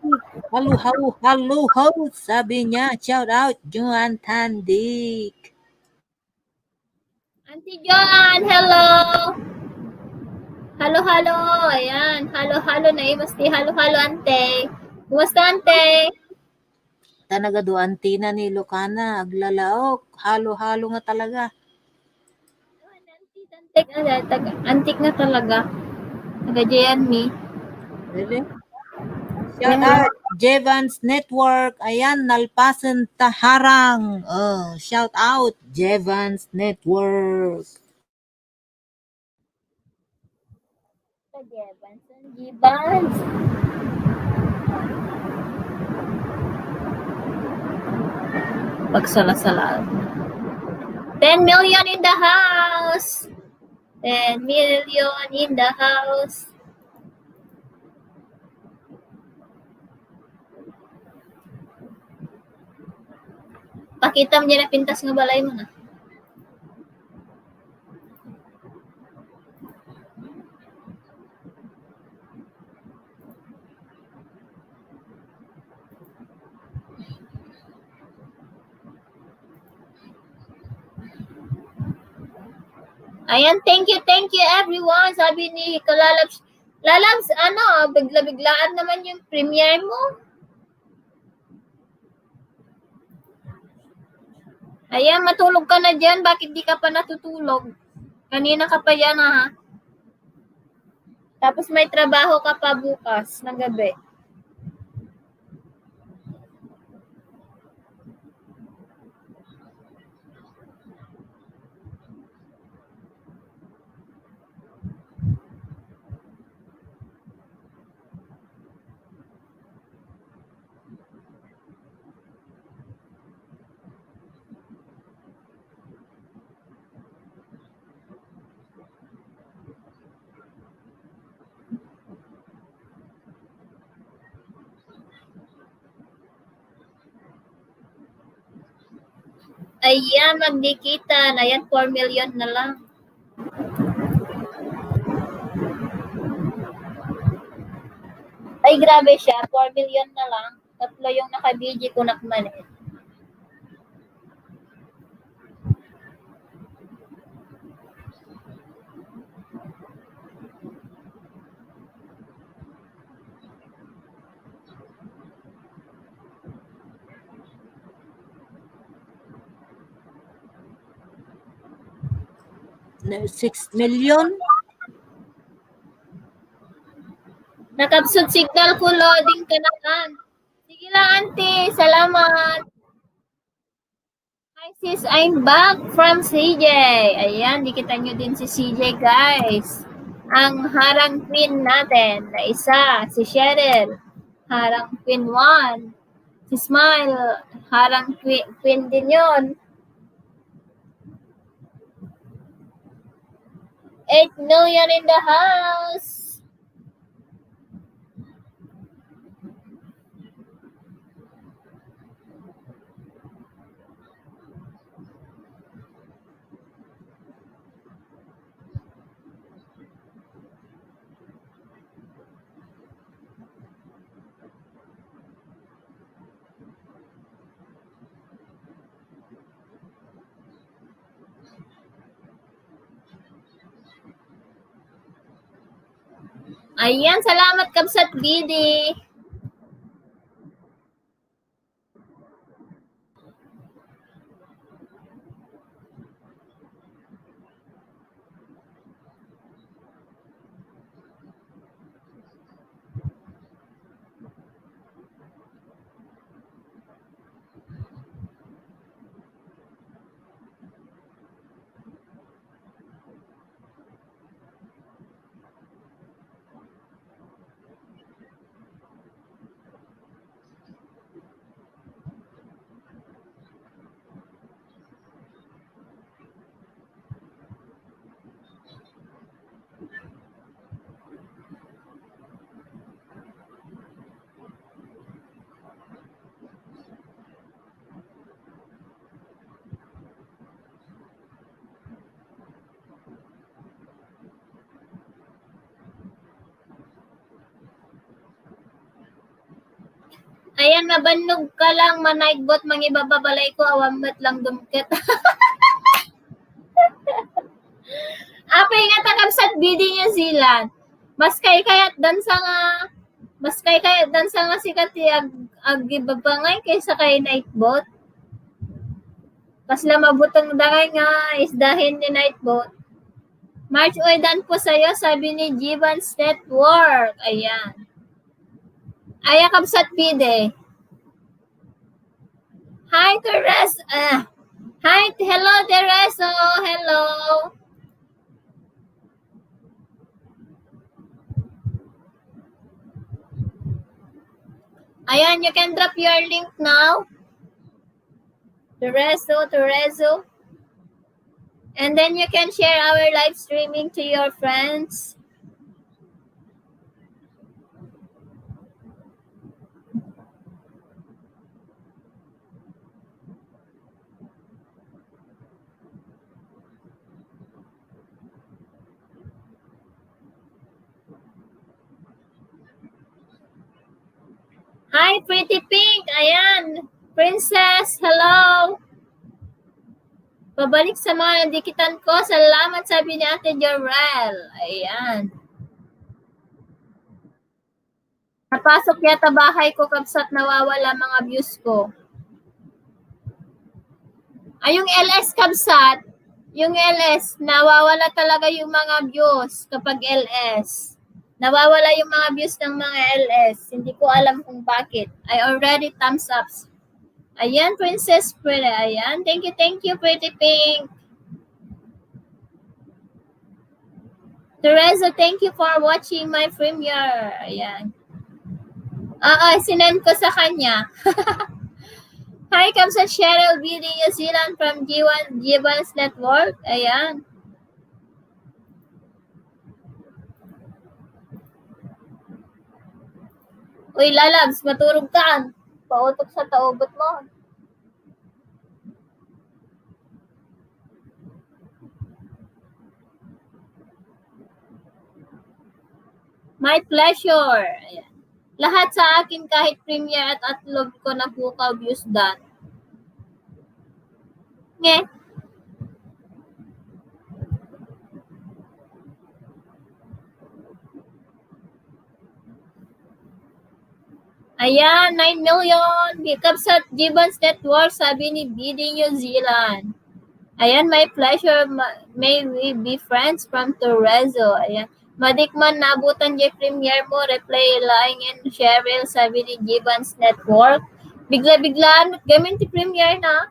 Hello, sabi niya. Shout out, Joan Tandik. Auntie Joan, hello! Halo, ayan. Halo, na masti halo, ante. Kumusta, ante? Tanaga do antina ni Lucana, aglalaok. Halo nga talaga. Antik nga talaga. Nagajayan mi. Really? Shout out, Jevans Network. Ayan, Nalpasan Taharang. Oh, shout out, Jevans Network. Jibans. Pagsala-sala. 10 million in the house. 10 million in the house. Pakita mo na pintas nga balay mo na. Ayan, thank you everyone. Sabi ni Kalalabs, Lalabs, bigla-biglaan naman yung premiere mo. Ayan, matulog ka na dyan. Bakit di ka pa natutulog? Kanina ka pa yan, ha? Tapos may trabaho ka pa bukas ng gabi. Ayan, magdikitan. Ayan, 4 million na lang. Ay, grabe siya. 4 million na lang. Tatlo yung naka-BG ko nakmanin. No, 6 million? Nakapsud signal ko, loading ka naman. Sige lang, auntie. Salamat. Hi, sis. I'm back from CJ. Ayan, dikita nyo din si CJ, guys. Ang harang queen natin na isa, si Cheryl. Harang queen 1. Si Smile, harang queen din yun. 8 million in the house. Ayan, salamat Kabsat Bidi. Ayan, mabanog ka lang, manaigbot, mangibababalay ko, awambat lang dumket. Apay nga takabsat Bidi New Zealand. Mas kay kayat dansa nga sikat ag gibabangay kaysa kay nightbot. Kasla mabutang dangay nga isdahin ni nightbot. March oy dan po sa'yo, sabi ni Gibbons Network. Ayan. Aya kabsat Bidi. Hi, Teres. Hello, Tereso. Hello. Ayan, you can drop your link now. Tereso. And then you can share our live streaming to your friends. Hi, Pretty Pink. Ayan. Princess, hello. Pabalik sa mga nandikitan ko. Salamat, sabi ni Ate Jorel. Ayan. Napasok yata bahay ko, kabsat nawawala mga views ko. Ay, yung LS kabsat, yung LS, nawawala talaga yung mga views kapag LS. Nawawala yung mga views ng mga LS. Hindi ko alam kung bakit. I already thumbs up. Ayan, Princess Pretty. Ayan. Thank you, Pretty Pink. Teresa, thank you for watching my premiere. Ayan. Sinend ko sa kanya. Hi, comes sa Cheryl Bidi New Zealand from Gibbons Network. Ayan. Uy, lalabs, maturog ka. Pautok sa taobot mo. My pleasure. Ayan. Lahat sa akin kahit premiere at atlog ko na pukaw views done. Nge. Ayan, 9 million. Because at Gibbons Network, sabi ni BD New Zealand. Ayan, my pleasure. May we be friends from Torezo. Ayan. Madikman nabutan yung premiere mo, reply lying and Cheryl, sabi ni Gibbons Network. Bigla-biglaan, gamin ti premiere na.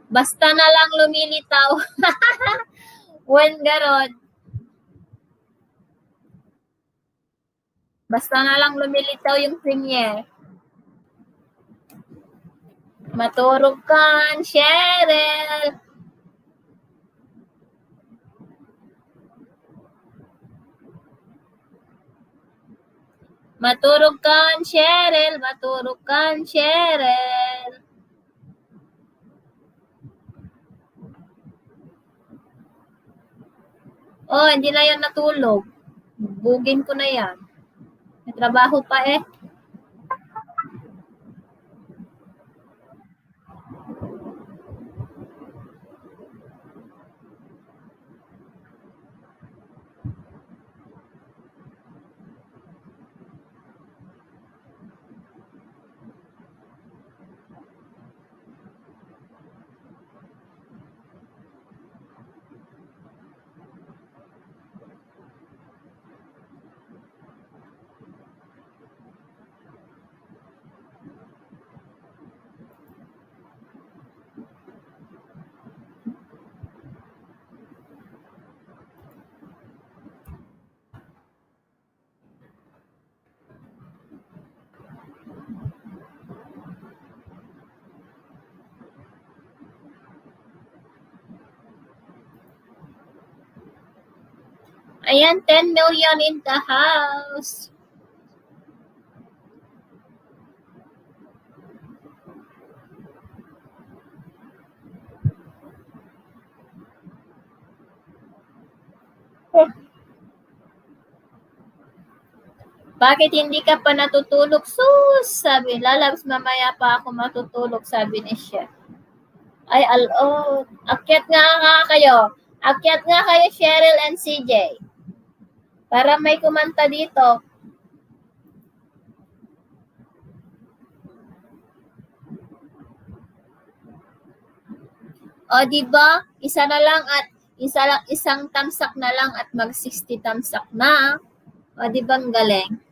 Basta na lang lumilitaw. When garon. Basta na lang lumilitaw yung premiere. Maturog kan, Cheryl. Maturog kan, Cheryl. Maturog kan, Cheryl. Oh, hindi na yan natulog. Bugin ko na yan. May trabaho pa eh. Ayan, 10 million in the house. Bakit hindi ka pa natutulog? Sus, sabi, lalabas mamaya pa ako matutulog, sabi ni Chef. Ay, akyat nga kayo. Akyat nga kayo, Cheryl and CJ. Para may kumanta dito. O, diba? Isang tamsak na lang at mag 60 tamsak na. O, diba ang galing?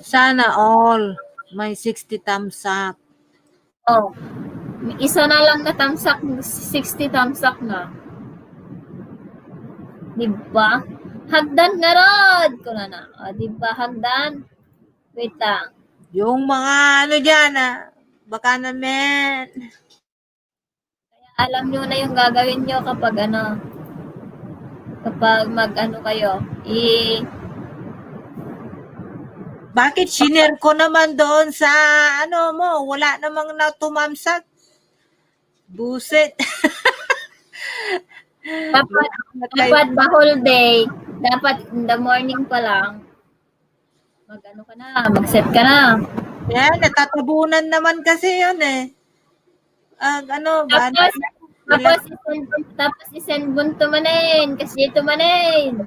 Sana all may 60 thumbs up. Oh, isa na lang na tamsak, 60 tamsak na. Diba? Hagdan nga rod ko na. O, diba? Hagdan. Wait lang. Yung mga ano dyan, baka naman. Kaya alam nyo na yung gagawin nyo kapag mag-ano kayo. Bakit shinare ko naman doon sa ano mo, wala namang natumamsak. Buset. Dapat the whole day. Dapat in the morning pa lang. Mag-ano ka na, mag-set ka na. Yan, natatabunan naman kasi yun eh. Tapos isend bunto manin. Kasi ito manin.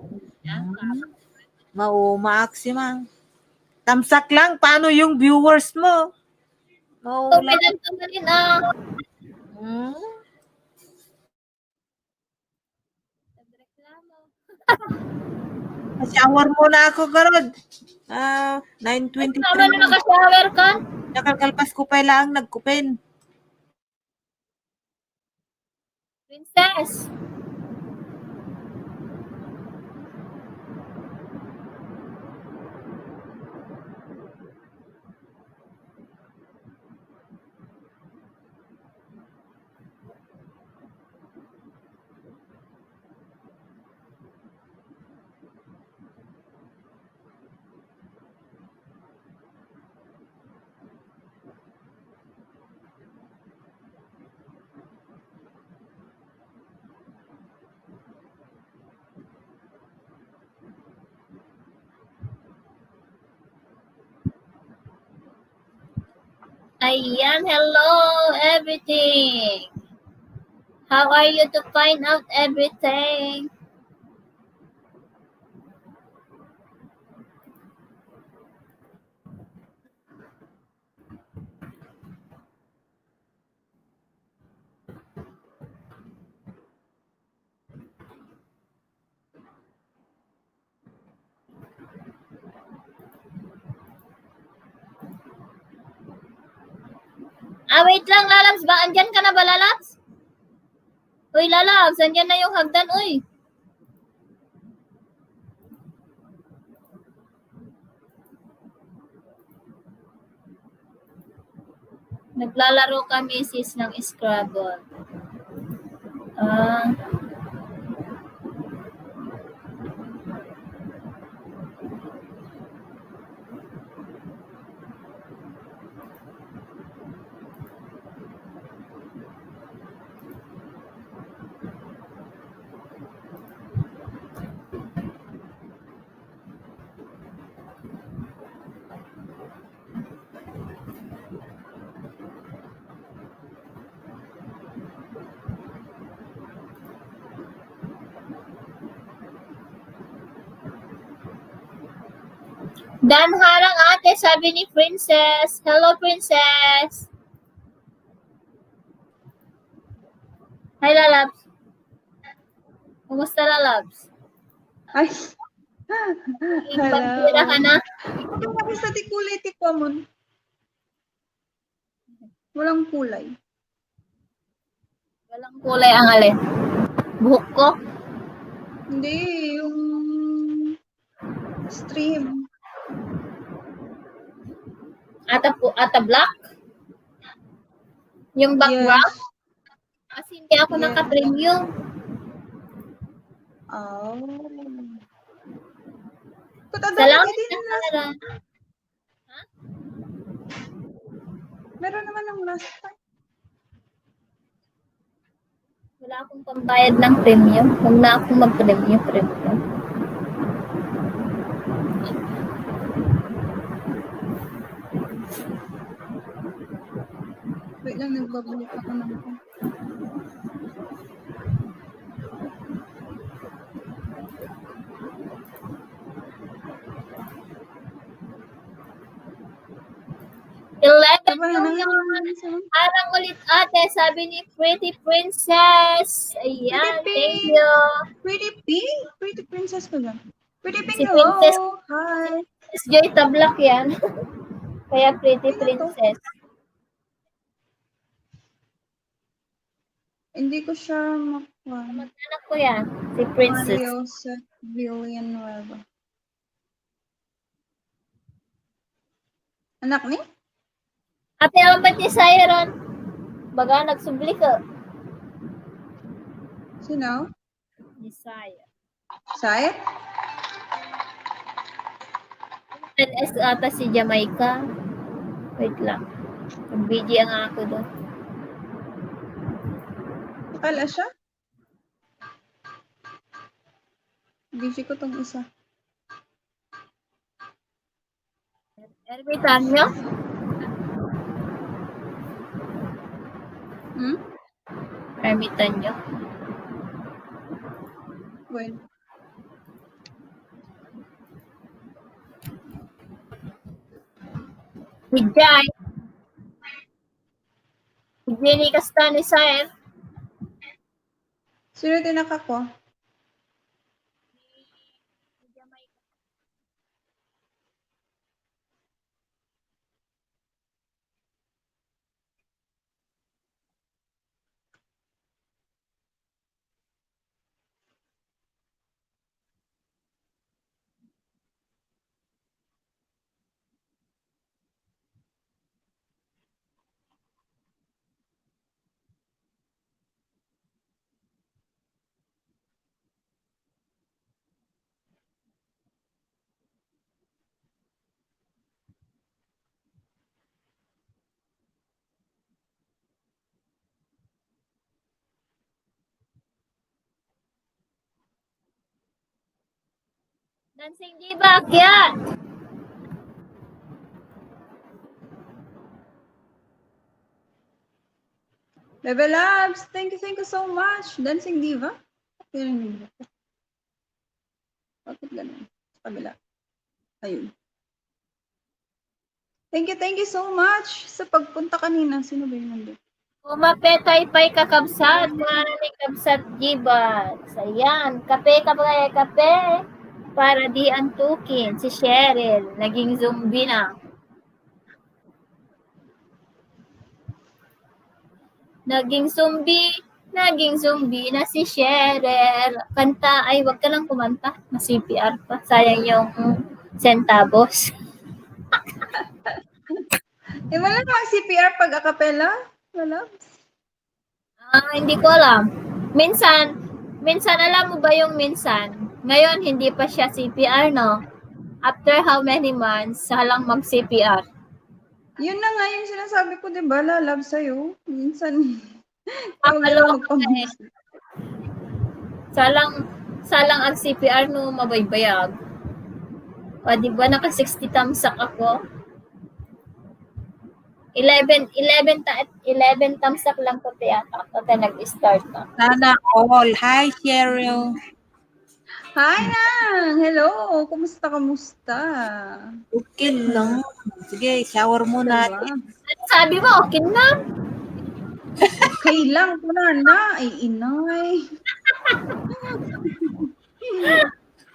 Maximum. Tamsak lang, paano yung viewers mo? Okay lang ito manin Shower muna ako, Garod. 9:23. Tama na naka-shower ka? Nakakalpas ko pa lang nagkupen. Princess. Ayan, hello everything. How are you to find out everything? Wait lang, Lalabs ba? Andyan ka na ba, Lalabs? Uy, Lalabs, andyan na yung hagdan, uy. Naglalaro kami, sis, ng Scrabble. Dan harang ate, sabi ni Princess. Hello, Princess. Hi, Lalabs. Kumusta, Lalabs? Ay, Pagtira ka na? Ito ako sa kulay ti common. Walang kulay. Walang kulay ang alin. Buhok ko? Hindi, yung stream. Ata black? Yung background? Yes. Kasi hindi ako Yes. naka-premium. Oh. Salamat din na na. para. Meron naman ng last time. Wala akong pambayad ng premium. Huwag na akong mag-premium. Wait lang, nagbabalik ako ng Harang ulit ate, sabi ni Pretty Princess. Ayan, Pretty thank Pink. you. Pretty Pink? Pretty Princess ko lang. Pretty Pink, Si hello. Princess. Hi. Miss Joy Tablak yan. Kaya Pretty Sino to? Princess. Hindi ko siya makuha. Mag-anak ko yan, si Princess. Mario Seth Villanueva. Anak ni? Ate, ako ba't ni Siron? Baga, nagsubli ka. Sino? Ni Siron. Sai? NS ata si Jamaica. Wait lang. Nag-BG ang ako doon. Akala siya? Busy ko tong isa. Ermitanyo? Hmm? Ermitanyo. Well. Si Jai. Si Jenny Castani Saer. Sino tinaka ko? Dancing Diva, akyat! Bebe Labs, thank you so much. Dancing Diva? Bakit ganun? Sa kabila. Ayun. Thank you so much sa pagpunta kanina. Sino ba yung nandun? Umapetay pa'y kakabsat. Maraming kabsat gibat. Ayan. Kape. Para di antukin. Si Cheryl. Naging zombie na. Naging zombie na si Cheryl. Kanta. Ay, wag ka lang kumanta. Na CPR pa. Sayang yung centavos. Wala namang CPR pag acapella? Wala? Hindi ko alam. Minsan, alam mo ba yung minsan? Ngayon, hindi pa siya CPR, no? After how many months, salang mag-CPR. Yun na nga yung sinasabi ko, di ba? Lalab sa'yo. Minsan, Salang ang CPR no mabaybayag. O, di ba naka 60 tamsak ako? 11 tamsak lang ko yata. Tapos nag-start na. Sana all. Hi, Cheryl. Hi, Nang! Hello! Kamusta? Okay lang. Sige, shower muna. Diba? Sabi mo, okay na. Okay lang po na. Ay, inay.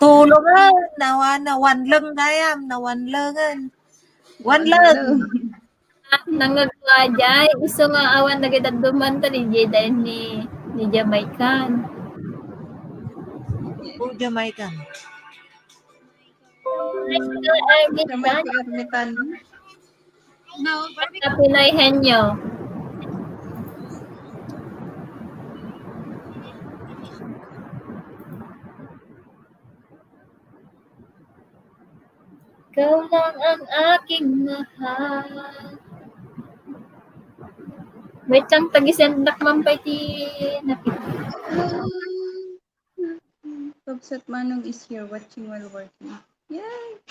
Tulungan. Nawan lang gayam. Nawan langan. One lang. Nangagwa dyan. Iso nga awan na kita dumanta ni Jeda ni Jamaican. Oh, Jamaican. Naman si Ermitan. Sa Pinoy Henyo. Ikaw lang ang aking mahal. Wait lang, tagisendak man pa ti napit. Topset Manong is here watching while working. Yay!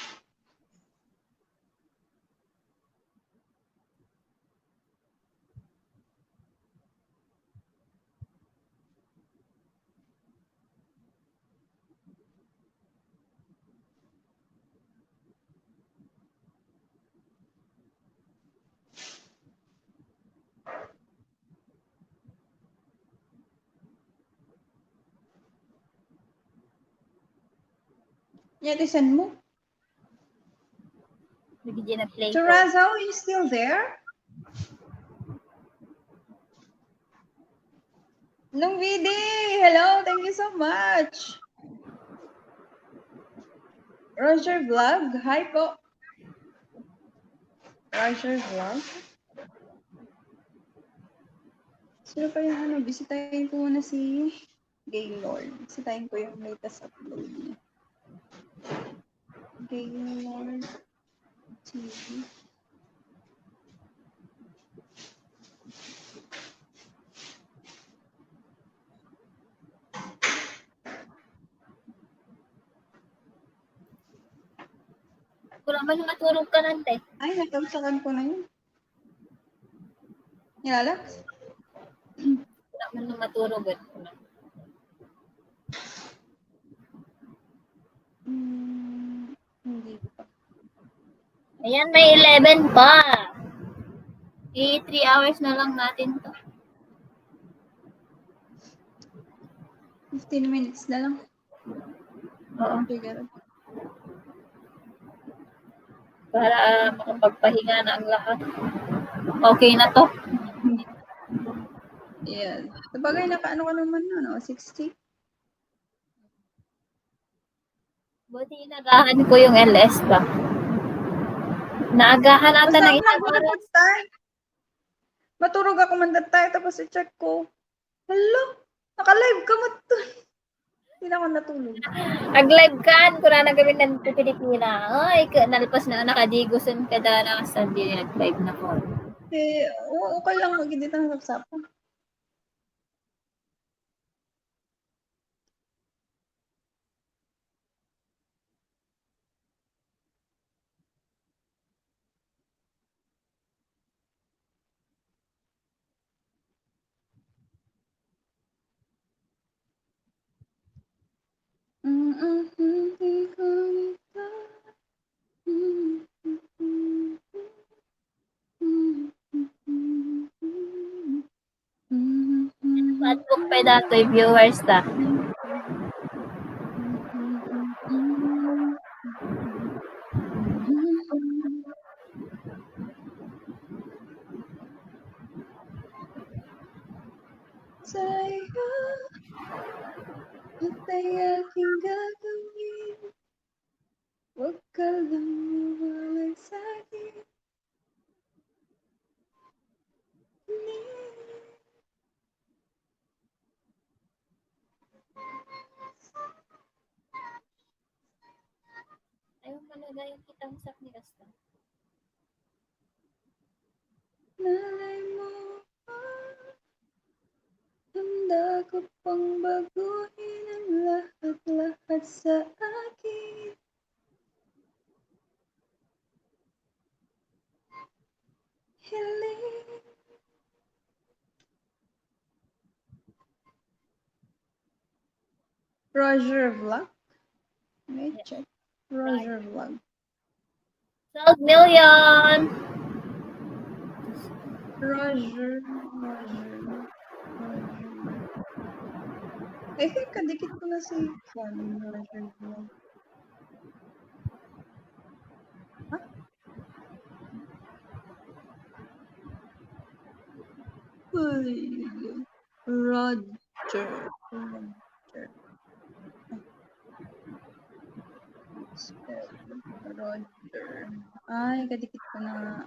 Yetisan mo. Nagiging na play ko. Churazo, are you still there? Nung Vidi! Hello! Thank you so much! Roger Vlog, hi po! Roger Vlog? Sino pa yung ano? Bisitahin ko muna si Gaylord. Bisitahin ko yung latest upload niya. Gaylord TV. Kung naman matulog ka nante. Ay, natagsakan ko na yun. Yan, Alex? Wala man nung matulog. Hindi pa. Ayan, may 11 pa. 3 hours na lang natin to. 15 minutes na lang. Oo. Figure. Para makapagpahinga na ang lahat. Okay na to. Yan. Sabagay, nakaano ka naman na, no? 60? Buti inagahan ko yung LS ba? Naagahan ata Basta ng ang isang nagulog oras. ko tayo. Maturog ako mandatay, tapos i-check ko. Hello? Naka-live ka mo to. Hindi na ako natulog. Ag-live kan, kung na gawin ng Pilipina. Ay, nalpas na nakadigusan ka na sa hindi nag-live na ko. Eh, okay lang mag-edit ng sapsapan. Fatbook pa dato yung viewers ta. Sa'yo, at ay aking gagawin. Huwag ka lang mawalay sa'kin. Ayaw malaga yung kitang sak ni Kasta. Nalay mo, handa ko pang baguhin ang lahat-lahat sa akin. Hiling. Roger Vlog. May check. Roger Vlog. 12 million! Roger. I think kadikit ko na si Roger Vlog. Huh? Roger. Roger. Ay, kadikit ko na nga.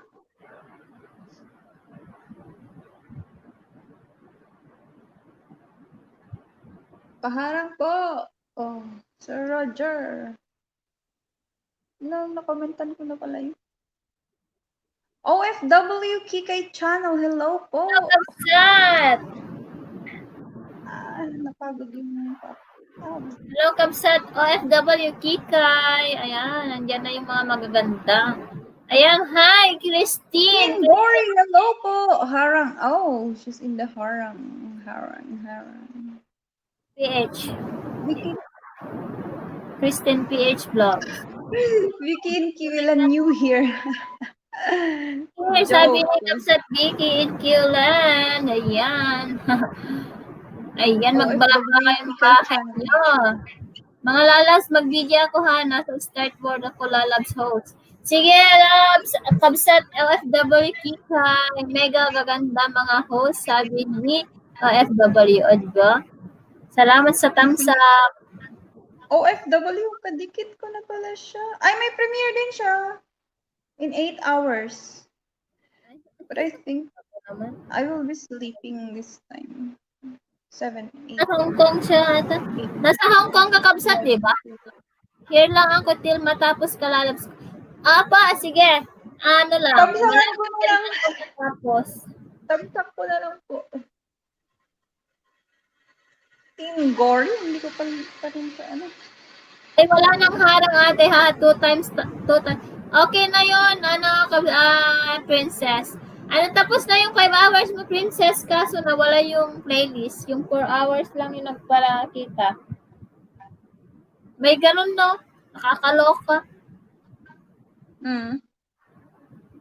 Paharang po. Oh, Sir Roger. Nakomentan ko na pala yun. OFW Kikay Channel, hello po. Kapsat! Napagod yung Hello, Kapsat OFW Kikay. Ayan, nandyan na yung mga magaganda. Ayan, hi, Christine. Boring, hello po. Harang. Oh, she's in the harang. Harang. PH. Vicky, Christine PH Vlogs. Vicky and Kiwilan new here. Sabi ni Kapsat Vicky and Kilan. Ayan. Ayan, magbaga kayong bahay nyo. Mga lalas, mag-video ako ha. Nasa start board ako, lalabs host. Sige, labs. Kapsat OFW Kikay. Mega gaganda mga host. Sabi ni OFW. Diba? Salamat sa thumbs up. OFW, kadikit ko na pala siya. Ay, may premiere din siya. In 8 hours. But I think I will be sleeping this time. 7, 8. Nasa Hong Kong siya ata. Nasa Hong Kong ka, Kapsat, di ba? Here lang ako till matapos kalalabs. Apa, sige. Ano lang. Tamsakan ko na lang. Tapos. Tamsak ko na lang po. Team Gory, hindi ko pa rin sa ano. Ay, wala nang harang ate ha. 2 times. Okay na yun, princess. Tapos na yung 5 hours mo, princess, kaso nawala yung playlist. Yung 4 hours lang yung nagpalakita. May ganun, no? Nakakaloka.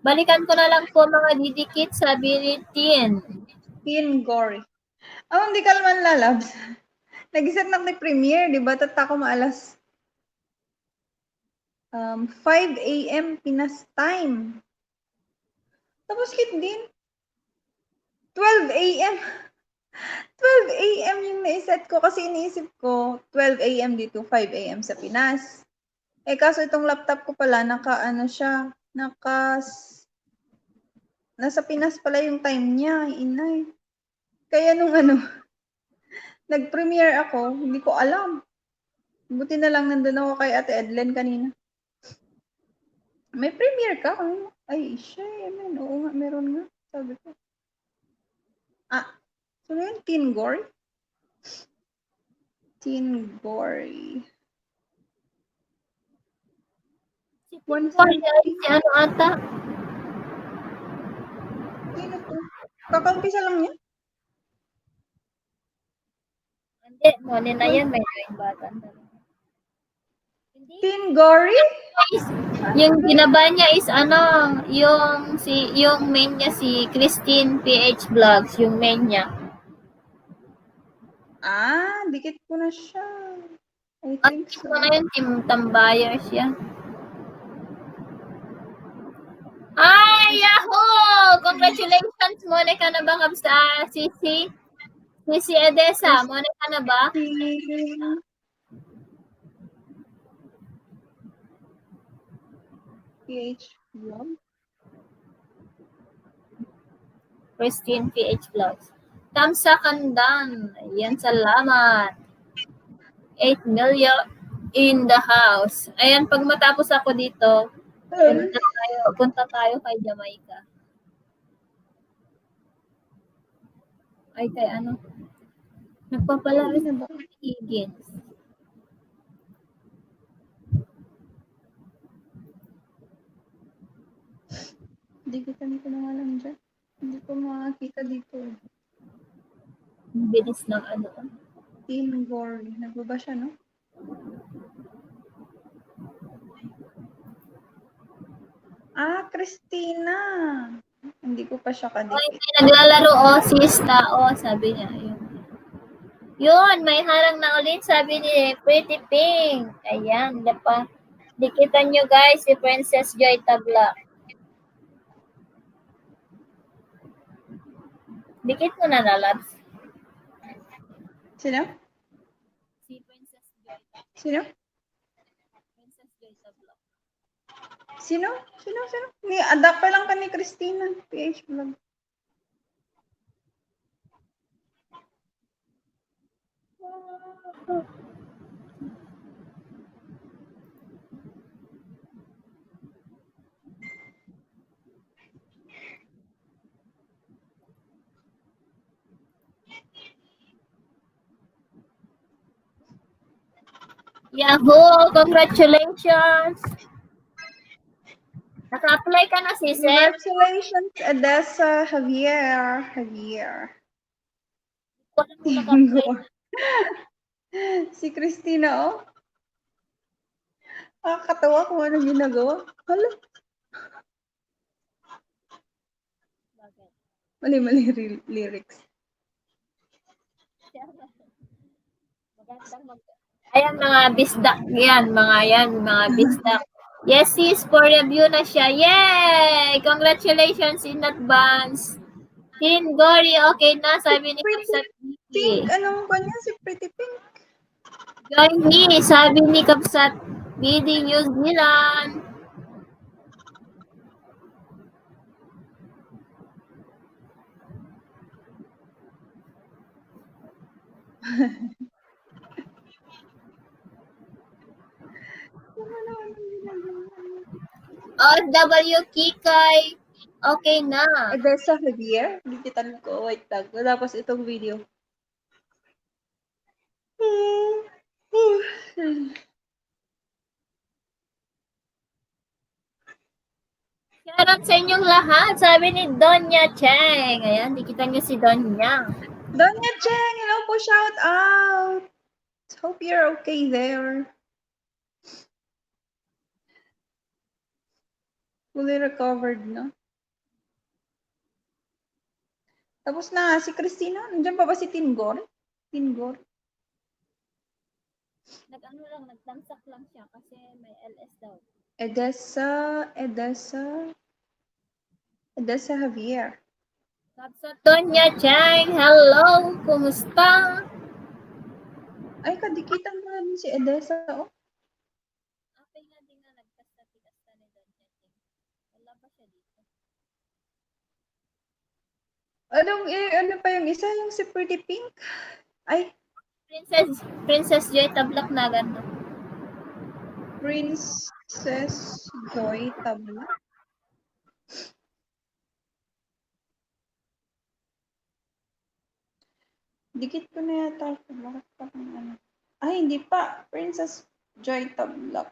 Balikan ko na lang po mga didikit sa Biritin. Team Gory. Hindi ka naman lalabs. Nag-set na premiere, di ba? Tatako maalas 5 a.m. Pinas time. Tapos kit din. 12 a.m. 12 a.m. yung naiset ko kasi iniisip ko 12 a.m. dito, 5 a.m. sa Pinas. Kaso itong laptop ko pala, nasa Pinas pala yung time niya, inay. Kaya nung nag-premiere ako, hindi ko alam. Buti na lang nandun ako kay Ate Edlen kanina. May premiere ka? Ay, siya, oo nga, meron nga. Sabi ko. So yun, Teen Gory? Teen Gory. Si ano ata? Sino to? Kakaumpisa lang niya? Hindi, muna na yan. May join button. Teen Gory? Yung ginaba niya is yung main niya si Christine PH Vlogs, yung main niya. Dikit ko na siya. I At think so. ito na yung team tambayers yan. Ay, yahoo! Congratulations! Monica na ba sa Sisi Edesa? Monica na ba? PH Vlog? Christine PH Vlogs. Tamsa Kandan. Ayan, salamat. 8 million in the house. Ayan, pag matapos ako dito, punta tayo kay Jamaica. Ay, kay ano? Nagpapalari na ba? Higgins. Digitan ko na nga lang dyan. Hindi ko makakita dito. Bilis ng ano. Teen Gory. Nagbaba siya, no? Christina. Hindi ko pa siya Oy, kadikit. may naglalaro, sista, sabi niya. Yun, may harang na ulit, sabi ni Pretty Pink. Ayan, dikitan nyo guys, si Princess Joy Tabla. Dikit mo na, Lalabs. Sino? Si Princess Joy Tabla. Sino? Princess Joy Tabla. Sino? Ni adapt pa lang ka ni Christina. PH vlog. Yahoo! Congratulations! Naka-apply ka na, sis. Congratulations, Edessa Javier. Wala mo naka-apply. Si Christina, Nakakatawa kung ano ginagawa. Hala, mali lyrics. Ayan, mga bisdak yan. Mga bisdak. Yes, sis, for review na siya. Yay! Congratulations in advance. Tin Gory, okay na, sabi ni Kapsat Pink, anong kanya si Pretty Pink? Join me, sabi ni Kapsat BD New Zealand. OFW Kikay, okay na. Edessa Javier? Digitan ko, wait lang. Tapos itong video. Shoutout sa inyong lahat, sabi ni Donya Cheng. Ayan, nakita niyo si Donya. Donya Cheng, hello po, shout out. Hope you're okay there. Fully recovered na. Tapos na si Christina. Nandiyan pa ba si Tingor? Tingor. Nagtamsak lang siya kasi may LS daw. Edessa Javier. Kapsat Donya Cheng, hello, kumusta? Ay, kadikitan mo na din si Edessa, Okay nga din nga, nagkasta-tikasta ni Donya Cheng. Wala pa siya dito. Ano pa yung isa? Yung si Pretty Pink? Ay, Princess Joy Tablak na ganda. Princess Joy Tabla. Dikit ko na yata. Bakit pa kung ano? Ay, hindi pa. Princess Joy Tabla.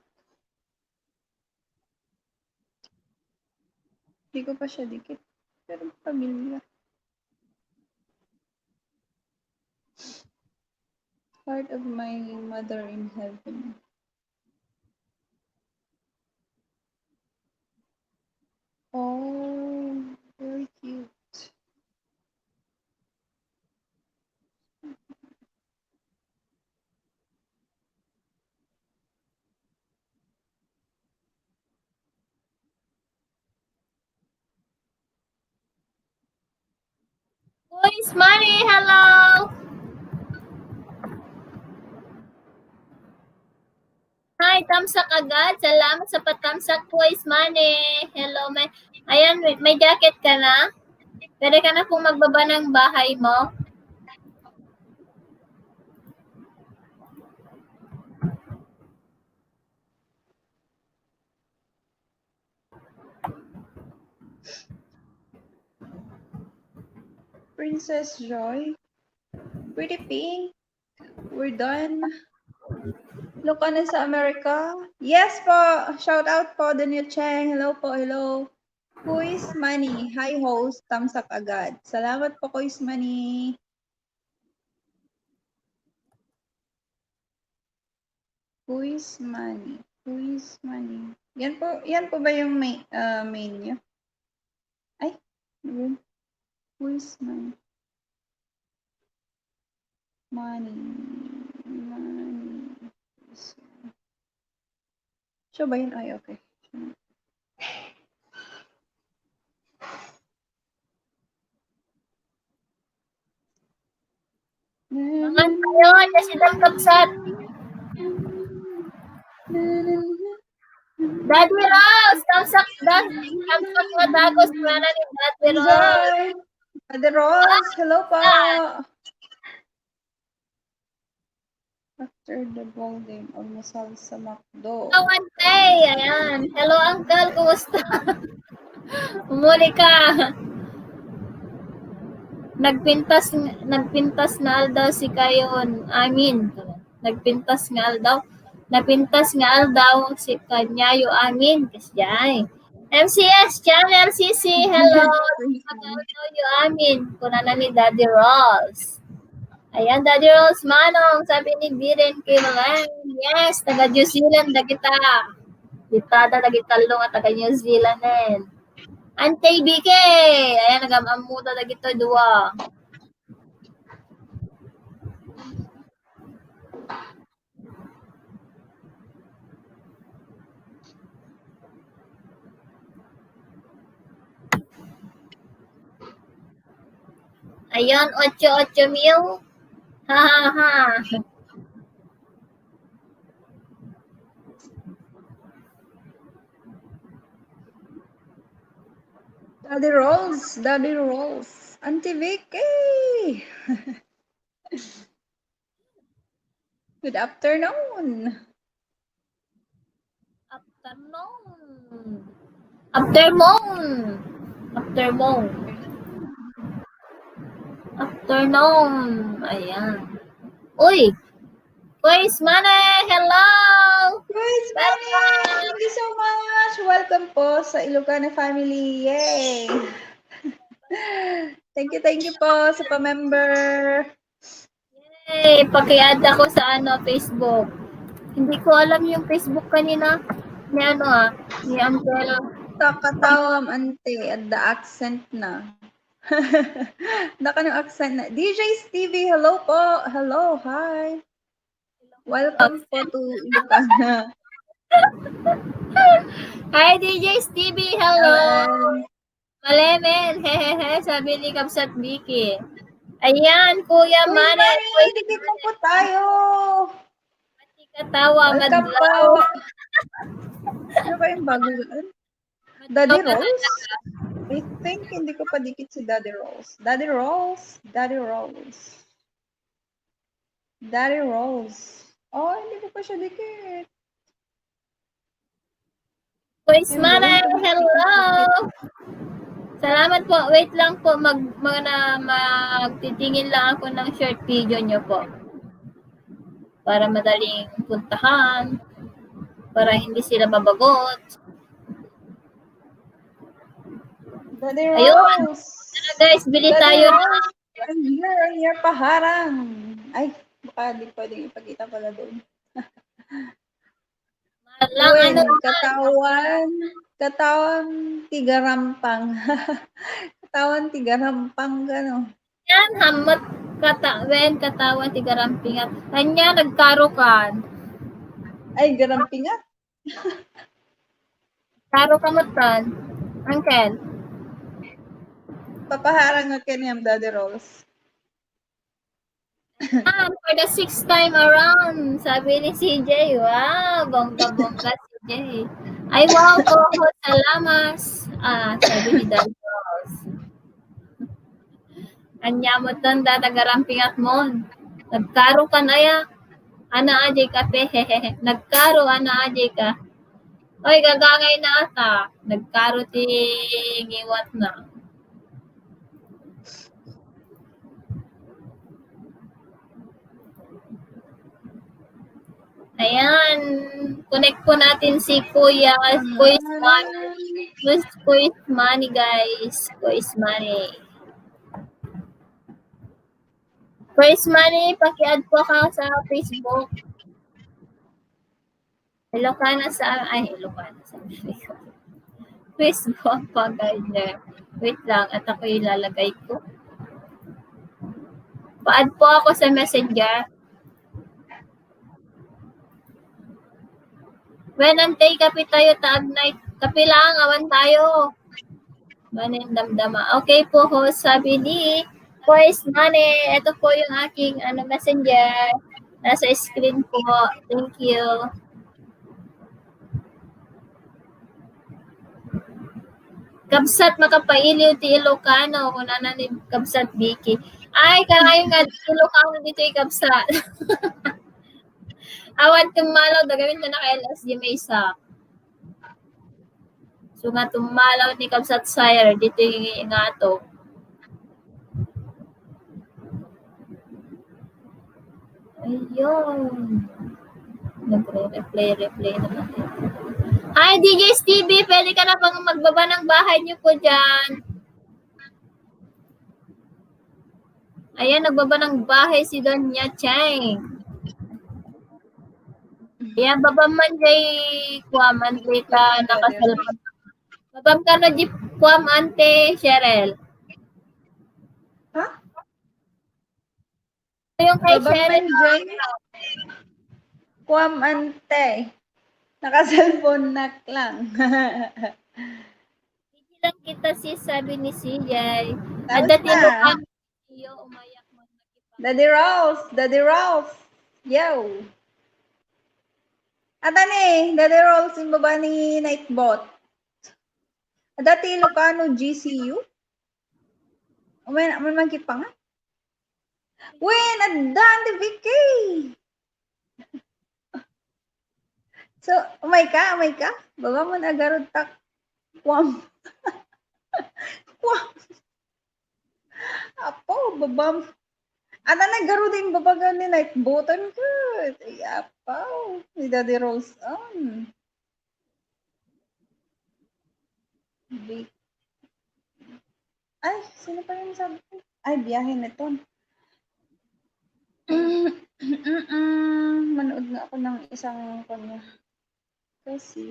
Hindi ko pa siya dikit. Pero pamilya. Heart of my mother in heaven. Oh, very cute. Boys Money, hello! Hi, tamsak agad. Salamat sa patamsak, Boys Money. Hello, ayan, may jacket ka na? Pwede ka na pong magbaba ng bahay mo. Princess Joy. Pretty Pink. We're done. Look on sa America. Yes po. Shout out po, Daniel Cheng. Hello po, hello. Kuis Money. Hi host. Tamsak agad. Salamat po, Kuis Money. Kuis Money. Yan po ba yung main nyo? Ay, yun. Who is my money? Siya ba yun? Ay, okay. Mangan kayo, kasi nagkapsat. Daddy Rose, kamsak mo dagos mana ni Daddy Rose. Enjoy! Ate Rose, hello po! After the ball game, almusal sa McDo. Kawantay, ayan. Hello, Uncle, kumusta? Umuli ka. Nagpintas nga daw si Kayon. Amin. Nagpintas nga daw. Napintas nga daw si Kanyayo. Amin. Kasyay. MCS Channel CC. Hello. Kanyayo. Amin. Kunana ni Daddy Rolls. Ayan, Daddy Rolls Manong. Sabi ni Biren Kilang. Yes, taga New Zealand na kita. Ditada na gitalong at taga New Zealand din. Antay BK. Ayan, nagamamuta na gito dua. Ayan, 8 mil. Ha ha ha. Daddy Rolls, Auntie Vicky! Good afternoon! Afternoon. Ayan. Uy! Quiz Mane! Hello! Quiz Mane! Thank you so much! Welcome po sa Ilocana family! Yay! Thank you po sa pa-member! Yay! Paki-add ako sa Facebook. Hindi ko alam yung Facebook kanina. Ni ni Uncle. Takatawam, ante, at the accent na. Naka ng accent na. DJ Stevie, hello po! Hello, hi! Welcome po to Ilocana. Hi, DJ Stevie. Hello. Malemen. Hehehe. Sabi ni Kapsat Vicky. Ayan, Kuya Mane. Dikit na po tayo. Mati katawa. Welcome po. Madlaw. Ano ba yung bago doon? Daddy Rolls? I think hindi ko pa dikit si Daddy Rolls. Daddy Rolls. Daddy Rolls. Daddy Rolls. Oh, hindi ko pa siya dikit. Quiz Mane. Hello. Salamat po. Wait lang po. Magtitingin lang ako ng short video nyo po. Para madaling puntahan. Para hindi sila mabagot. Daddy Ayun. Rolls. Guys, bili Daddy tayo na. Rolls. I'm here paharang. Ay, baka di pwedeng ipakita pala doon. Lang, Katawan tigarampang. Katawan tigarampang gano. yan, hamot katawan tigarampingat. Kanya, nagkarukan. Ay, garampingat. Karo kamutan. Uncle. Papaharang nga kaniyang Daddy Rolls. For the 6th time around, sabi ni CJ. Wow, bongga-bongga CJ. Ay, wow, Coho, salamat. Sabi ni Daddy Rose. Anya mo tanda, tagarampingat mo. Nagkaro ka na ya. Ana ajay ka, pehehe. Nagkaro, ana ajay ka. Oy, gagangay na ata. Nagkaro ting iwat na. Ayan, connect po natin si Kuya Quiz Money, guys. Quiz Money. Quiz Money, paki-add po ka sa Facebook. Ilocana sa, ay, Ilocana sa Quiz ko pa, Gardner. Wait lang, at ako ilalagay ko. Pa-add po ako sa messenger. When antay kape tayo, taag-night. Kape lang, awan tayo. Manin damdama. Okay po, host. Sabi ni Boys Money. Ito po yung aking messenger. Nasa screen po. Thank you. Kabsat makapailiw ti Ilocano. Kung na ni Kabsat Vicky. Ay, karayo nga Ilocano dito yung Kabsat. Awan tumalaw. Dagawin na naka-LSG may isa. So nga tumalaw ni Kabsat Sire. Dito yung nga to. Ayun. Nagre-replay naman ito. Hi, DJ Stevie! Pwede ka na bang magbaba ng bahay niyo po dyan? Ayan, nagbaba ng bahay si Donya Cheng. Ayan, baba man jay kuam, ante ka nakasalpan. Babam ka na jay kuam, ante, Cheryl. Ha? Yung kay Babam Cheryl. man dyan. Kuam ante. Naka-cellphone na lang. Hindi lang kita sabi ni CJ. Tapos Ada na. tinukan iyo umayak mo. Daddy Rolls. Yo. Ata ni, Daddy Rolls yung baba ni Nightbot. Dati Ilocano GCU? Umay man kipa nga. Wen, adan di Vicky. So, umay ka? Baba mo na agarod tak. Kwam. Kwam. Apo, babam. Ana nagaro din babaga ni Nightbotan ko. Ay, apaw. Ni Daddy Rose on. Ay, sino pa yung sabi ko? Ay, biyahe na to. Manood nga ako ng isang kanya. Kasi,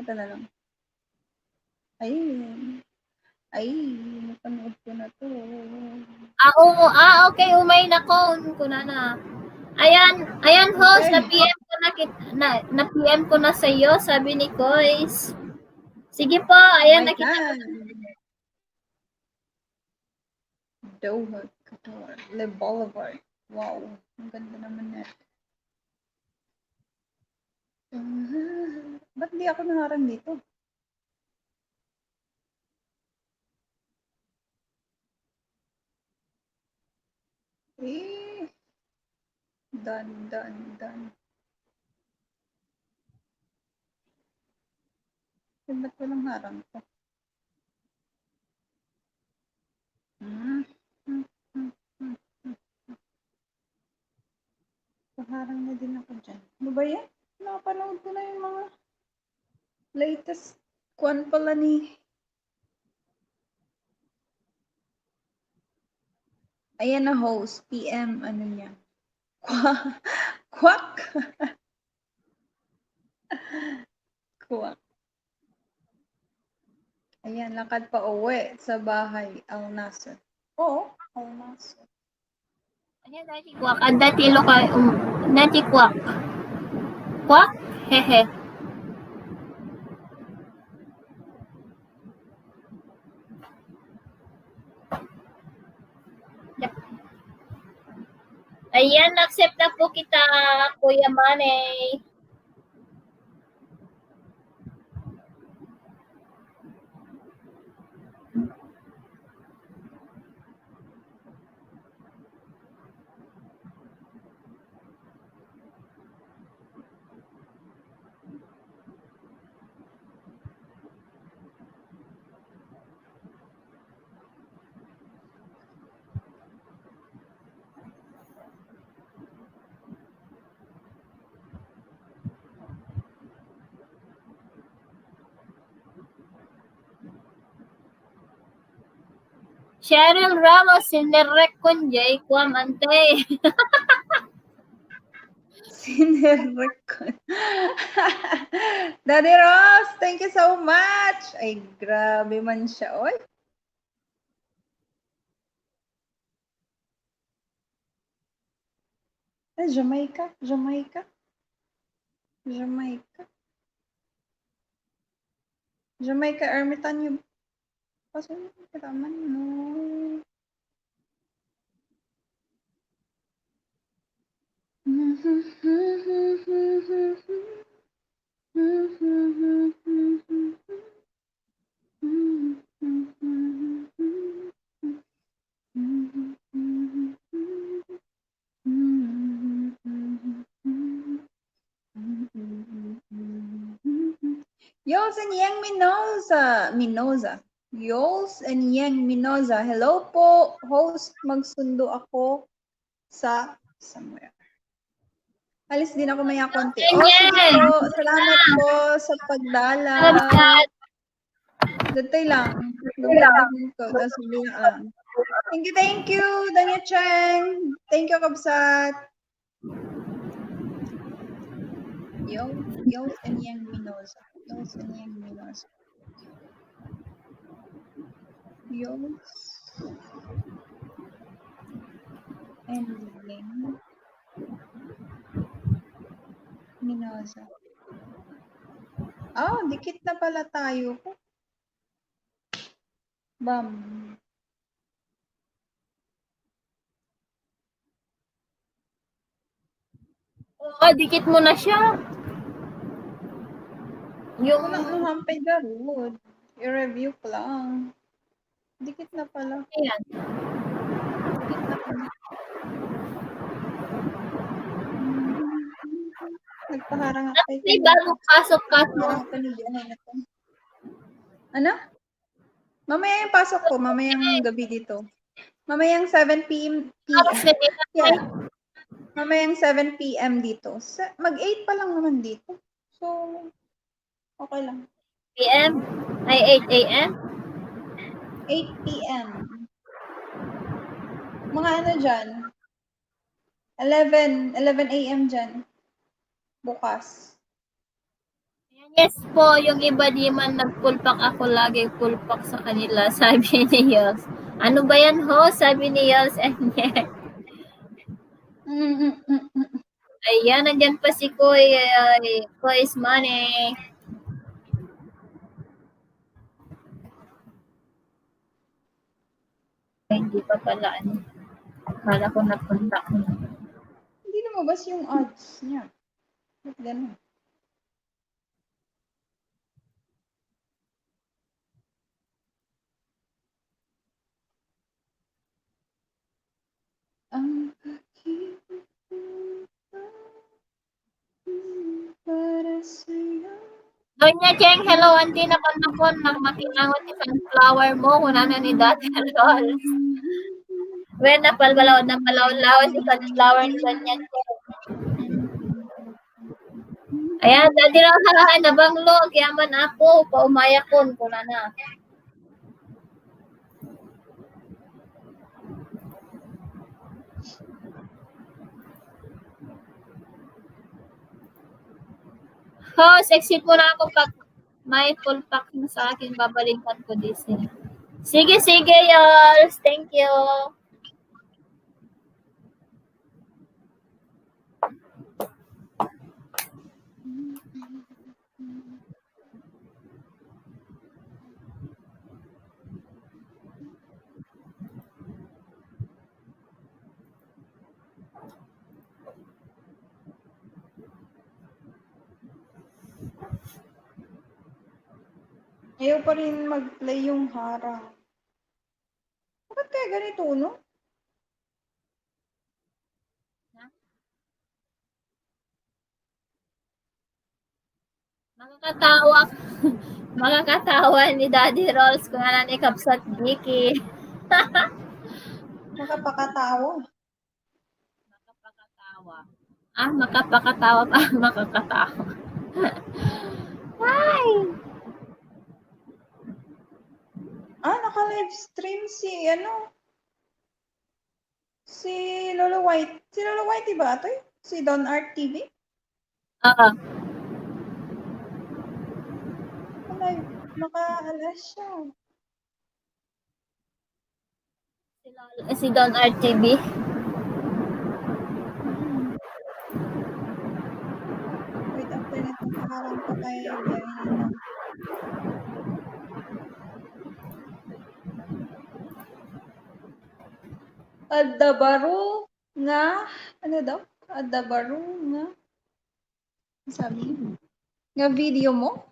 ito na lang. Ay, napanood ko na to. Okay, umay na ko. Kunana. Ayan host, Okay. na PM ko na sa iyo, sabi ni Kois. Sige po, ayan Oh my nakita ko. God. Doha, Qatar, Le Boulevard. Wow, ang ganda naman na. Ba't di ako nangarang dito? Done. Ba't walang harang ko? Paharang na din ako dyan. Ano ba yan? Nakapanood ko na yung mga latest kwan pala ni... Ayan na host, PM, ano niya? Quack! Quack. Ayan, lakad pa uwi sa bahay, Al Nasser. Oo, Al Nasser. Ayan, dati kwak. Dati lokal, dati kwak. Kwak? Hehe. Yep. Ayan, accept na po kita, Kuya Manny. Cheryl Ramos, sinirek ko jay kwam ante. Nirecord. Daddy Ross, thank you so much. Ay, grabe man siya, oy. Ay, Jamaica, Jamaica. Jamaica. Jamaica Ermitan yung kasi kita man no. Yols and Yang Minoza. Yols and Yang Minoza. Hello po, host. Magsundo ako sa somewhere. Alis din ako maya konti. Oh, sige po. Salamat po sa pagdala. Datay lang. Thank you, Danya Cheng. Thank you, Kabsat. Yols and Yang Minoza. Yols and Yang Minoza. Yols and Yang Minoza. Oh, dikit na pala tayo. Bam. Oo, dikit mo na siya. Yung hampay garud. I-review ko lang. Dikit na pala. Ayan. Dikit na pala. Nagpaharang ako. May bagong pasok. Ano? Mamaya yung pasok ko. Mamayang gabi dito. Mamayang 7 p.m. Yeah. Mamayang 7 p.m. dito. Mag-8 pa lang naman dito. So, okay lang. PM? Ay, 8 a.m.? 8 p.m. Mga ano dyan? 11 a.m. dyan. Bukas. Yes po, yung iba di man nagpulpak, ako lagi pulpak sa kanila, sabi ni Yos. Ano ba yan ho? Sabi ni Yos. Ayan, nandyan pa si Koy's Money. Ay, hindi pa pala. Akala ko napunta ko. Hindi lumabas yung odds niya. Ba't ganun? Ang para sa'yo. Doña Cheng, hello, auntie na panakon nang makinangot ni sunflower mo, kuna na ni Daddy Rolls. When napalbalaw na palaw-law si sunflower ni Doña Cheng. Ayan, Daddy Rolls, halahan na banglo, kaya man ako, paumayakon, kuna na. Host, exit muna ako pag may full pack na sa akin, babalikan ko Disney. Sige, y'all. Thank you. Ayaw pa rin mag-play yung harang. Bakit kaya ganito, no? Makakatawa ni Daddy Rolls kung ano ni Kapsat Vicky. Makapakatawa. Makapakatawa pa. Makakatawa. Hi! Naka-live stream si Lolo White. Si Lolo White, diba ito? Si Don Art TV? Oo. Naka-alas siya. Si Don RTV. Wait, after nito, kaharang pa kay Janina. Adabaro nga, ano daw? Adabaro nga, sabi nga video mo?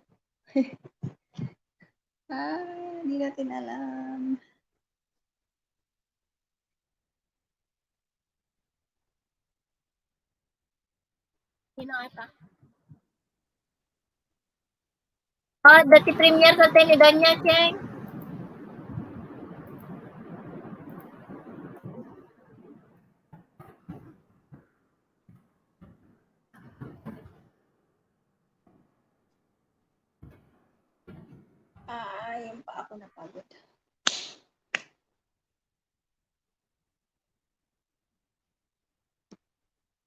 Hindi natin alam. Sino ata? Oh, dati premier sa ni Donya Cheng. Yung pa ako napagod.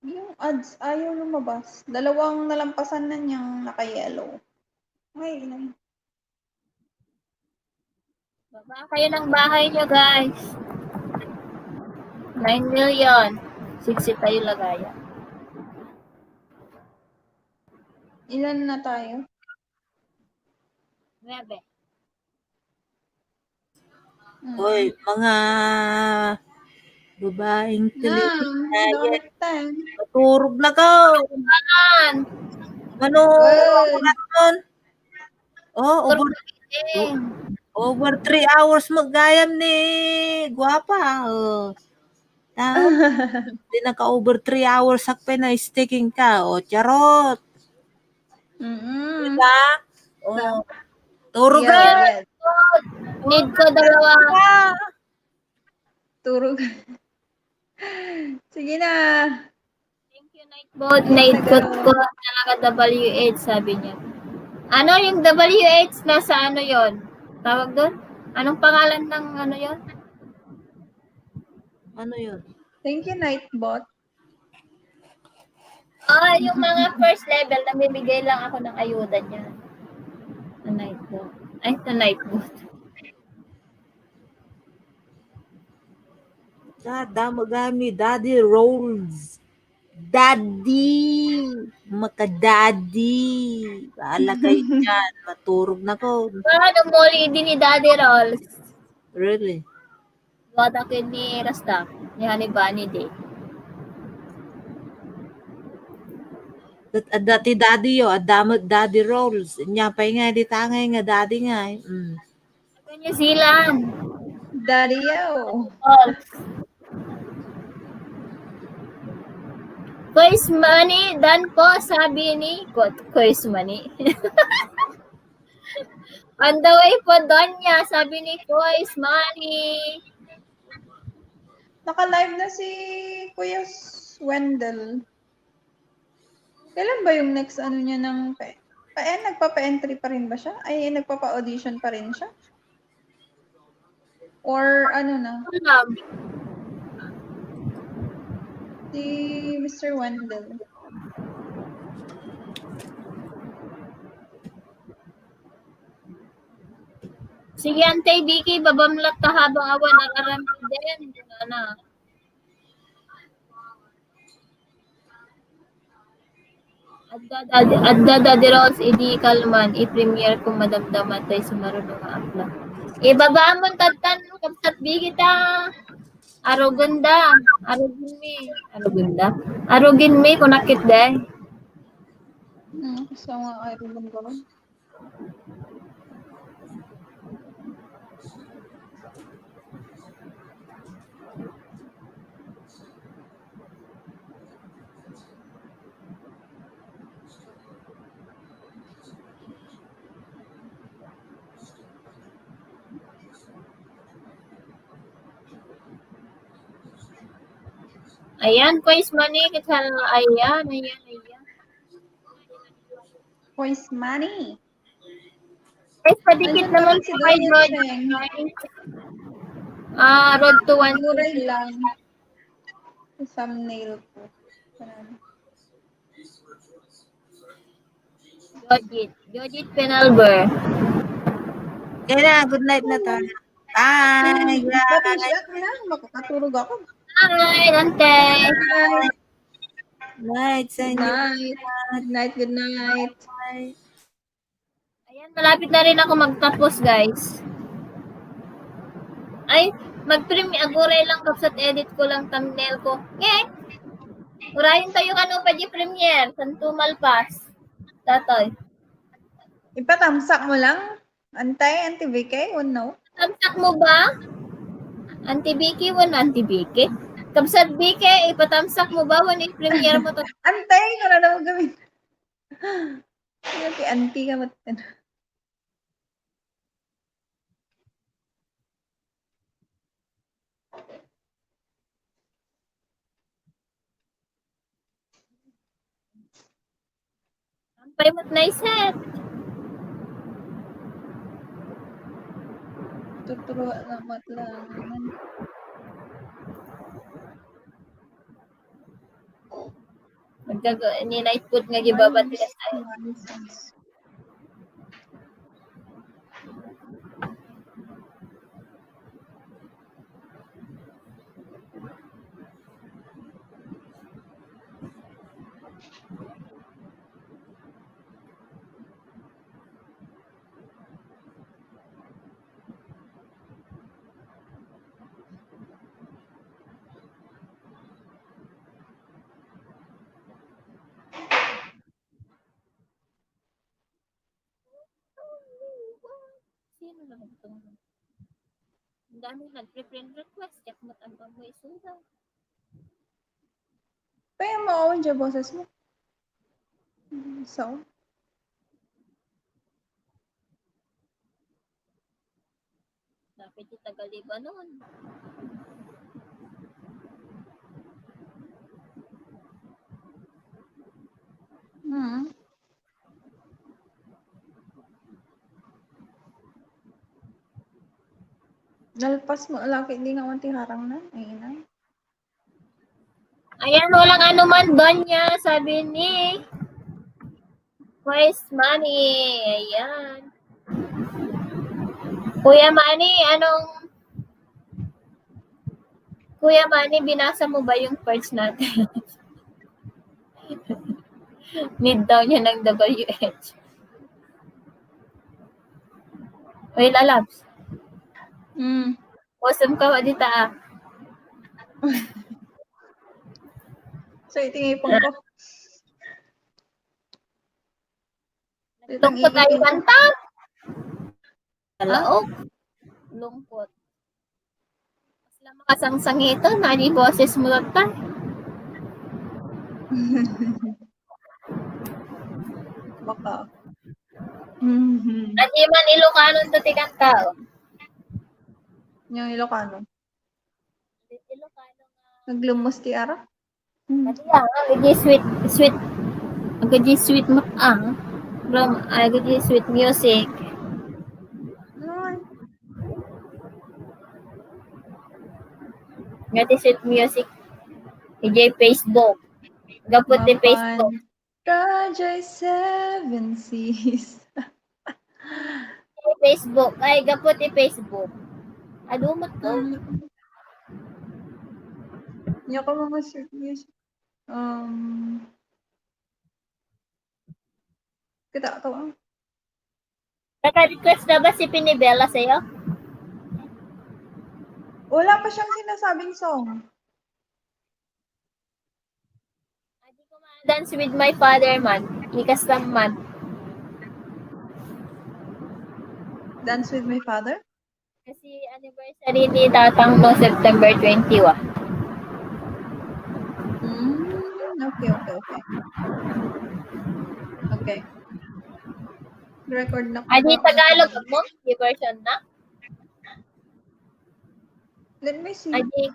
Yung ads, ayaw lumabas. Dalawang nalampasan na niyang naka-yellow. Ay, inay. Baba kayo ng bahay nyo, guys. 9 million. 60 tayo lagayan. Ilan na tayo? 9. Hoy, mga babaeng Bakit tayo? Maturog na ko. Saan? Ano? Uy. Oh, over 3 hours maggayam ni Guwapa. Oh. Di naka-over 3 hours sakpe na sticking ka. O, charot. Diba? Oh. Turog ka. Yes. Need ko dalawa. Turog. Sige na. Thank you, Nightbot. Nightbot ko talaga WH, sabi niya. Ano yung WH? Nasa ano yon? Tawag doon? Anong pangalan ng ano yon? Ano yun? Thank you, Nightbot. Yung mga first level, namimigay lang ako ng ayuda niya. Sa Nightbot. Ay, sa Nightbot. Magami, Daddy Rolls. Daddy! Maka-daddy. Bahala kayo dyan. Maturog na ko. Ano muli din ni Daddy Rolls? Really? Wada ko ni Rasta. Ni Honey Bunny Day. Dati daddy yo, daddy rolls. Nya pa nga di tangay nga daddy nga. Sa New Zealand. Daddy yo. Rolls. Quiz money, dan po, sabi ni quiz money. On the way po doon niya, sabi ni quiz money. Naka-live na si Kuya Wendell. Kailan ba yung next ano niya ng nagpapa-entry pa rin ba siya? Ay, nagpapa-audition pa rin siya? Or ano na? Si Mr. Wendell. Sige, Antay Vicky, babamlat ka habang awan nararamid din. Ano? Adda Daddy Rolls, idi kalman, i-premiere kung madamdaman tayo sa marunong apla. Ibaba mo tatan, kapsat Vicky ta. Aruganda. Arugin me, kunakit day. So nga, ay rin ko. Ayan, quiz money. Ayan. Quiz money. Guys, padikit Andyan naman pa rin si po kay Daniel Road. Cheng. Road to 1. Muray lang. Thumbnail ko. Jojit Penalber. Kaya na, good night na tayo. Bye! Papish Bye! out mo na. Makakatulog ako. Hi, Dante. Bye. Night sa Good inyo. night. Good night. Good night. Bye! Ayan, malapit na rin ako magtapos, guys. Ay, aguray lang kapsat edit ko lang thumbnail ko. Urayin tayo ano pa di premiere. Santo Malpas. Tatoy. Ipatamsak mo lang. Antay, Auntie Vicky, no? Tamsak mo ba? Auntie Vicky, Auntie Vicky. Kapsat Vicky, ipatamsak mo ba? Wala premiere mo to. Antay, wala na mo gawin. Auntie ka matan. Ampay mo't na iset. Tuturo na matlangan. Ni night food nga gibabat nila tayo. Sino na itong ang dami nag-friend request. Check mo ang mo isuda. Kaya maawin dyan boses mo. So? Dapat yung taga-Libanon. Nalpas mo, laki, hindi nga manti harang na. Ayun na. Ayan, walang anuman doon niya, sabi ni Where's Money? Ayan. Kuya Manny, binasa mo ba yung first natin? Need daw niya ng WH. Uy, lalabs. Awesome ka, dita ah. So, itingipon ko. Lungkot tayo kanta. Alaok. Lungkot. Mas makasangsang ito, nani boses mo lang tayo. Baka. Adi man Ilocano to ti kanta. Yung Ilocano. Ilocano nga. Naglumos ti ara. Adi agad sweet. Agad sweet makang. From agad sweet music. Ngati sweet music. DJ Facebook. Gapot ti Facebook. Project 7 Seas. Facebook. Ay, gapot ti Facebook. Adumot ko. Hindi ako mga sweet music. Kita to. Naka-request na ba si Pinibella sa'yo? Wala pa siyang sinasabing song. Adi ko ma-dance with my father man. Ikas lang man. Dance with my father? Kasi anniversary ni Tatang no September 21. Okay. Okay. Record na ko. Adi Tagalog mo? Di version na? Let me see. Adi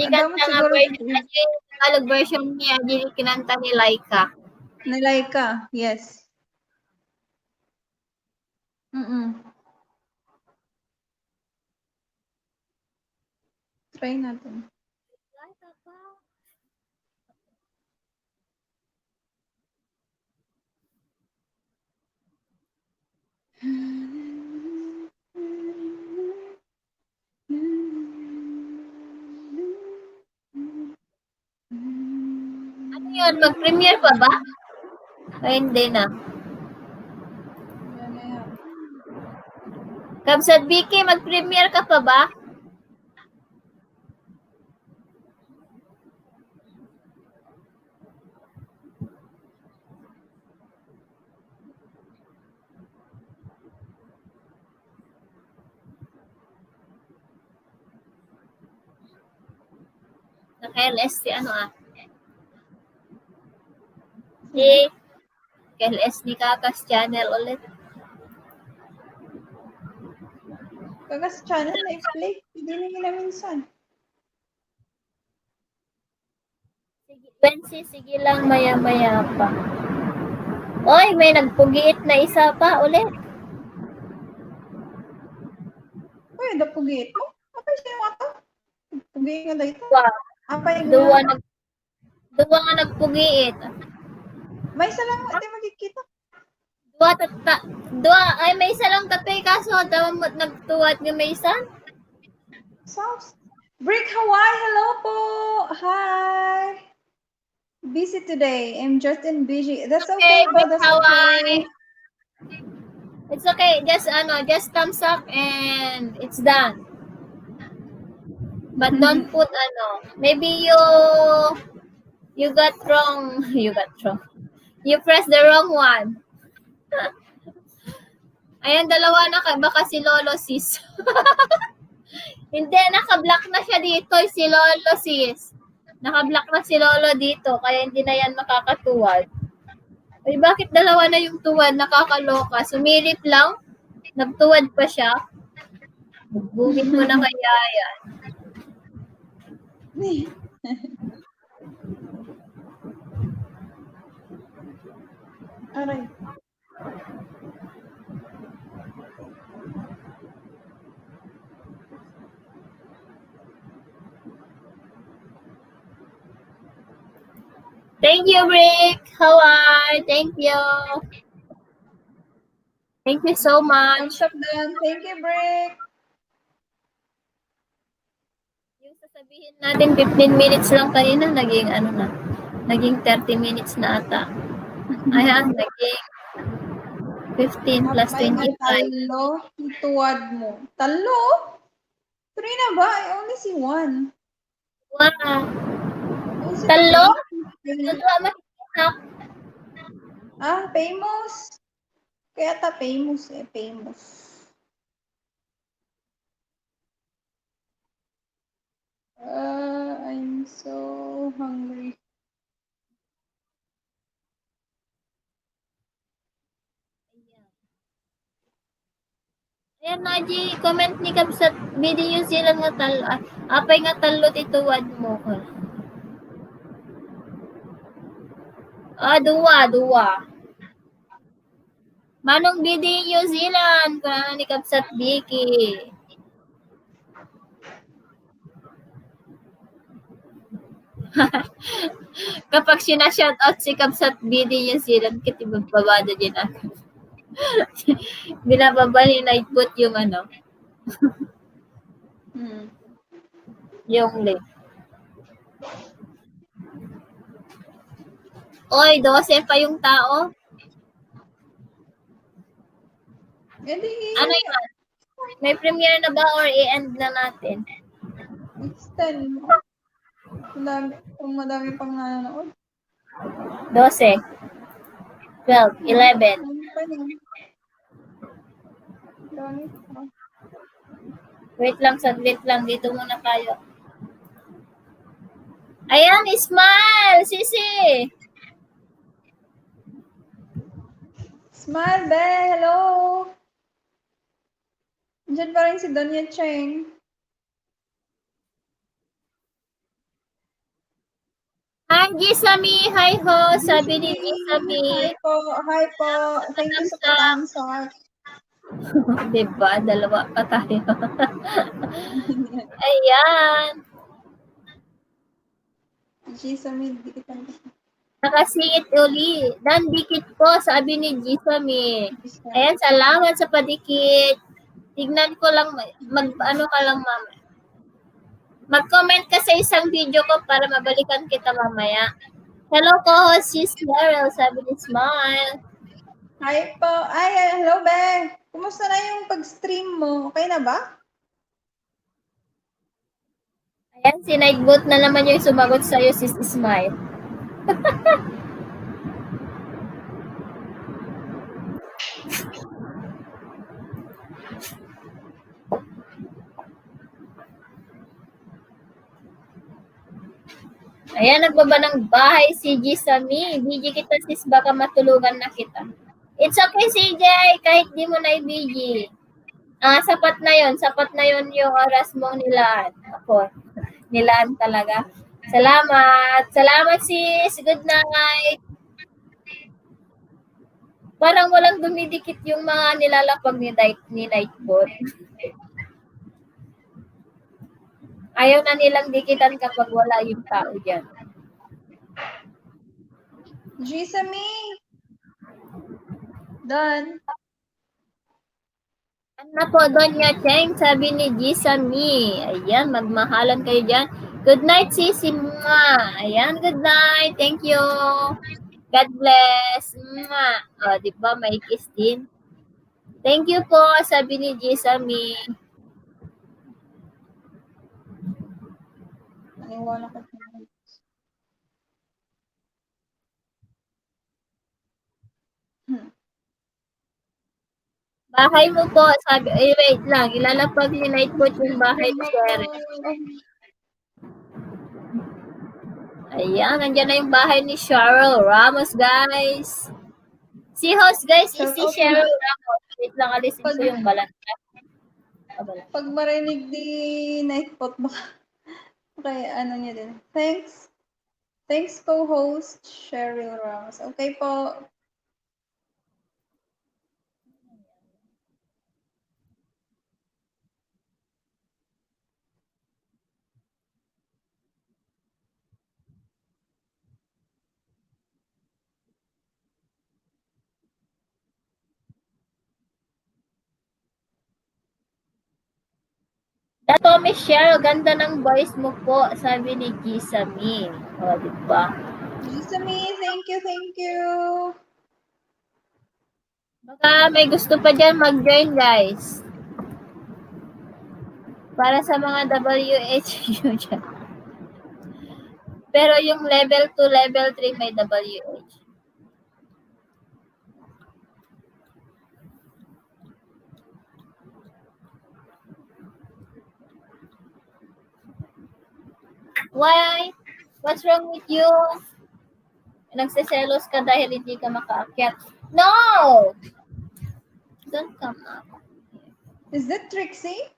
Damot kanta nga siguro version. Adi Tagalog version niya. Adi kinanta ni Laika. ni Laika. Yes. Try natin. yun? Mag-premiere pa ba? Ay, hindi na. Yan na yan. Kabsat Vicky, mag-premiere ka pa ba? Naka-LS si ano Si LS ni Kakas channel ulit. Kagas channel na i-play. Hindi na minsan. Sige, sige lang maya-maya pa. Oy, may nagpugiit na isa pa ulit. Uy, napugi ito. Apa siya mga to? Pugi nga dito. Wow. Apa yung Duwa nga nagpugiit. May isa lang ate magkikita. Duwa, ay may isa lang katoy kaso nagtuwad nga may isa. Sounds. Brick Hawaii, hello po. Hi. Busy today. I'm just in busy. That's okay, Brick that's Hawaii. okay. It's okay. Just thumbs up and it's done. But don't put maybe you got wrong. You pressed the wrong one. Ayan, dalawa na baka si Lolo sis. Hindi, naka-block na siya dito, si Lolo sis. Naka-block na si Lolo dito, kaya hindi na yan makakatuwad. Ay, bakit dalawa na yung tuwad? Nakakaloka. Sumilip lang, nagtuwad pa siya. Bugin mo na kaya yan. Aray. Thank you, Rick. Hawaii. Thank you. Thank you so much. Thumbs up down. Thank you, Brick. Yung sasabihin natin 15 minutes lang kanina, naging 30 minutes na ata. Ayan, naging 15 plus May 25. talo, ituwad mo. Talo? 3 na ba? I only see 1. Wow. Talo? Talo makikita. Famous. Kaya famous famous. I'm so hungry. Ayan, Naji, comment ni Kabsat, video sila nga talo. Apay nga talo tituwad mo. Duwa. Manong BD New Zealand, para ni Kabsat Vicky. Kapag sinashoutout si Kabsat BD New Zealand, kiti magbabada din ako. Binababa ni Nightbot yung yung link. Oy, 12 pa yung tao. Ano yan? May premiere na ba or i-end na natin? It's 10. Madami pang nanonood. 12. 12. 11. Wait lang, saglit lang. Dito muna tayo. Ayan, smile! Sisi! Smile, be! Hello! Diyan pa rin si Donya Cheng. Hi, Gisami! Hi ho! Sabi ni Gisami. Hi po. Thank you sa thumbs up. Diba? Dalawa pa tayo. Ayan. Gisami, dikit lang. Nakasiit uli. Dikit po, sabi ni Gisami. Ayan, salamat sa padikit. Tignan ko lang, ka lang, mama. Mag-comment ka sa isang video ko para mabalikan kita mamaya. Hello ko, si Cheryl, sabi ni Smile. Hi po. Ay, hello, Be. Kumusta na yung pag-stream mo? Okay na ba? Ayan, si Nightbot na naman yung sumagot sa'yo, si Smile. Ayan, nagbaba ng bahay si G Sami. BG kita sis, baka matulugan na kita. It's okay, CJ, kahit di mo na i-BG. Sapat na yon yung oras mong nilaan. Ako, nilaan talaga. Salamat sis, good night. Parang walang dumidikit yung mga nilalapag ni Nightbot. Ayaw na nilang dikitan kapag wala yung tao dyan. Gisami. Done. Ano po, Donya Cheng, sabi ni Gisami. Ayan, magmahalan kayo dyan. Good night, Sisi Mua. Ayan, good night. Thank you. God bless. Mua. O, di ba, may kiss din. Thank you po, sabi ni Gisami. Naniwala ko. Bahay mo po, sabi, wait lang, ilalapag ni Nightbot yung bahay ni Sharon. Ayan, nandiyan na yung bahay ni Cheryl Ramos, guys. Si host, guys, is si Cheryl Ramos. Wait lang, alisin ko yung balanta. Pag marinig di Nightbot, baka ano niya din. Thanks. Thanks, co-host Cheryl Ramos. Okay po. Dato, Miss Cheryl, ganda ng voice mo po, sabi ni Gisami. O, diba? Gisami, thank you. Baka may gusto pa dyan mag-join, guys. Para sa mga WH dyan. Pero yung level 2, level 3 may WH. Why? What's wrong with you? Nagsiselos ka dahil hindi ka makaakyat. No! Don't come up. Is that Trixie?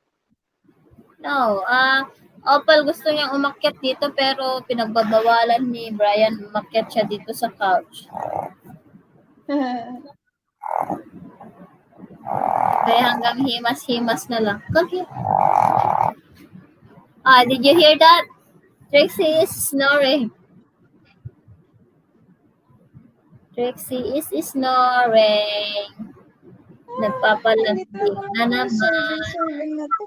No. Opal gusto niyang umakyat dito pero pinagbabawalan ni Brian umakyat siya dito sa couch. Kaya hanggang himas-himas na lang. Come here. Did you hear that? Trixie is snoring. Trixie is snoring. Nagpapalambing na naman. Serving na to.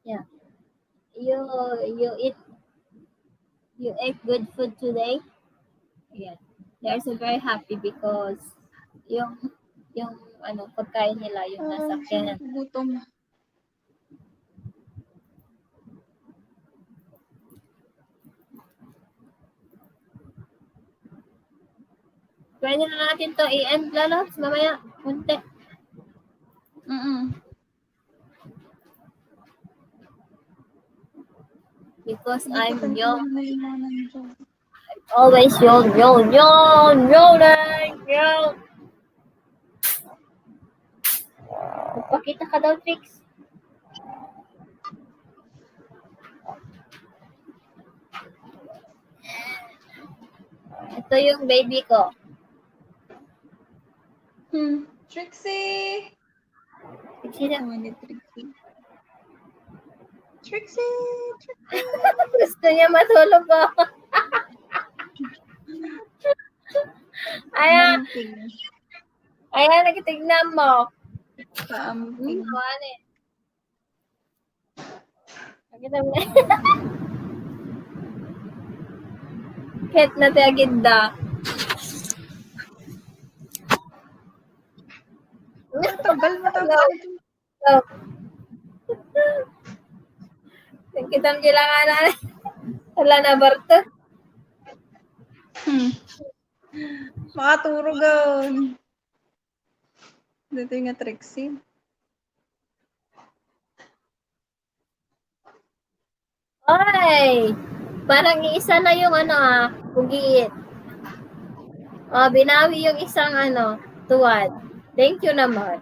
Yeah. You ate good food today? Yeah. They're so very happy because yung pagkain nila yung nasa kanya. Gutom. Pwede na natin to i-end, Lalabs, mamaya. Kunti. Because I'm young. Always young. Magpakita ka daw, Trix. Ito yung baby ko. Trixie! Trixie na. Trixie! Gusto niya matulog ko. Ayan, nakitignan mo. Kaamping. Ano eh. Nakita mo na. Kahit na tiagida. Matagal. So, kita mo kailangan na. Wala na barto. Makaturo gawin. Dito yung Trixie. Ay! Parang isa na yung pugiit. Binawi yung isang tuwad. Thank you naman.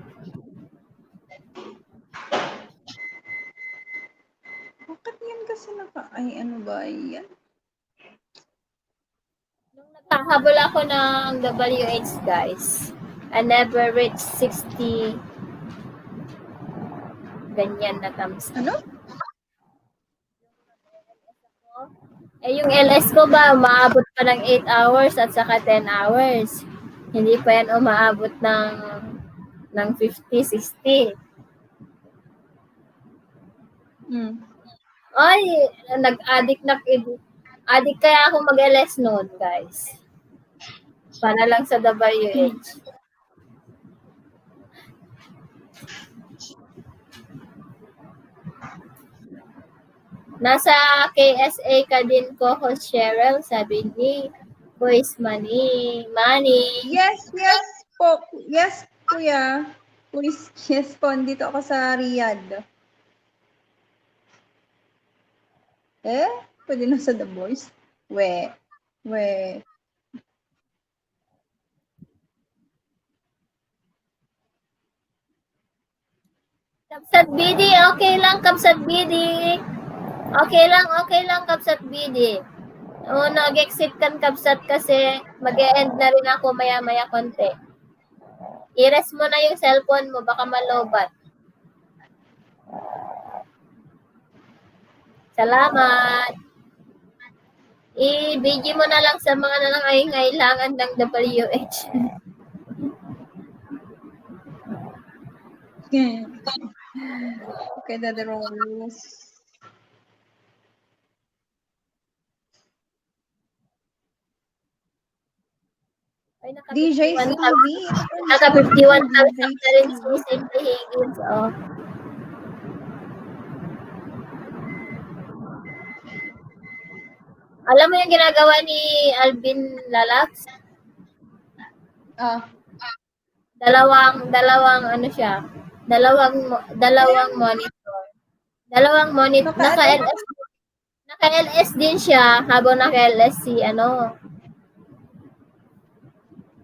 Bakit yan kasi ay ano ba yan? Nung nagkahabol ako ng WH, guys, I never reached 60 ganyan na thumbs. Ano? Yung LS ko ba, umaabot pa ng 8 hours at saka 10 hours. Hindi pa yan umaabot ng 50, 60. Ay, addict kaya ako mag-LS noon, guys. Para lang sa WH. Nasa KSA ka din ko, host Cheryl, sabi ni Boys Money. Yes po. Yes, kuya. Yes po, dito ako sa Riyadh. Pwede na sa The Voice. We. Kapsat BD, okay lang, Kapsat BD. Okay lang, Kapsat BD. Nag-exit kan Kapsat kasi mag-e-end na rin ako maya-maya konti. I-rest mo na yung cellphone mo, baka malobat. Salamat. I-BG mo na lang sa mga nangangailangan ng WH. Okay, Daddy Rose. Ay, naka DJ 51 CV. Naka 51,000 na rin si Cindy Higgins. Alam mo yung ginagawa ni Alvin Lalax? Dalawang monitor. Naka-LS din siya habang naka-LS si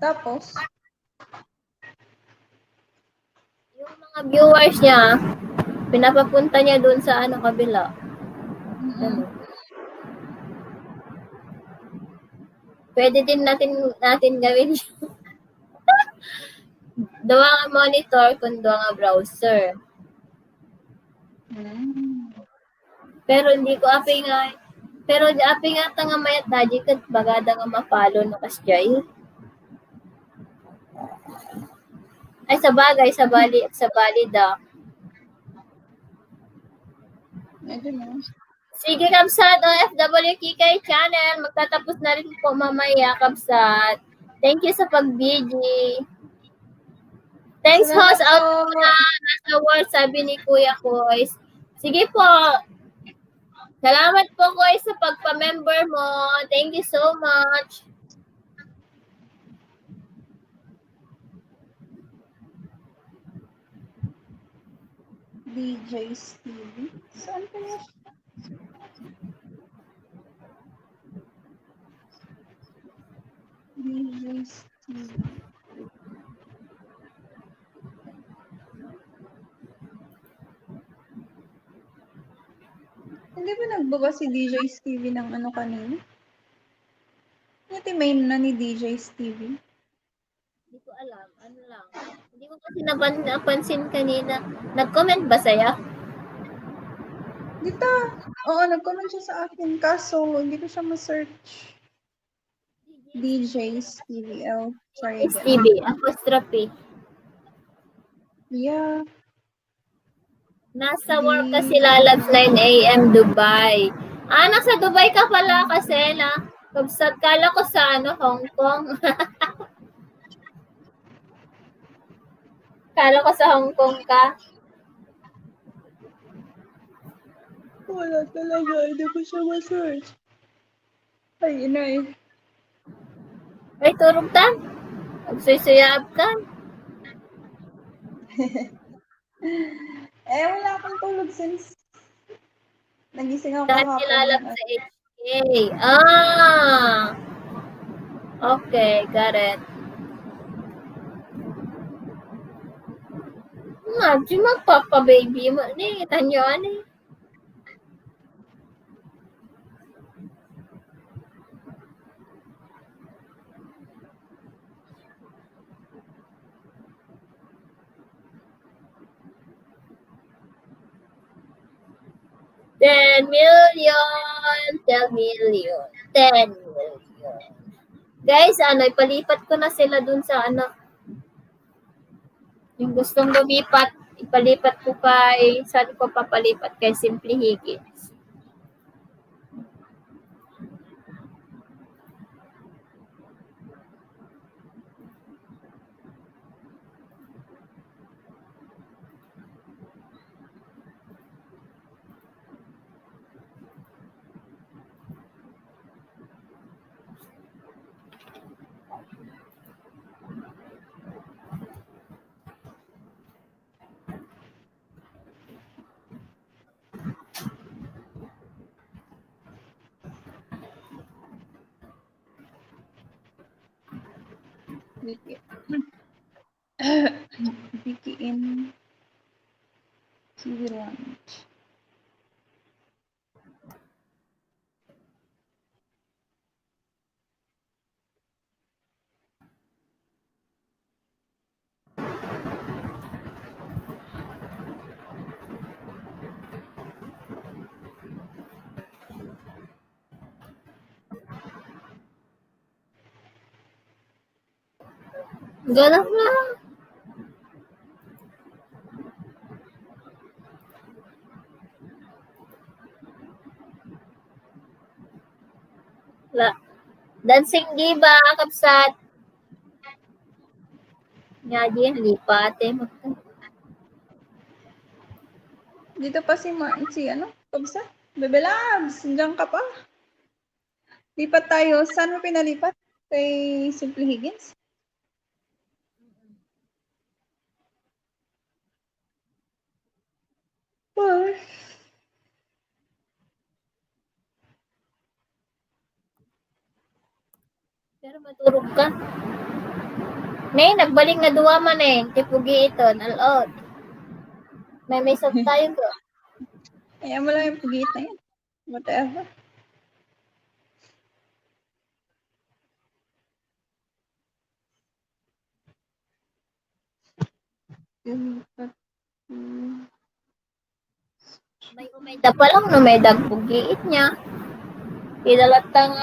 Tapos? Yung mga viewers niya, pinapapunta niya doon sa kabila. Pwede din natin gawin Dua nga monitor kung dua nga browser. Pero hindi ko api nga nga mayat daji kat bagada nga mapalo no kasjay. Ay sa bali da. Sige, Kapsat, OFW Kikay Channel. Magtatapos na rin po mamaya, Kapsat. Thank you sa pag-BG. Thanks, host. Out po na nasa word, sabi ni Kuya Kois. Sige po. Salamat po, Kois, sa pagpa-member mo. Thank you so much. DJ Stevie. Saan pa yun? DJ Stevie. Hindi ba nagbaba si DJ Stevie ng kanina? Main na ni DJ Stevie? Hindi ko alam. Ano lang. Hindi ko kasi napansin kanina. Nag-comment ba saya? Dito. Oo, nag-comment siya sa akin. Kaso, hindi ko siya ma-search. DJ Stevie. Sorry. Stevie. Apostrophe. Yeah. Nasa work kasi lalabs 9 a.m. Dubai. Nasa Dubai ka pala kasi na. Kabsat kala ko sa Hong Kong. Kala ko sa Hong Kong ka. Wala talaga. Hindi ko siya ma-search. Ay, inay. Ay, turog ta. Magsusuyab ka. Wala akong tulog since nagising ako Dahil kahapon. nilalab sa HK. Okay, got it. Di magpapa-baby mo. Tanyo, $10 million. 10 million. Guys, ipalipat ko na sila dun sa yung gustong lumipat, ipalipat ko saan ko papalipat kay Simply Higgins. Vicky in TV Lounge. Ganap na. Dancing Diva, kapsat. Nga di, lipat Dito pa si Kabsa? Bebe Labs, nandiyan ka pa? Lipat tayo. Saan mo pinalipat? Kay Simply Higgins? Ay. Pero maturog ka. Nagbalik na duwa man tipugi ito, nalot. May sub tayo ko. Ayan mo lang yung pugit na yan. Whatever. May umeda pa lang, no, may dagpugiit niya. Ilalatang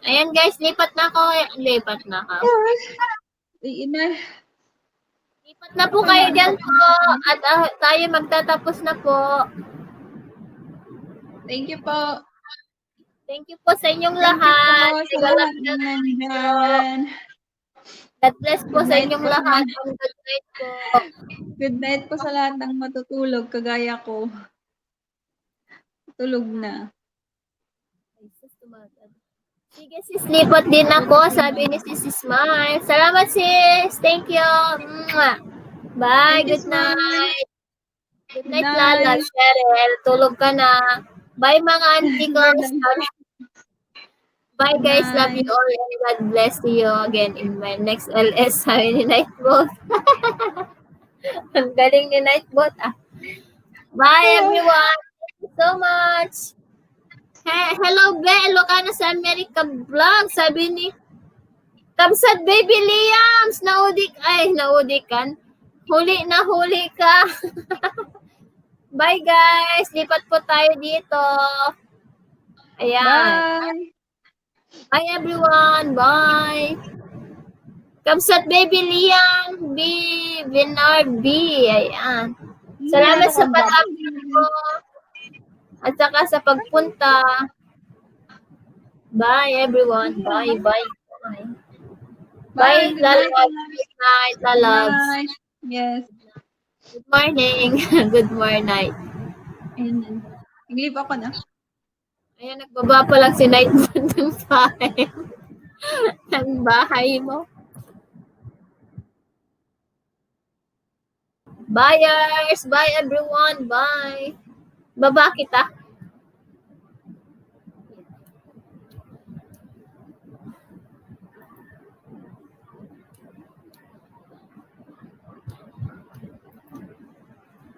Ayan guys, lipat na ako. Lipat na ka. Inay. Lipat na po kayo dyan po. At tayo magtatapos na po. Thank you po. Thank you po sa inyong Thank lahat. you po sa lahat ng nandyan. God bless po Good sa night inyong po. lahat. Good night po. Good night po sa lahat ng matutulog kagaya ko. Tulog na. Sige sis, lipat din ako. Sabi ni sis Smile. Salamat sis. Thank you. Bye. Thank you, Good night. Good night, Good Lala. night. Cheryl. Tulog ka na. Bye mga auntie ko. Bye guys. Love you all. And God bless you again in my next LS. Sabi ni Nightbot. Ang galing ni Nightbot. Bye everyone. Thank you so much. Hello, Be. Ilocana sa America Vlog. Sabi ni Kabsat Baby Liams. Naudik kan. Huli na huli ka. Bye guys! Lipat po tayo dito. Ayan. Bye! Bye everyone! Bye! Kamsat Baby Liam B. Vinard B. Ayan. Salamat sa pag-upload ko. At saka sa pagpunta. Bye everyone. Bye. Bye. Bye. Bye. Lalabs. Good night. Lalabs. Bye. Yes. Good morning. Good morning. Ayan. Nag-leave ako na. Ayan, nagbaba pa lang si Nightbot ng bahay. ng bahay mo. Buyers! Bye everyone! Bye! Baba kita.